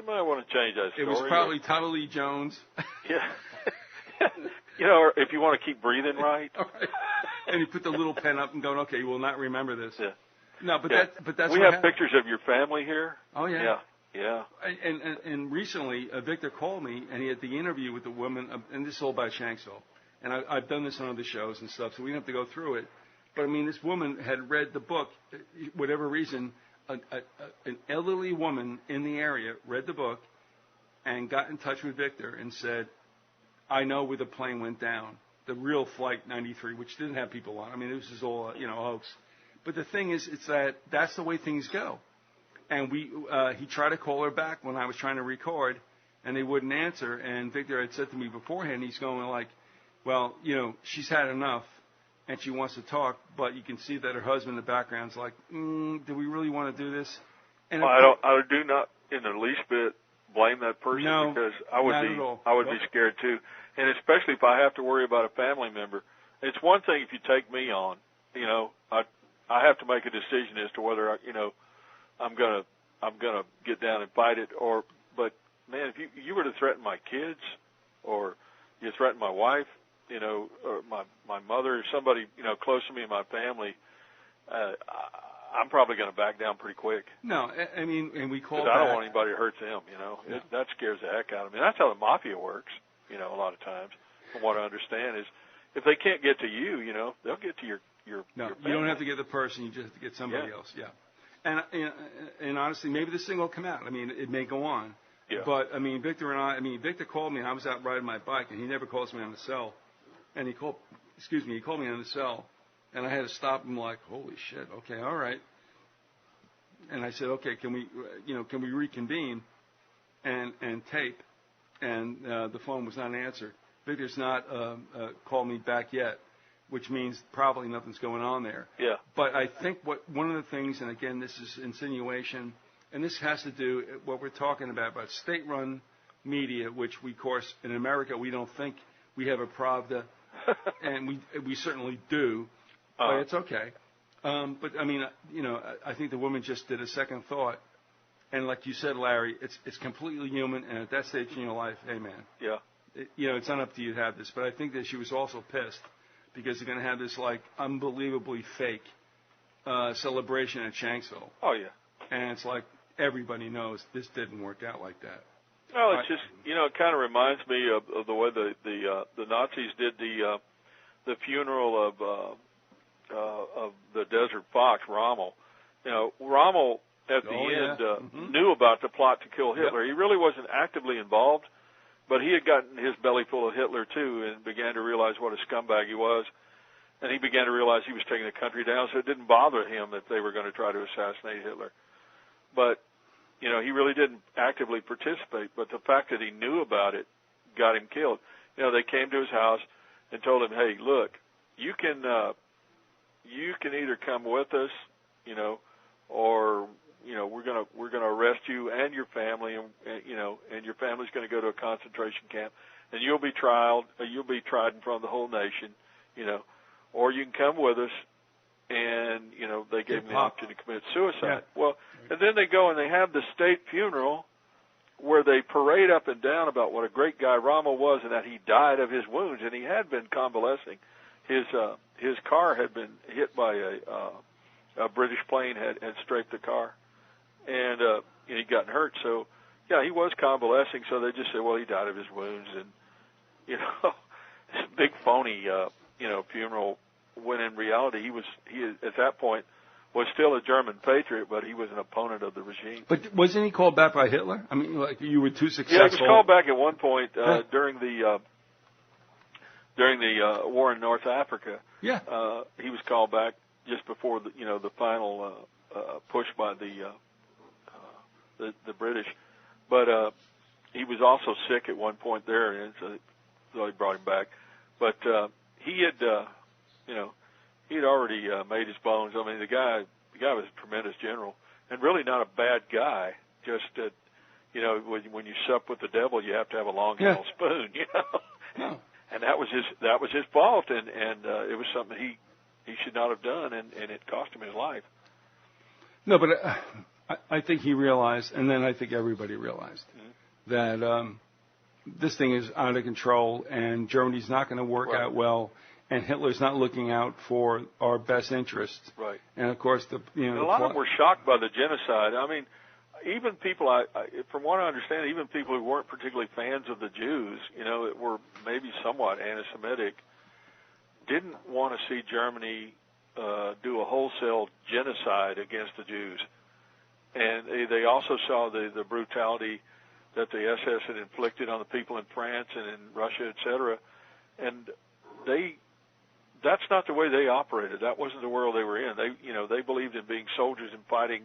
might want to change that story. It was probably Tommy Lee Jones. Yeah. Or if you want to keep breathing right. And he put the little pen up and going, okay, you will not remember this. Yeah. No, but that's we what have happened. pictures of your family here. Oh, yeah. Yeah. And recently, Victor called me, and he had the interview with the woman, and this is all about Shanksville. And I've done this on other shows and stuff, so we don't have to go through it. But, this woman had read the book, whatever reason, an elderly woman in the area read the book and got in touch with Victor and said, I know where the plane went down, the real Flight 93, which didn't have people on. This is all, a hoax. But the thing is, it's that's the way things go. And he tried to call her back when I was trying to record, and they wouldn't answer. And Victor had said to me beforehand, he's going like, well, she's had enough. And she wants to talk, but you can see that her husband in the background's like, do we really want to do this? And I do not in the least bit blame that person, because I would be scared too. And especially if I have to worry about a family member. It's one thing if you take me on, I have to make a decision as to whether I'm gonna get down and fight it, but man, if you were to threaten my kids, or you threaten my wife, or my mother, or somebody, close to me in my family, I'm probably going to back down pretty quick. No, and we call I don't want anybody to hurt them, That scares the heck out of me. That's how the mafia works, a lot of times. From what I understand is, if they can't get to you, they'll get to your family. You don't have to get the person, you just have to get somebody else, And honestly, maybe this thing will come out. It may go on. Yeah. But, Victor and Victor called me, and I was out riding my bike, and he never calls me on the cell. And he called he called me on the cell, and I had to stop him like, holy shit, okay, all right. And I said, okay, can we reconvene and tape? And the phone was not answered. Victor's not called me back yet, which means probably nothing's going on there. Yeah. But I think one of the things, and again, this is insinuation, and this has to do what we're talking about state-run media, which we, of course, in America, we don't think we have a Pravda, and we certainly do, but it's okay. But I mean, I think the woman just did a second thought, and like you said, Larry, it's completely human, and at that stage in your life, hey man, yeah, it's not up to you to have this. But I think that she was also pissed because they're going to have this like unbelievably fake celebration at Shanksville. Oh yeah, and it's like everybody knows this didn't work out like that. Well, it's just it kind of reminds me of the way the Nazis did the funeral of the Desert Fox, Rommel. Rommel at the end knew about the plot to kill Hitler. Yep. He really wasn't actively involved, but he had gotten his belly full of Hitler too, and began to realize what a scumbag he was. And he began to realize he was taking the country down, so it didn't bother him that they were going to try to assassinate Hitler. But he really didn't actively participate, but the fact that he knew about it got him killed. They came to his house and told him, "Hey, look, you can either come with us, or we're gonna arrest you and your family, and your family's going to go to a concentration camp, and you'll be tried in front of the whole nation, or you can come with us." And, they gave him the option to commit suicide. Yeah. Well, and then they go and they have the state funeral where they parade up and down about what a great guy Rommel was and that he died of his wounds, and he had been convalescing. His car had been hit by a British plane had strafed the car, and he'd gotten hurt. So, yeah, he was convalescing, so they just said, well, he died of his wounds. And, this big phony, funeral, when in reality he at that point was still a German patriot, but he was an opponent of the regime. But wasn't he called back by Hitler? I mean, like you were too successful. Yeah, he was called back at one point during the war in North Africa. Yeah, he was called back just before the final push by the British. But he was also sick at one point there, and so they brought him back. But he had. He had already made his bones. I mean, the guy was a tremendous general, and really not a bad guy. Just that, when you sup with the devil, you have to have a long-handled spoon. No. And that was his fault, and it was something he should not have done, and it cost him his life. No, but I think he realized, and then I think everybody realized that this thing is out of control, and Germany's not going to work out well. And Hitler's not looking out for our best interests. Right. And of course, a lot of them were shocked by the genocide. I mean, even people, from what I understand, even people who weren't particularly fans of the Jews, were maybe somewhat anti-Semitic, didn't want to see Germany do a wholesale genocide against the Jews. And they also saw the brutality that the SS had inflicted on the people in France and in Russia, et cetera. And that's not the way they operated. That wasn't the world they were in. They believed in being soldiers and fighting,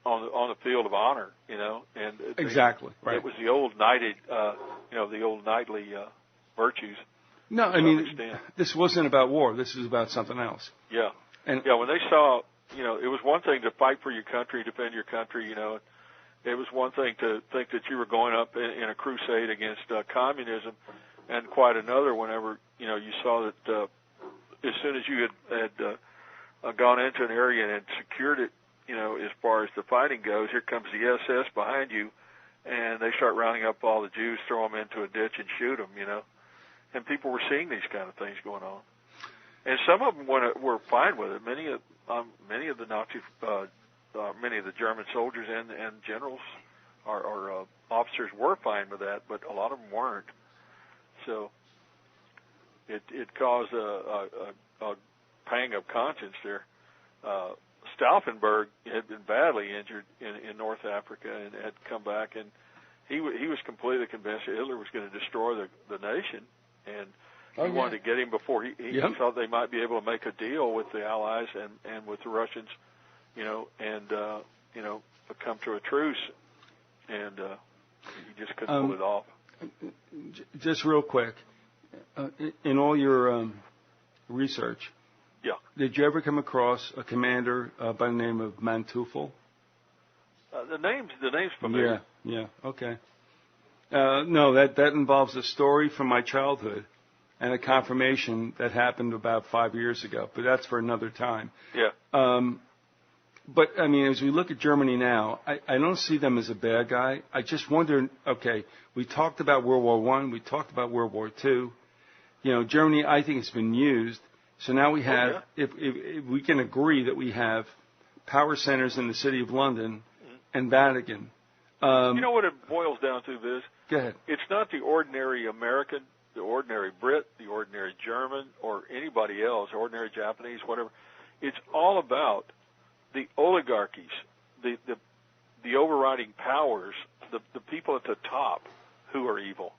on the field of honor, and exactly right. It was the old knighted, the old knightly virtues. No, I mean, this wasn't about war. This was about something else. Yeah, and when they saw, it was one thing to fight for your country, defend your country. It was one thing to think that you were going up in a crusade against communism, and quite another whenever you saw that as soon as you had gone into an area and had secured it, as far as the fighting goes, here comes the SS behind you, and they start rounding up all the Jews, throw them into a ditch, and shoot them. And people were seeing these kind of things going on, and some of them were fine with it. Many of the Nazi, many of the German soldiers and generals or officers were fine with that, but a lot of them weren't. So it caused a pang of conscience there. Stauffenberg had been badly injured in North Africa and had come back, and he was completely convinced that Hitler was going to destroy the nation. And He wanted to get him before he thought they might be able to make a deal with the Allies and with the Russians, and come to a truce, and he just couldn't pull it off. Just real quick, in all your research, did you ever come across a commander by the name of Manteuffel? The name's familiar. Yeah, okay. No, that involves a story from my childhood and a confirmation that happened about 5 years ago, but that's for another time. Yeah. But, I mean, as we look at Germany now, I don't see them as a bad guy. I just wonder, okay, we talked about World War I, we talked about World War II. Germany, I think, has been used. So now we have, if we can agree that we have power centers in the City of London and Vatican. You know what it boils down to, Viz? Go ahead. It's not the ordinary American, the ordinary Brit, the ordinary German, or anybody else, ordinary Japanese, whatever. It's all about the oligarchies, the overriding powers, the people at the top who are evil.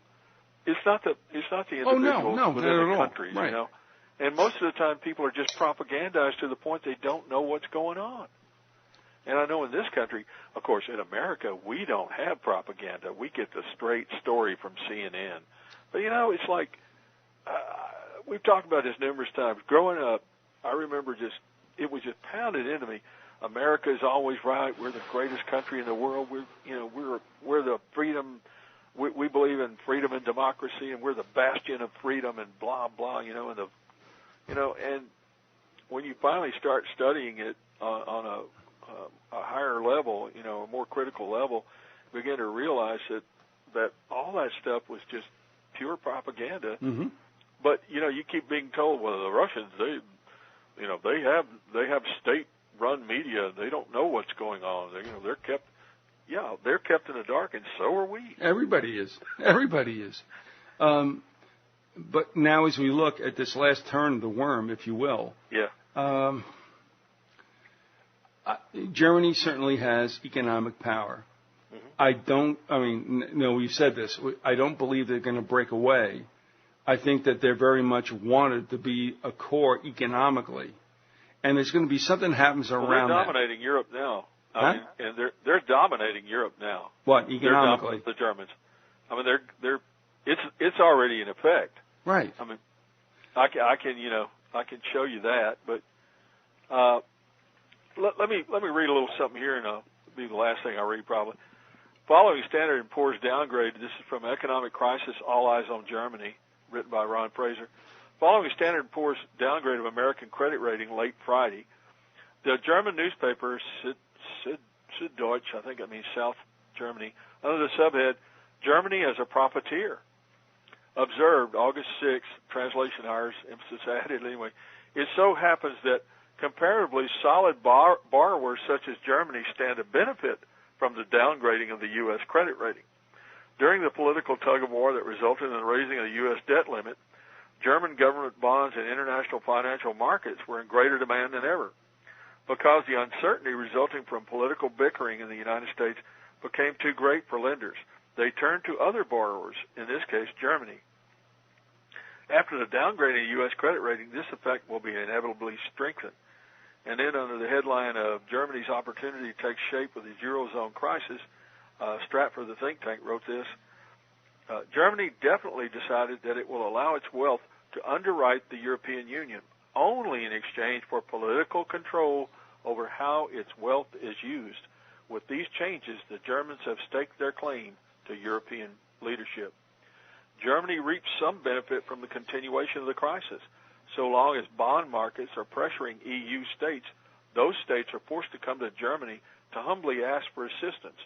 It's not the individuals within the countries, right. And most of the time, people are just propagandized to the point they don't know what's going on. And I know in this country, of course, in America, we don't have propaganda. We get the straight story from CNN. But, it's like, we've talked about this numerous times. Growing up, I remember it was just pounded into me. America is always right. We're the greatest country in the world. We're the freedom. We believe in freedom and democracy, and we're the bastion of freedom and blah blah. And when you finally start studying it on a higher level, a more critical level, you begin to realize that all that stuff was just pure propaganda. Mm-hmm. But you keep being told, well, the Russians they have state-run media. They don't know what's going on. They're kept in the dark, and so are we. Everybody is. But now, as we look at this last turn of the worm, if you will, Germany certainly has economic power. Mm-hmm. We've said this. I don't believe they're going to break away. I think that they're very much wanted to be a core economically. And there's going to be something happens around they're dominating Europe now. And they're dominating Europe now. What, economically? The Germans. It's already in effect. Right. I can show you that, but let me read a little something here, and it'll be the last thing I read probably. Following Standard & Poor's downgrade, this is from Economic Crisis, All Eyes on Germany, written by Ron Fraser. Following Standard & Poor's downgrade of American credit rating late Friday, the German newspaper Süddeutsche, I think that means South Germany, under the subhead, Germany as a Profiteer, observed August 6th, translation errors, emphasis added anyway. It so happens that comparatively solid borrowers such as Germany stand to benefit from the downgrading of the U.S. credit rating. During the political tug-of-war that resulted in the raising of the U.S. debt limit, German government bonds and international financial markets were in greater demand than ever. Because the uncertainty resulting from political bickering in the United States became too great for lenders, they turned to other borrowers, in this case Germany. After the downgrading of U.S. credit rating, this effect will be inevitably strengthened. And then under the headline of Germany's opportunity takes shape with the Eurozone crisis, Stratford, the think tank, wrote this. Germany definitely decided that it will allow its wealth to underwrite the European Union only in exchange for political control over how its wealth is used. With these changes, the Germans have staked their claim to European leadership. Germany reaps some benefit from the continuation of the crisis. So long as bond markets are pressuring EU states, those states are forced to come to Germany to humbly ask for assistance.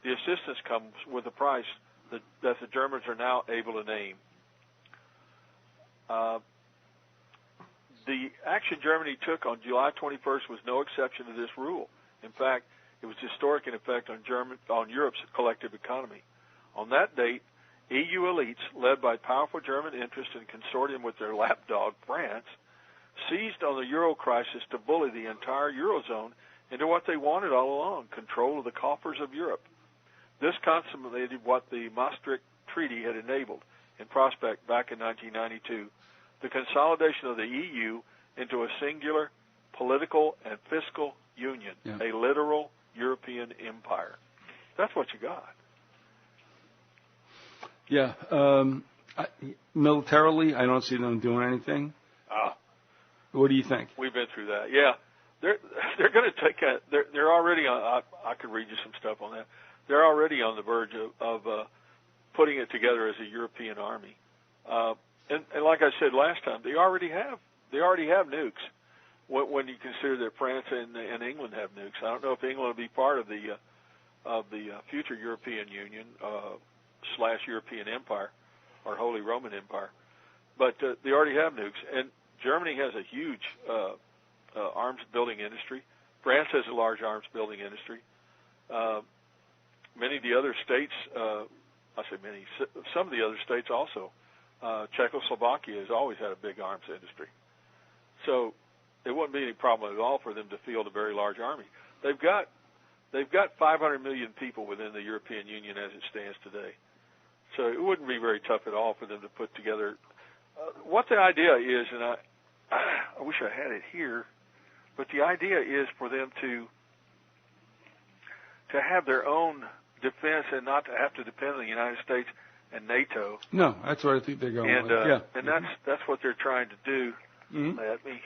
The assistance comes with a price that the Germans are now able to name. The action Germany took on July 21st was no exception to this rule. In fact, it was historic in effect on Europe's collective economy. On that date, EU elites, led by powerful German interests in consortium with their lapdog, France, seized on the Euro crisis to bully the entire Eurozone into what they wanted all along, control of the coffers of Europe. This consummated what the Maastricht Treaty had enabled, in prospect back in 1992, the consolidation of the EU into a singular political and fiscal union, a literal European empire. That's what you got. Yeah. Militarily, I don't see them doing anything. What do you think? We've been through that. Yeah. They're going to take they're already on, I could read you some stuff on that. They're already on the verge of putting it together as a European army. And like I said last time, they already have nukes. When you consider that France and England have nukes, I don't know if England will be part of the future European Union / European Empire or Holy Roman Empire, but they already have nukes. And Germany has a huge arms building industry. France has a large arms building industry. Many of the other states, some of the other states also. Czechoslovakia has always had a big arms industry. So it wouldn't be any problem at all for them to field a very large army. They've got 500 million people within the European Union as it stands today. So it wouldn't be very tough at all for them to put together what the idea is, and I wish I had it here, but the idea is for them to have their own defense and not to have to depend on the United States and NATO. No, that's what I think they're going with. And that's what they're trying to do. Mm-hmm. Let me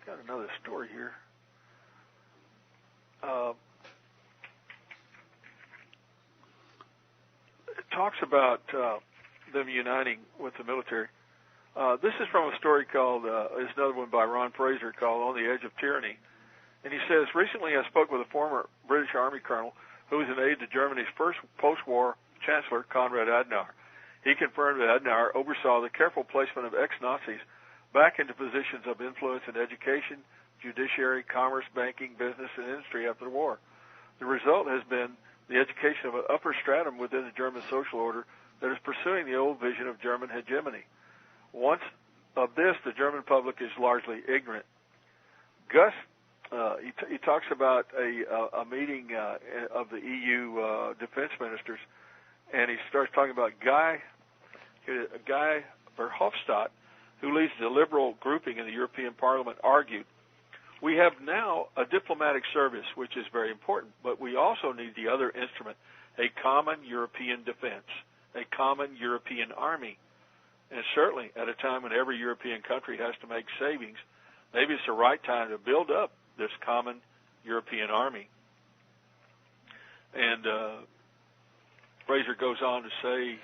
got another story here. It talks about them uniting with the military. This is from a story called, there's another one by Ron Fraser called On the Edge of Tyranny. And he says, recently I spoke with a former British Army colonel who was an aide to Germany's first post-war Chancellor, Konrad Adenauer. He confirmed that Adenauer oversaw the careful placement of ex-Nazis back into positions of influence in education, judiciary, commerce, banking, business, and industry after the war. The result has been the education of an upper stratum within the German social order that is pursuing the old vision of German hegemony. Once of this, the German public is largely ignorant. Gus, he talks about a meeting of the EU defense ministers, and he starts talking about Guy Verhofstadt, who leads the liberal grouping in the European Parliament, argued, we have now a diplomatic service, which is very important, but we also need the other instrument, a common European defense, a common European army. And certainly at a time when every European country has to make savings, maybe it's the right time to build up this common European army. And Fraser goes on to say,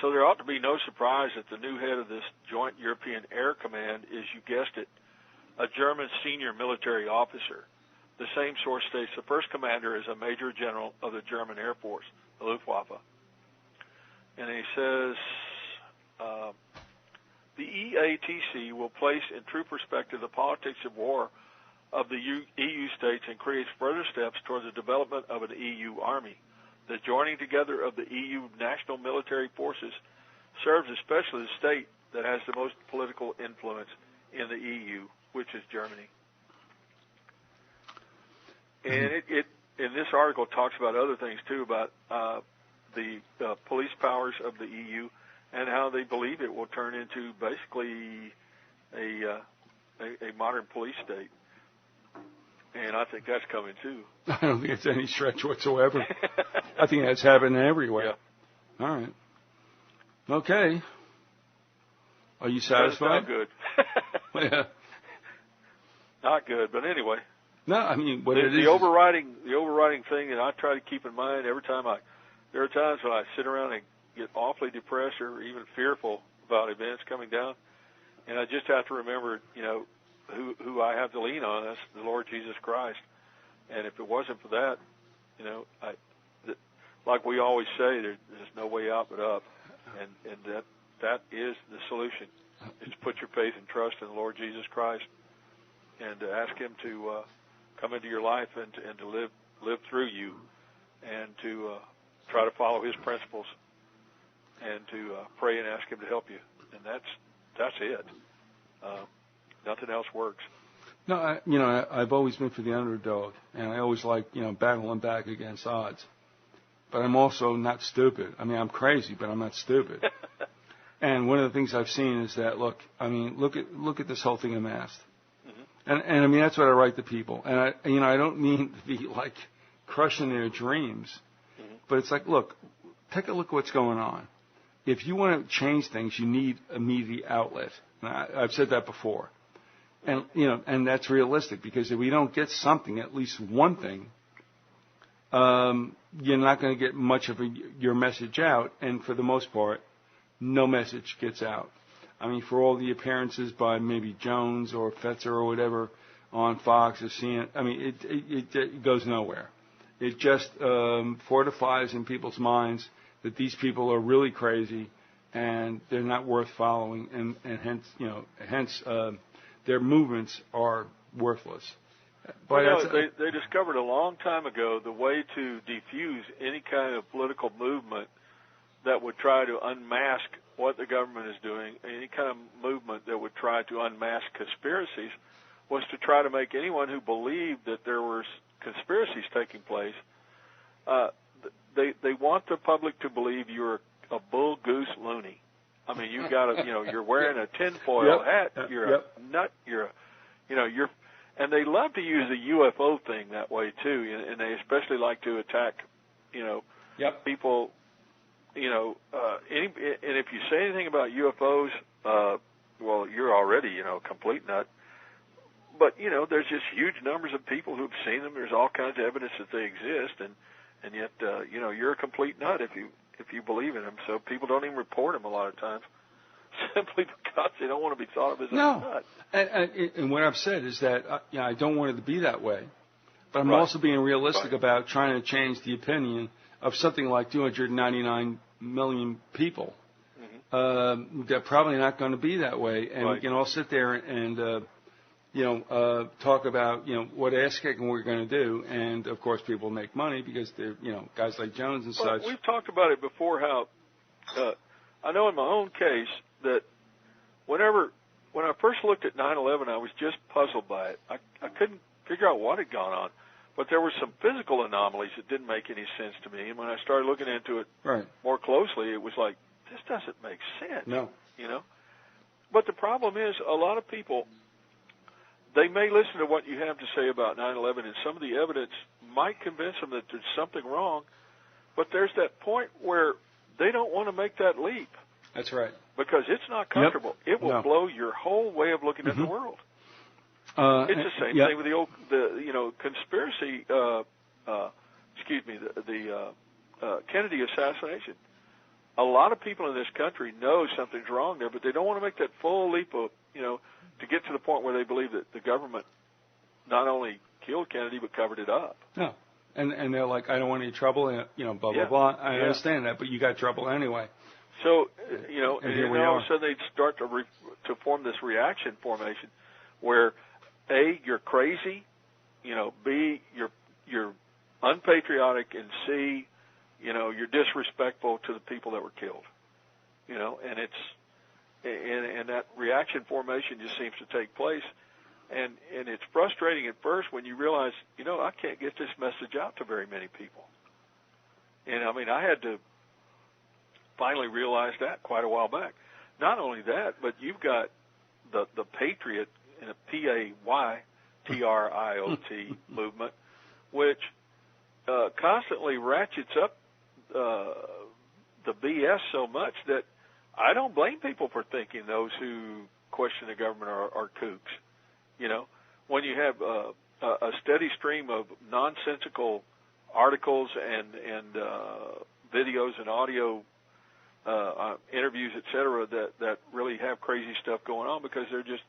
so there ought to be no surprise that the new head of this joint European Air Command is, you guessed it, a German senior military officer. The same source states the first commander is a major general of the German Air Force, the Luftwaffe. And he says, the EATC will place in true perspective the politics of war of the EU states and creates further steps towards the development of an EU army. The joining together of the EU national military forces serves especially the state that has the most political influence in the EU, which is Germany. And it in this article talks about other things too, about the police powers of the EU and how they believe it will turn into basically a modern police state. And I think that's coming too. I don't think it's any stretch whatsoever. I think that's happening everywhere. Yeah. All right. Okay. Are you satisfied? Not good. Yeah. Not good, but anyway. No, I mean the overriding thing that I try to keep in mind every time there are times when I sit around and get awfully depressed or even fearful about events coming down, and I just have to remember, who I have to lean on. That's the Lord Jesus Christ. And if it wasn't for that, like we always say, there's no way out but up, and that is the solution. Is to put your faith and trust in the Lord Jesus Christ, and to ask Him to come into your life and to live through you, and to try to follow His principles, and to pray and ask Him to help you. And that's it. Nothing else works. No, I've always been for the underdog, and I always like, battling back against odds. But I'm also not stupid. I mean, I'm crazy, but I'm not stupid. And one of the things I've seen is that, look at this whole thing amassed. And I mean, that's what I write to people. And I don't mean to be like crushing their dreams, but it's like, look, take a look at what's going on. If you want to change things, you need a media outlet. And I've said that before. And, and that's realistic, because if we don't get something, at least one thing, you're not going to get much of your message out. And for the most part, no message gets out. I mean, for all the appearances by maybe Jones or Fetzer or whatever on Fox or CNN, I mean, it goes nowhere. It just fortifies in people's minds that these people are really crazy and they're not worth following, and hence their movements are worthless. But they discovered a long time ago the way to defuse any kind of political movement that would try to unmask what the government is doing, any kind of movement that would try to unmask conspiracies, was to try to make anyone who believed that there were conspiracies taking place, they want the public to believe you're a bull goose loony. I mean, you've got you're wearing a tinfoil hat, you're a nut, and they love to use the UFO thing that way too, and they especially like to attack, people. And if you say anything about UFOs, well, you're already, a complete nut. But, there's just huge numbers of people who've seen them. There's all kinds of evidence that they exist, and yet, you're a complete nut if you believe in them. So people don't even report them a lot of times, simply because they don't want to be thought of as a nut. And what I've said is that, I don't want it to be that way. But I'm also being realistic about trying to change the opinion of something like 299 million people. They're probably not going to be that way, and we can all sit there and talk about what ass kicking we're going to do, and of course people make money because they're guys like Jones and such. We've talked about it before. How I know in my own case that when I first looked at 9/11, I was just puzzled by it. I couldn't figure out what had gone on. But there were some physical anomalies that didn't make any sense to me. And when I started looking into it more closely, it was like, this doesn't make sense. No. But the problem is, a lot of people, they may listen to what you have to say about 9/11, and some of the evidence might convince them that there's something wrong. But there's that point where they don't want to make that leap. That's right. Because it's not comfortable. It will blow your whole way of looking at the world. It's the same thing with the conspiracy. The Kennedy assassination. A lot of people in this country know something's wrong there, but they don't want to make that full leap of, to get to the point where they believe that the government not only killed Kennedy but covered it up. No, and they're like, I don't want any trouble, and blah blah blah. I understand that, but you got trouble anyway. So and all of a sudden they start to form this reaction formation where A, you're crazy, B, you're unpatriotic, and C, you're disrespectful to the people that were killed. And it's and that reaction formation just seems to take place, and it's frustrating at first when you realize, I can't get this message out to very many people. And I mean, I had to finally realize that quite a while back. Not only that, but you've got the Patriot, in a PAYTRIOT movement, which constantly ratchets up the BS so much that I don't blame people for thinking those who question the government are kooks. When you have a steady stream of nonsensical articles and videos and audio interviews, et cetera, that really have crazy stuff going on because they're just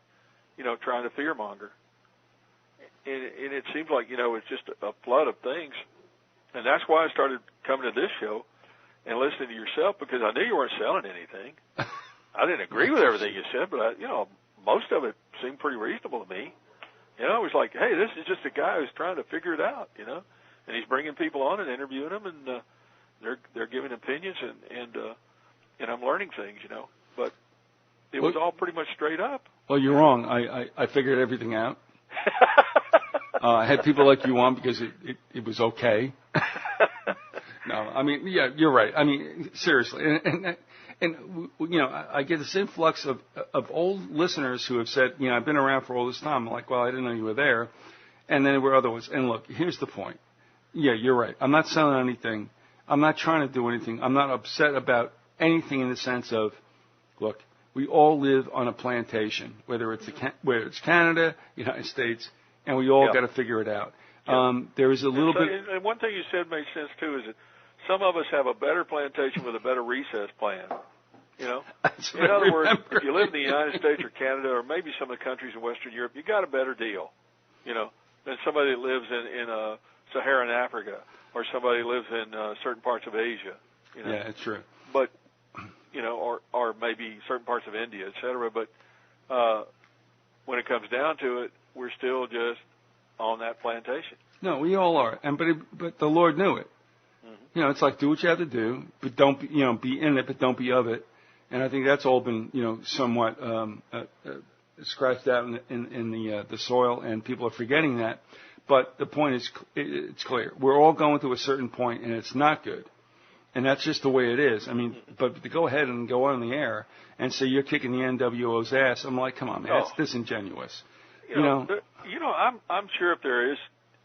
trying to fearmonger. And it seems like, it's just a flood of things. And that's why I started coming to this show and listening to yourself, because I knew you weren't selling anything. I didn't agree with everything you said, but most of it seemed pretty reasonable to me. I was like, hey, this is just a guy who's trying to figure it out, and he's bringing people on and interviewing them, and they're giving opinions, and I'm learning things, but it was all pretty much straight up. Well, you're wrong. I figured everything out. I had people like you on because it was okay. No, I mean, yeah, you're right. I mean, seriously, and you know, I get this influx of old listeners who have said, you know, I've been around for all this time. I'm like, well, I didn't know you were there, and then there were other ones. And look, here's the point. Yeah, you're right. I'm not selling anything. I'm not trying to do anything. I'm not upset about anything in the sense of, look, we all live on a plantation, whether it's Canada, United States, and we all got to figure it out. There is a little bit. And one thing you said makes sense too is that some of us have a better plantation with a better recess plan. You know, in other words, if you live in the United States or Canada or maybe some of the countries in Western Europe, you got a better deal, you know, than somebody that lives in Saharan Africa or somebody who lives in certain parts of Asia. You know? Yeah, it's true. But you know, or maybe certain parts of India, et cetera. But when it comes down to it, we're still just on that plantation. No, we all are, but the Lord knew it. Mm-hmm. You know, it's like do what you have to do, but don't be, you know, be in it, but don't be of it. And I think that's all been, you know, somewhat scratched out in the soil, and people are forgetting that. But the point is, it's clear. We're all going to a certain point, and it's not good. And that's just the way it is. I mean, but to go ahead and go on the air and say you're kicking the NWO's ass, I'm like, come on, man, that's disingenuous. You know, I'm sure if there is,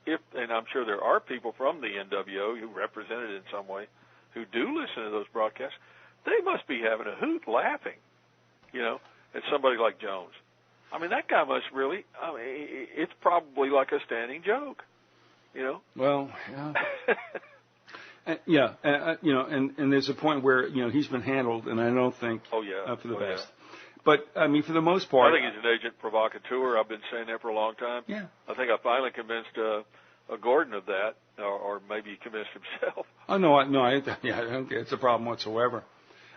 and I'm sure there are people from the NWO who represent it in some way, who do listen to those broadcasts, they must be having a hoot laughing, you know, at somebody like Jones. I mean, that guy must really, I mean, it's probably like a standing joke, you know. Well, yeah. You know, and there's a point where, you know, he's been handled, and I don't think for the best. Yeah. But, I mean, for the most part, I think he's an agent provocateur. I've been saying that for a long time. Yeah. I think I finally convinced Gordon of that, or maybe he convinced himself. Oh, no, I don't think it's a problem whatsoever.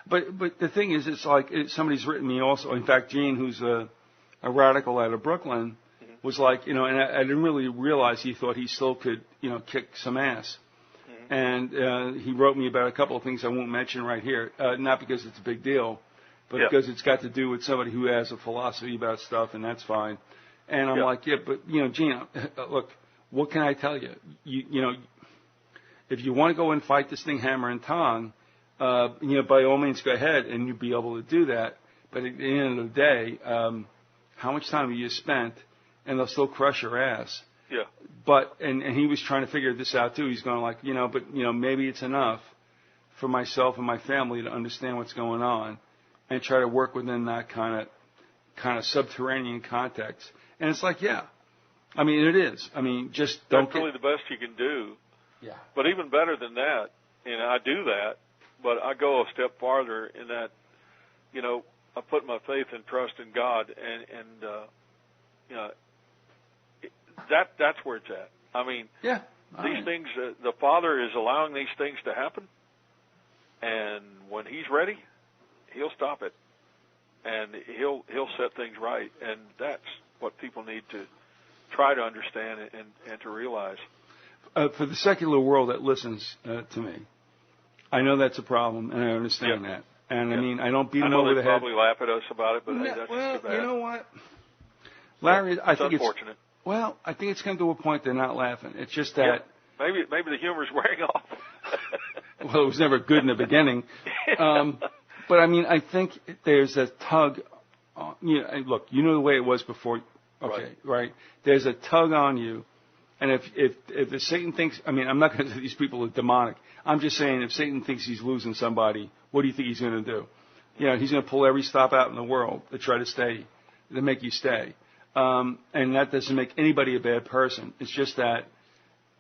But the thing is, it's like somebody's written me also. In fact, Gene, who's a radical out of Brooklyn, was like, you know, and I didn't really realize he thought he still could, you know, kick some ass. And he wrote me about a couple of things I won't mention right here, not because it's a big deal, but because it's got to do with somebody who has a philosophy about stuff, and that's fine. And I'm like, but, you know, Gene, look, what can I tell you? You know, if you want to go and fight this thing hammer and tong, you know, by all means go ahead, and you'll be able to do that. But at the end of the day, how much time have you spent, and they'll still crush your ass. Yeah. But, and he was trying to figure this out too. He's going like, you know, but, you know, maybe it's enough for myself and my family to understand what's going on and try to work within that kind of subterranean context. And it's like, yeah, I mean, it is. I mean, just don't. That's really the best you can do. Yeah. But even better than that, and I do that, but I go a step farther in that, you know, I put my faith and trust in God, and you know, that's where it's at. I mean, these things, the Father is allowing these things to happen, and when He's ready, He'll stop it, and He'll set things right, and that's what people need to try to understand and to realize. For the secular world that listens to me, I know that's a problem, and I understand that. And I mean, I don't beat them over the head. I know they probably laugh at us about it, but hey, that's well, too bad. You know what, Larry? I think unfortunate. Well, I think it's come to a point they're not laughing. It's just that maybe the humor's wearing off. Well, it was never good in the beginning. But I mean, I think there's a tug. You know, look, you know the way it was before. Okay, right? There's a tug on you, and if Satan thinks, I mean, I'm not going to say these people are demonic. I'm just saying, if Satan thinks he's losing somebody, what do you think he's going to do? You know, he's going to pull every stop out in the world to try to make you stay. And that doesn't make anybody a bad person. It's just that,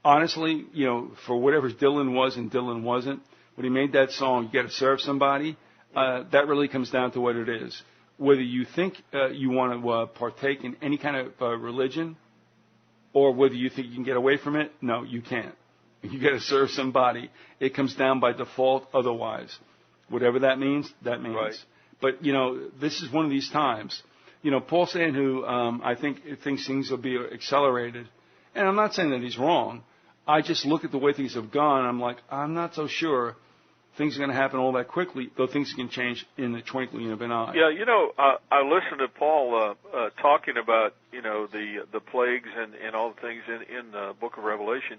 honestly, you know, for whatever Dylan was and Dylan wasn't, when he made that song, you got to serve somebody, that really comes down to what it is. Whether you think you want to partake in any kind of religion, or whether you think you can get away from it, no, you can't. You got to serve somebody. It comes down by default otherwise. Whatever that means, that means. Right. But, you know, this is one of these times. You know, Paul Sandhu, I think thinks things will be accelerated. And I'm not saying that he's wrong. I just look at the way things have gone. I'm like, I'm not so sure things are going to happen all that quickly, though things can change in the twinkling of an eye. Yeah, you know, I listened to Paul talking about, you know, the plagues and all the things in the book of Revelation.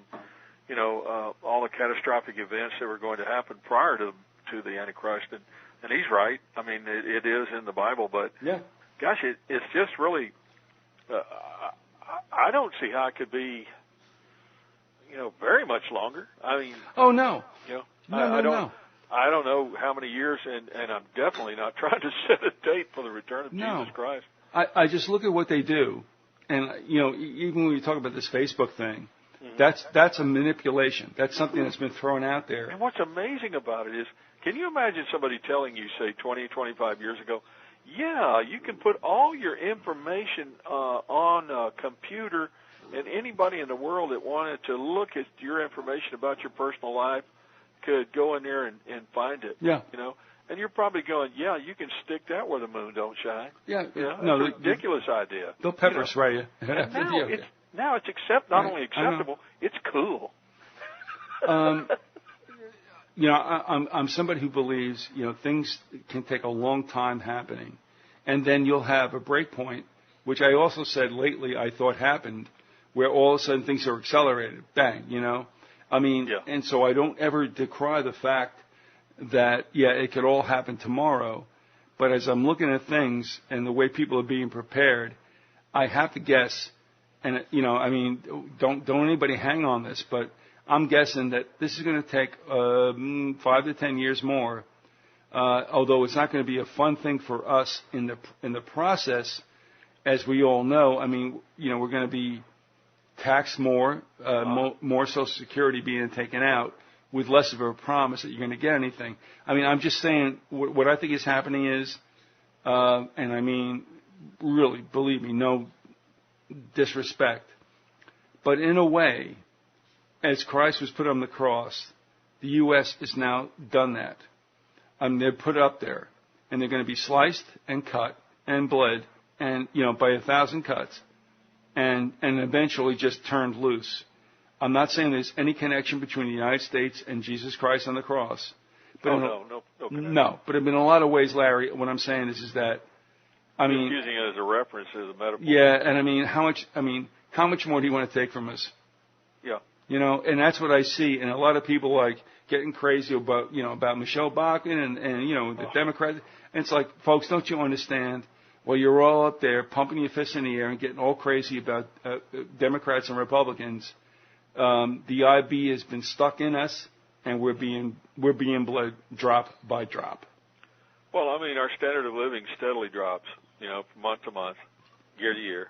all the catastrophic events that were going to happen prior to the Antichrist, and he's right. I mean, it is in the Bible, but gosh, it's just really. I don't see how it could be, very much longer. I mean, oh no, no. I don't know how many years, and I'm definitely not trying to set a date for the return of Jesus Christ. I just look at what they do, and even when you talk about this Facebook thing, that's a manipulation. That's something that's been thrown out there. And what's amazing about it is, can you imagine somebody telling you, say, 20, 25 years ago, yeah, you can put all your information on a computer, and anybody in the world that wanted to look at your information about your personal life could go in there and find it. Yeah. And you're probably going, yeah, you can stick that where the moon don't shine. Yeah. That's a ridiculous idea. They'll pepper spray you. And now it's not only acceptable, it's cool. I'm somebody who believes, things can take a long time happening. And then you'll have a break point, which I also said lately I thought happened, where all of a sudden things are accelerated. Bang, And so I don't ever decry the fact that, it could all happen tomorrow. But as I'm looking at things and the way people are being prepared, I have to guess, and, don't anybody hang on this, but I'm guessing that this is going to take 5 to 10 years more, although it's not going to be a fun thing for us in the process, as we all know. We're going to be taxed more, more Social Security being taken out, with less of a promise that you're going to get anything. I'm just saying what I think is happening is, and really, believe me, no disrespect, but in a way, as Christ was put on the cross, the U.S. has now done that. They're put up there, and they're going to be sliced and cut and bled, and by 1,000 cuts, and eventually just turned loose. I'm not saying there's any connection between the United States and Jesus Christ on the cross. But no connection. No, but in a lot of ways, Larry, what I'm saying is that, just using it as a reference, as a metaphor. Yeah, and how much more do you want to take from us? Yeah. And that's what I see, and a lot of people like getting crazy about Michelle Bachmann and the Democrats. And it's like, folks, don't you understand? Well, you're all up there pumping your fists in the air and getting all crazy about Democrats and Republicans. The IB has been stuck in us, and we're being bled drop by drop. Well, our standard of living steadily drops, from month to month, year to year.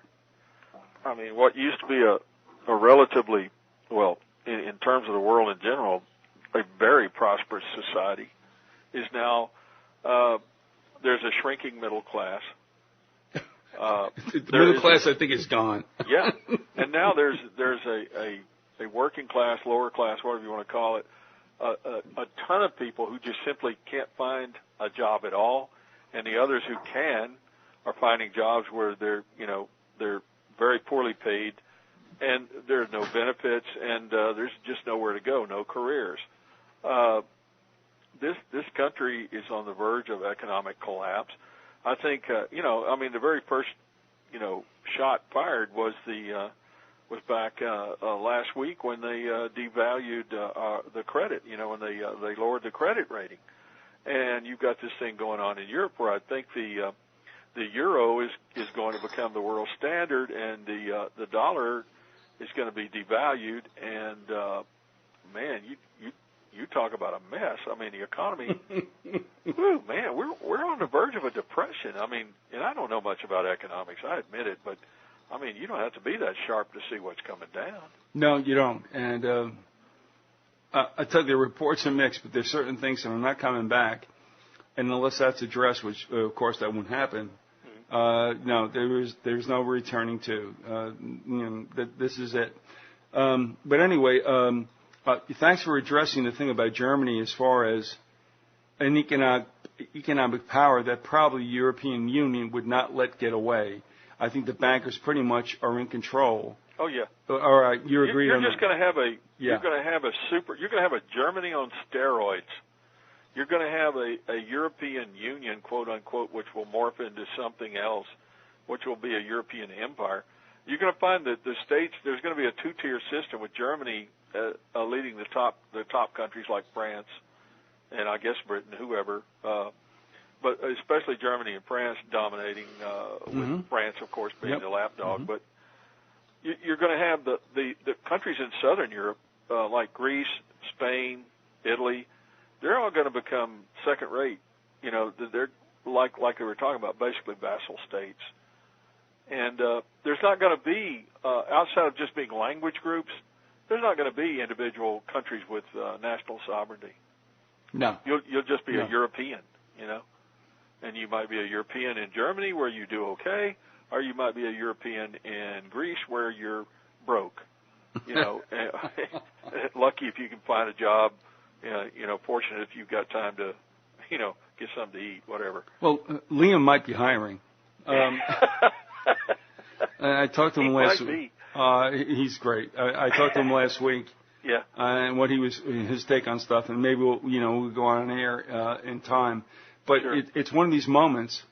What used to be a relatively, in terms of the world in general, a very prosperous society, is now there's a shrinking middle class. The middle class, I think, is gone. Yeah, and now there's a working class, lower class, whatever you want to call it, a ton of people who just simply can't find a job at all, and the others who can are finding jobs where they're very poorly paid, and there's no benefits, and there's just nowhere to go, no careers. This country is on the verge of economic collapse. I think the very first shot fired was back last week when they devalued the credit, when they lowered the credit rating. And you've got this thing going on in Europe where I think the euro is going to become the world standard, and the dollar is going to be devalued. And man, you talk about a mess. The economy, whew, man, we're on the verge of a depression. And I don't know much about economics, I admit it, but you don't have to be that sharp to see what's coming down. No, you don't. And I tell you, the reports are mixed, but there's certain things that are not coming back. And unless that's addressed, which, of course, that won't happen, no, there's no returning to. This is it. But anyway, thanks for addressing the thing about Germany as far as an economic power that probably the European Union would not let get away. I think the bankers pretty much are in control. Oh yeah. All right, you agree? You're just going to have You're going to have You're going to have a Germany on steroids. You're going to have a European Union, quote unquote, which will morph into something else, which will be a European empire. You're going to find that the states, there's going to be a two-tier system with Germany leading the top countries like France and I guess Britain, whoever, but especially Germany and France dominating, with France, of course, being the lapdog. But you're going to have the countries in Southern Europe, like Greece, Spain, Italy. They're all going to become second rate. You know, they're like they were talking about, basically vassal states. And there's not going to be, outside of just being language groups, there's not going to be individual countries with national sovereignty. No. You'll just be a European, you know. And you might be a European in Germany where you do okay, or you might be a European in Greece where you're broke. You know, lucky if you can find a job, you know, fortunate if you've got time to, you know, get something to eat, whatever. Well, Liam might be hiring. I talked to him last week. He's great. I talked to him last week. Yeah. And what his take on stuff, and maybe we'll go on air in time. But sure. It's one of these moments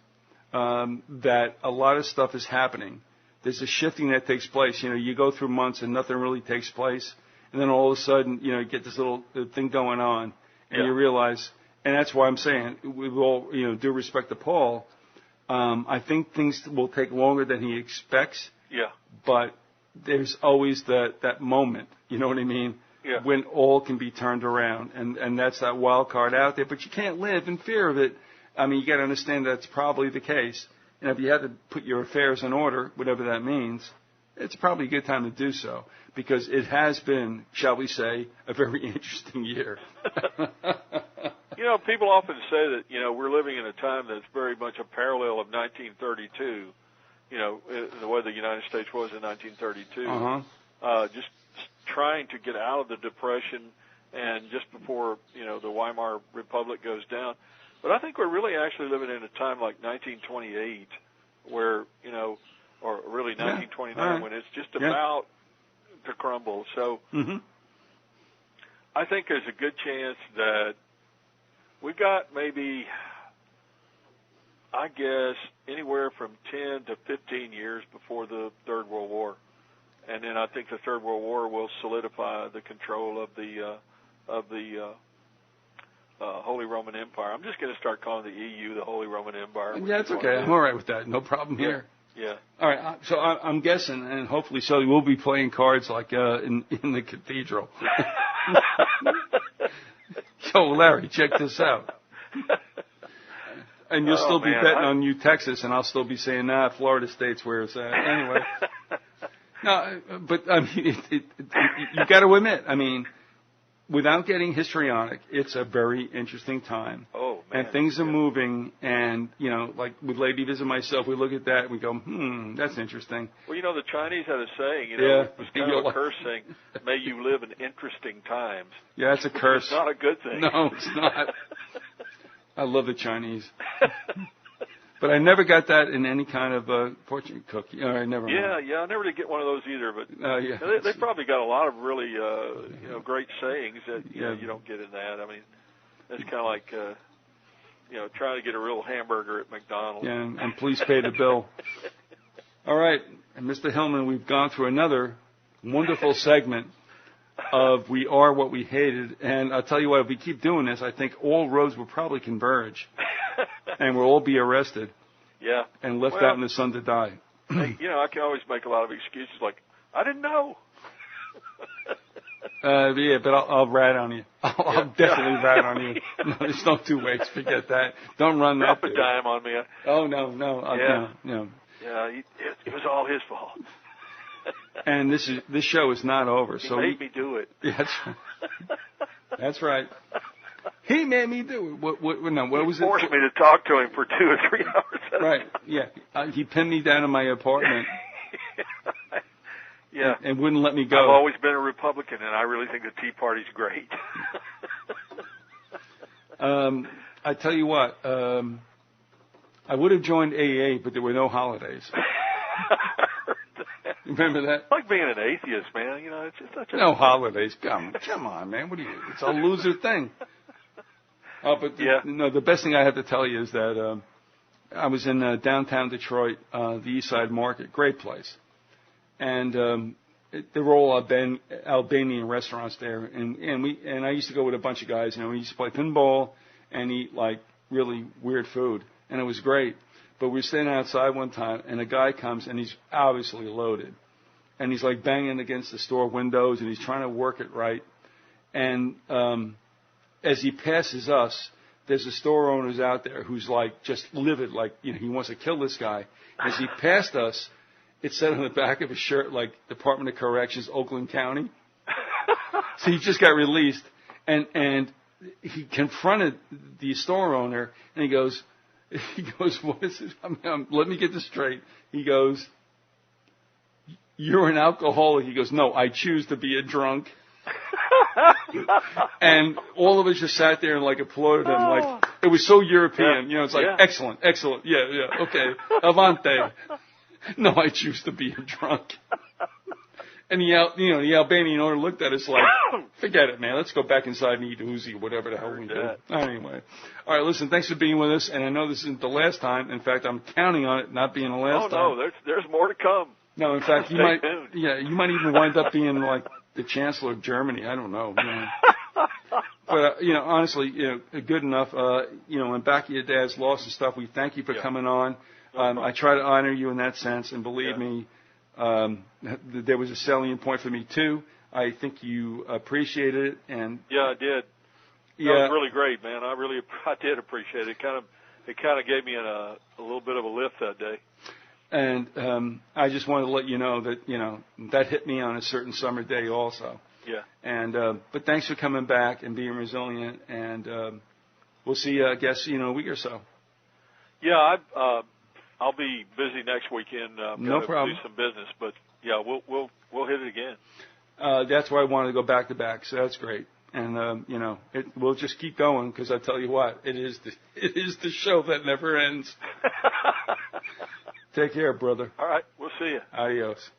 that a lot of stuff is happening. There's a shifting that takes place. You know, you go through months and nothing really takes place, and then all of a sudden, you know, you get this little thing going on, and you realize. And that's why I'm saying, with all due respect to Paul, I think things will take longer than he expects. Yeah. But there's always that moment, you know what I mean? Yeah. When all can be turned around, and that's that wild card out there. But you can't live in fear of it. I mean, you got to understand that's probably the case. And if you have to put your affairs in order, whatever that means, it's probably a good time to do so, because it has been, shall we say, a very interesting year. You know, people often say that, you know, we're living in a time that's very much a parallel of 1932, you know, the way the United States was in 1932. Just trying to get out of the Depression and just before, you know, the Weimar Republic goes down. But I think we're really actually living in a time like 1928 where, you know, or really 1929 when it's just about to crumble. So I think there's a good chance that we've got maybe, I guess, anywhere from 10 to 15 years before the Third World War. And then I think the Third World War will solidify the control of the Holy Roman Empire. I'm just going to start calling the EU the Holy Roman Empire. Yeah, it's okay. I'm all right with that. No problem here. Yeah. All right. So I'm guessing, and hopefully so, we'll be playing cards like in the cathedral. Yo, Larry, check this out. And you'll still be betting on New Texas, and I'll still be saying, Florida State's where it's at. Anyway. No, but I mean, you got to admit, I mean, without getting histrionic, it's a very interesting time. Oh, man. And things are moving, and, you know, like with Lady Visit myself, we look at that and we go, that's interesting. Well, you know, the Chinese had a saying, you know, it was kind of a curse saying, may you live in interesting times. Yeah, that's a curse. It's not a good thing. No, it's not. I love the Chinese. But I never got that in any kind of fortune cookie. I never. Yeah, I never did get one of those either. But they probably got a lot of really, you know, great sayings that you don't get in that. I mean, it's kind of like, you know, trying to get a real hamburger at McDonald's. Yeah, and please pay the bill. All right, and Mr. Hillman, we've gone through another wonderful segment of We Are What We Hated, and I'll tell you what, if we keep doing this, I think all roads will probably converge. And we'll all be arrested. Yeah. And left out in the sun to die. Hey, you know, I can always make a lot of excuses like, I didn't know. Yeah, but I'll rat on you. I'll definitely rat on you. No, there's no two ways. Forget that. Don't run that. Drop a dime on me. Oh, no. Yeah, it was all his fault. And this show is not over. He made me do it. Yeah, that's right. He made me do it. What was it? He forced me to talk to him for 2 or 3 hours. Right, yeah. He pinned me down in my apartment. Yeah. And wouldn't let me go. I've always been a Republican, and I really think the Tea Party's great. I tell you what, I would have joined AA, but there were no holidays. Remember that? It's like being an atheist, man. You know, it's just such a... No holidays. Come on, man. What are you? It's a loser thing. But the best thing I have to tell you is that I was in downtown Detroit, the East Side Market, great place, and There were all Albanian restaurants there, and I used to go with a bunch of guys. We used to play pinball and eat like really weird food, and it was great. But we were standing outside one time, and a guy comes, and he's obviously loaded, and he's like banging against the store windows, and he's trying to work it right. And as he passes us, there's a store owner's out there who's like just livid, like he wants to kill this guy. As he passed us, it said on the back of his shirt, like, Department of Corrections, Oakland County. So he just got released. And he confronted the store owner, and he goes, what is this? Let me get this straight. He goes, you're an alcoholic. He goes, no, I choose to be a drunk. And all of us just sat there and, like, applauded him. Like, it was so European. It's like, excellent, yeah, okay, avante. No, I choose to be a drunk. And the Albanian owner looked at us like, forget it, man. Let's go back inside and eat Uzi, whatever the hell we do. Anyway. All right, listen, thanks for being with us. And I know this isn't the last time. In fact, I'm counting on it not being the last time. Oh, no, there's more to come. No, in fact, you might even wind up being like the Chancellor of Germany. I don't know. But, honestly, good enough. And back at your dad's loss and stuff, we thank you for coming on. I try to honor you in that sense, and believe me, there was a salient point for me too. I think you appreciated it, and I did. That was really great, man. I did appreciate it. It kind of gave me a little bit of a lift that day. And I just wanted to let you know that that hit me on a certain summer day also. Yeah. And but thanks for coming back and being resilient, and we'll see you, I guess, a week or so. Yeah, I'll be busy next weekend. No problem. Do some business, but we'll hit it again. That's why I wanted to go back to back. So that's great, and we'll just keep going, because I tell you what, it is the show that never ends. Take care, brother. All right, we'll see you. Adios.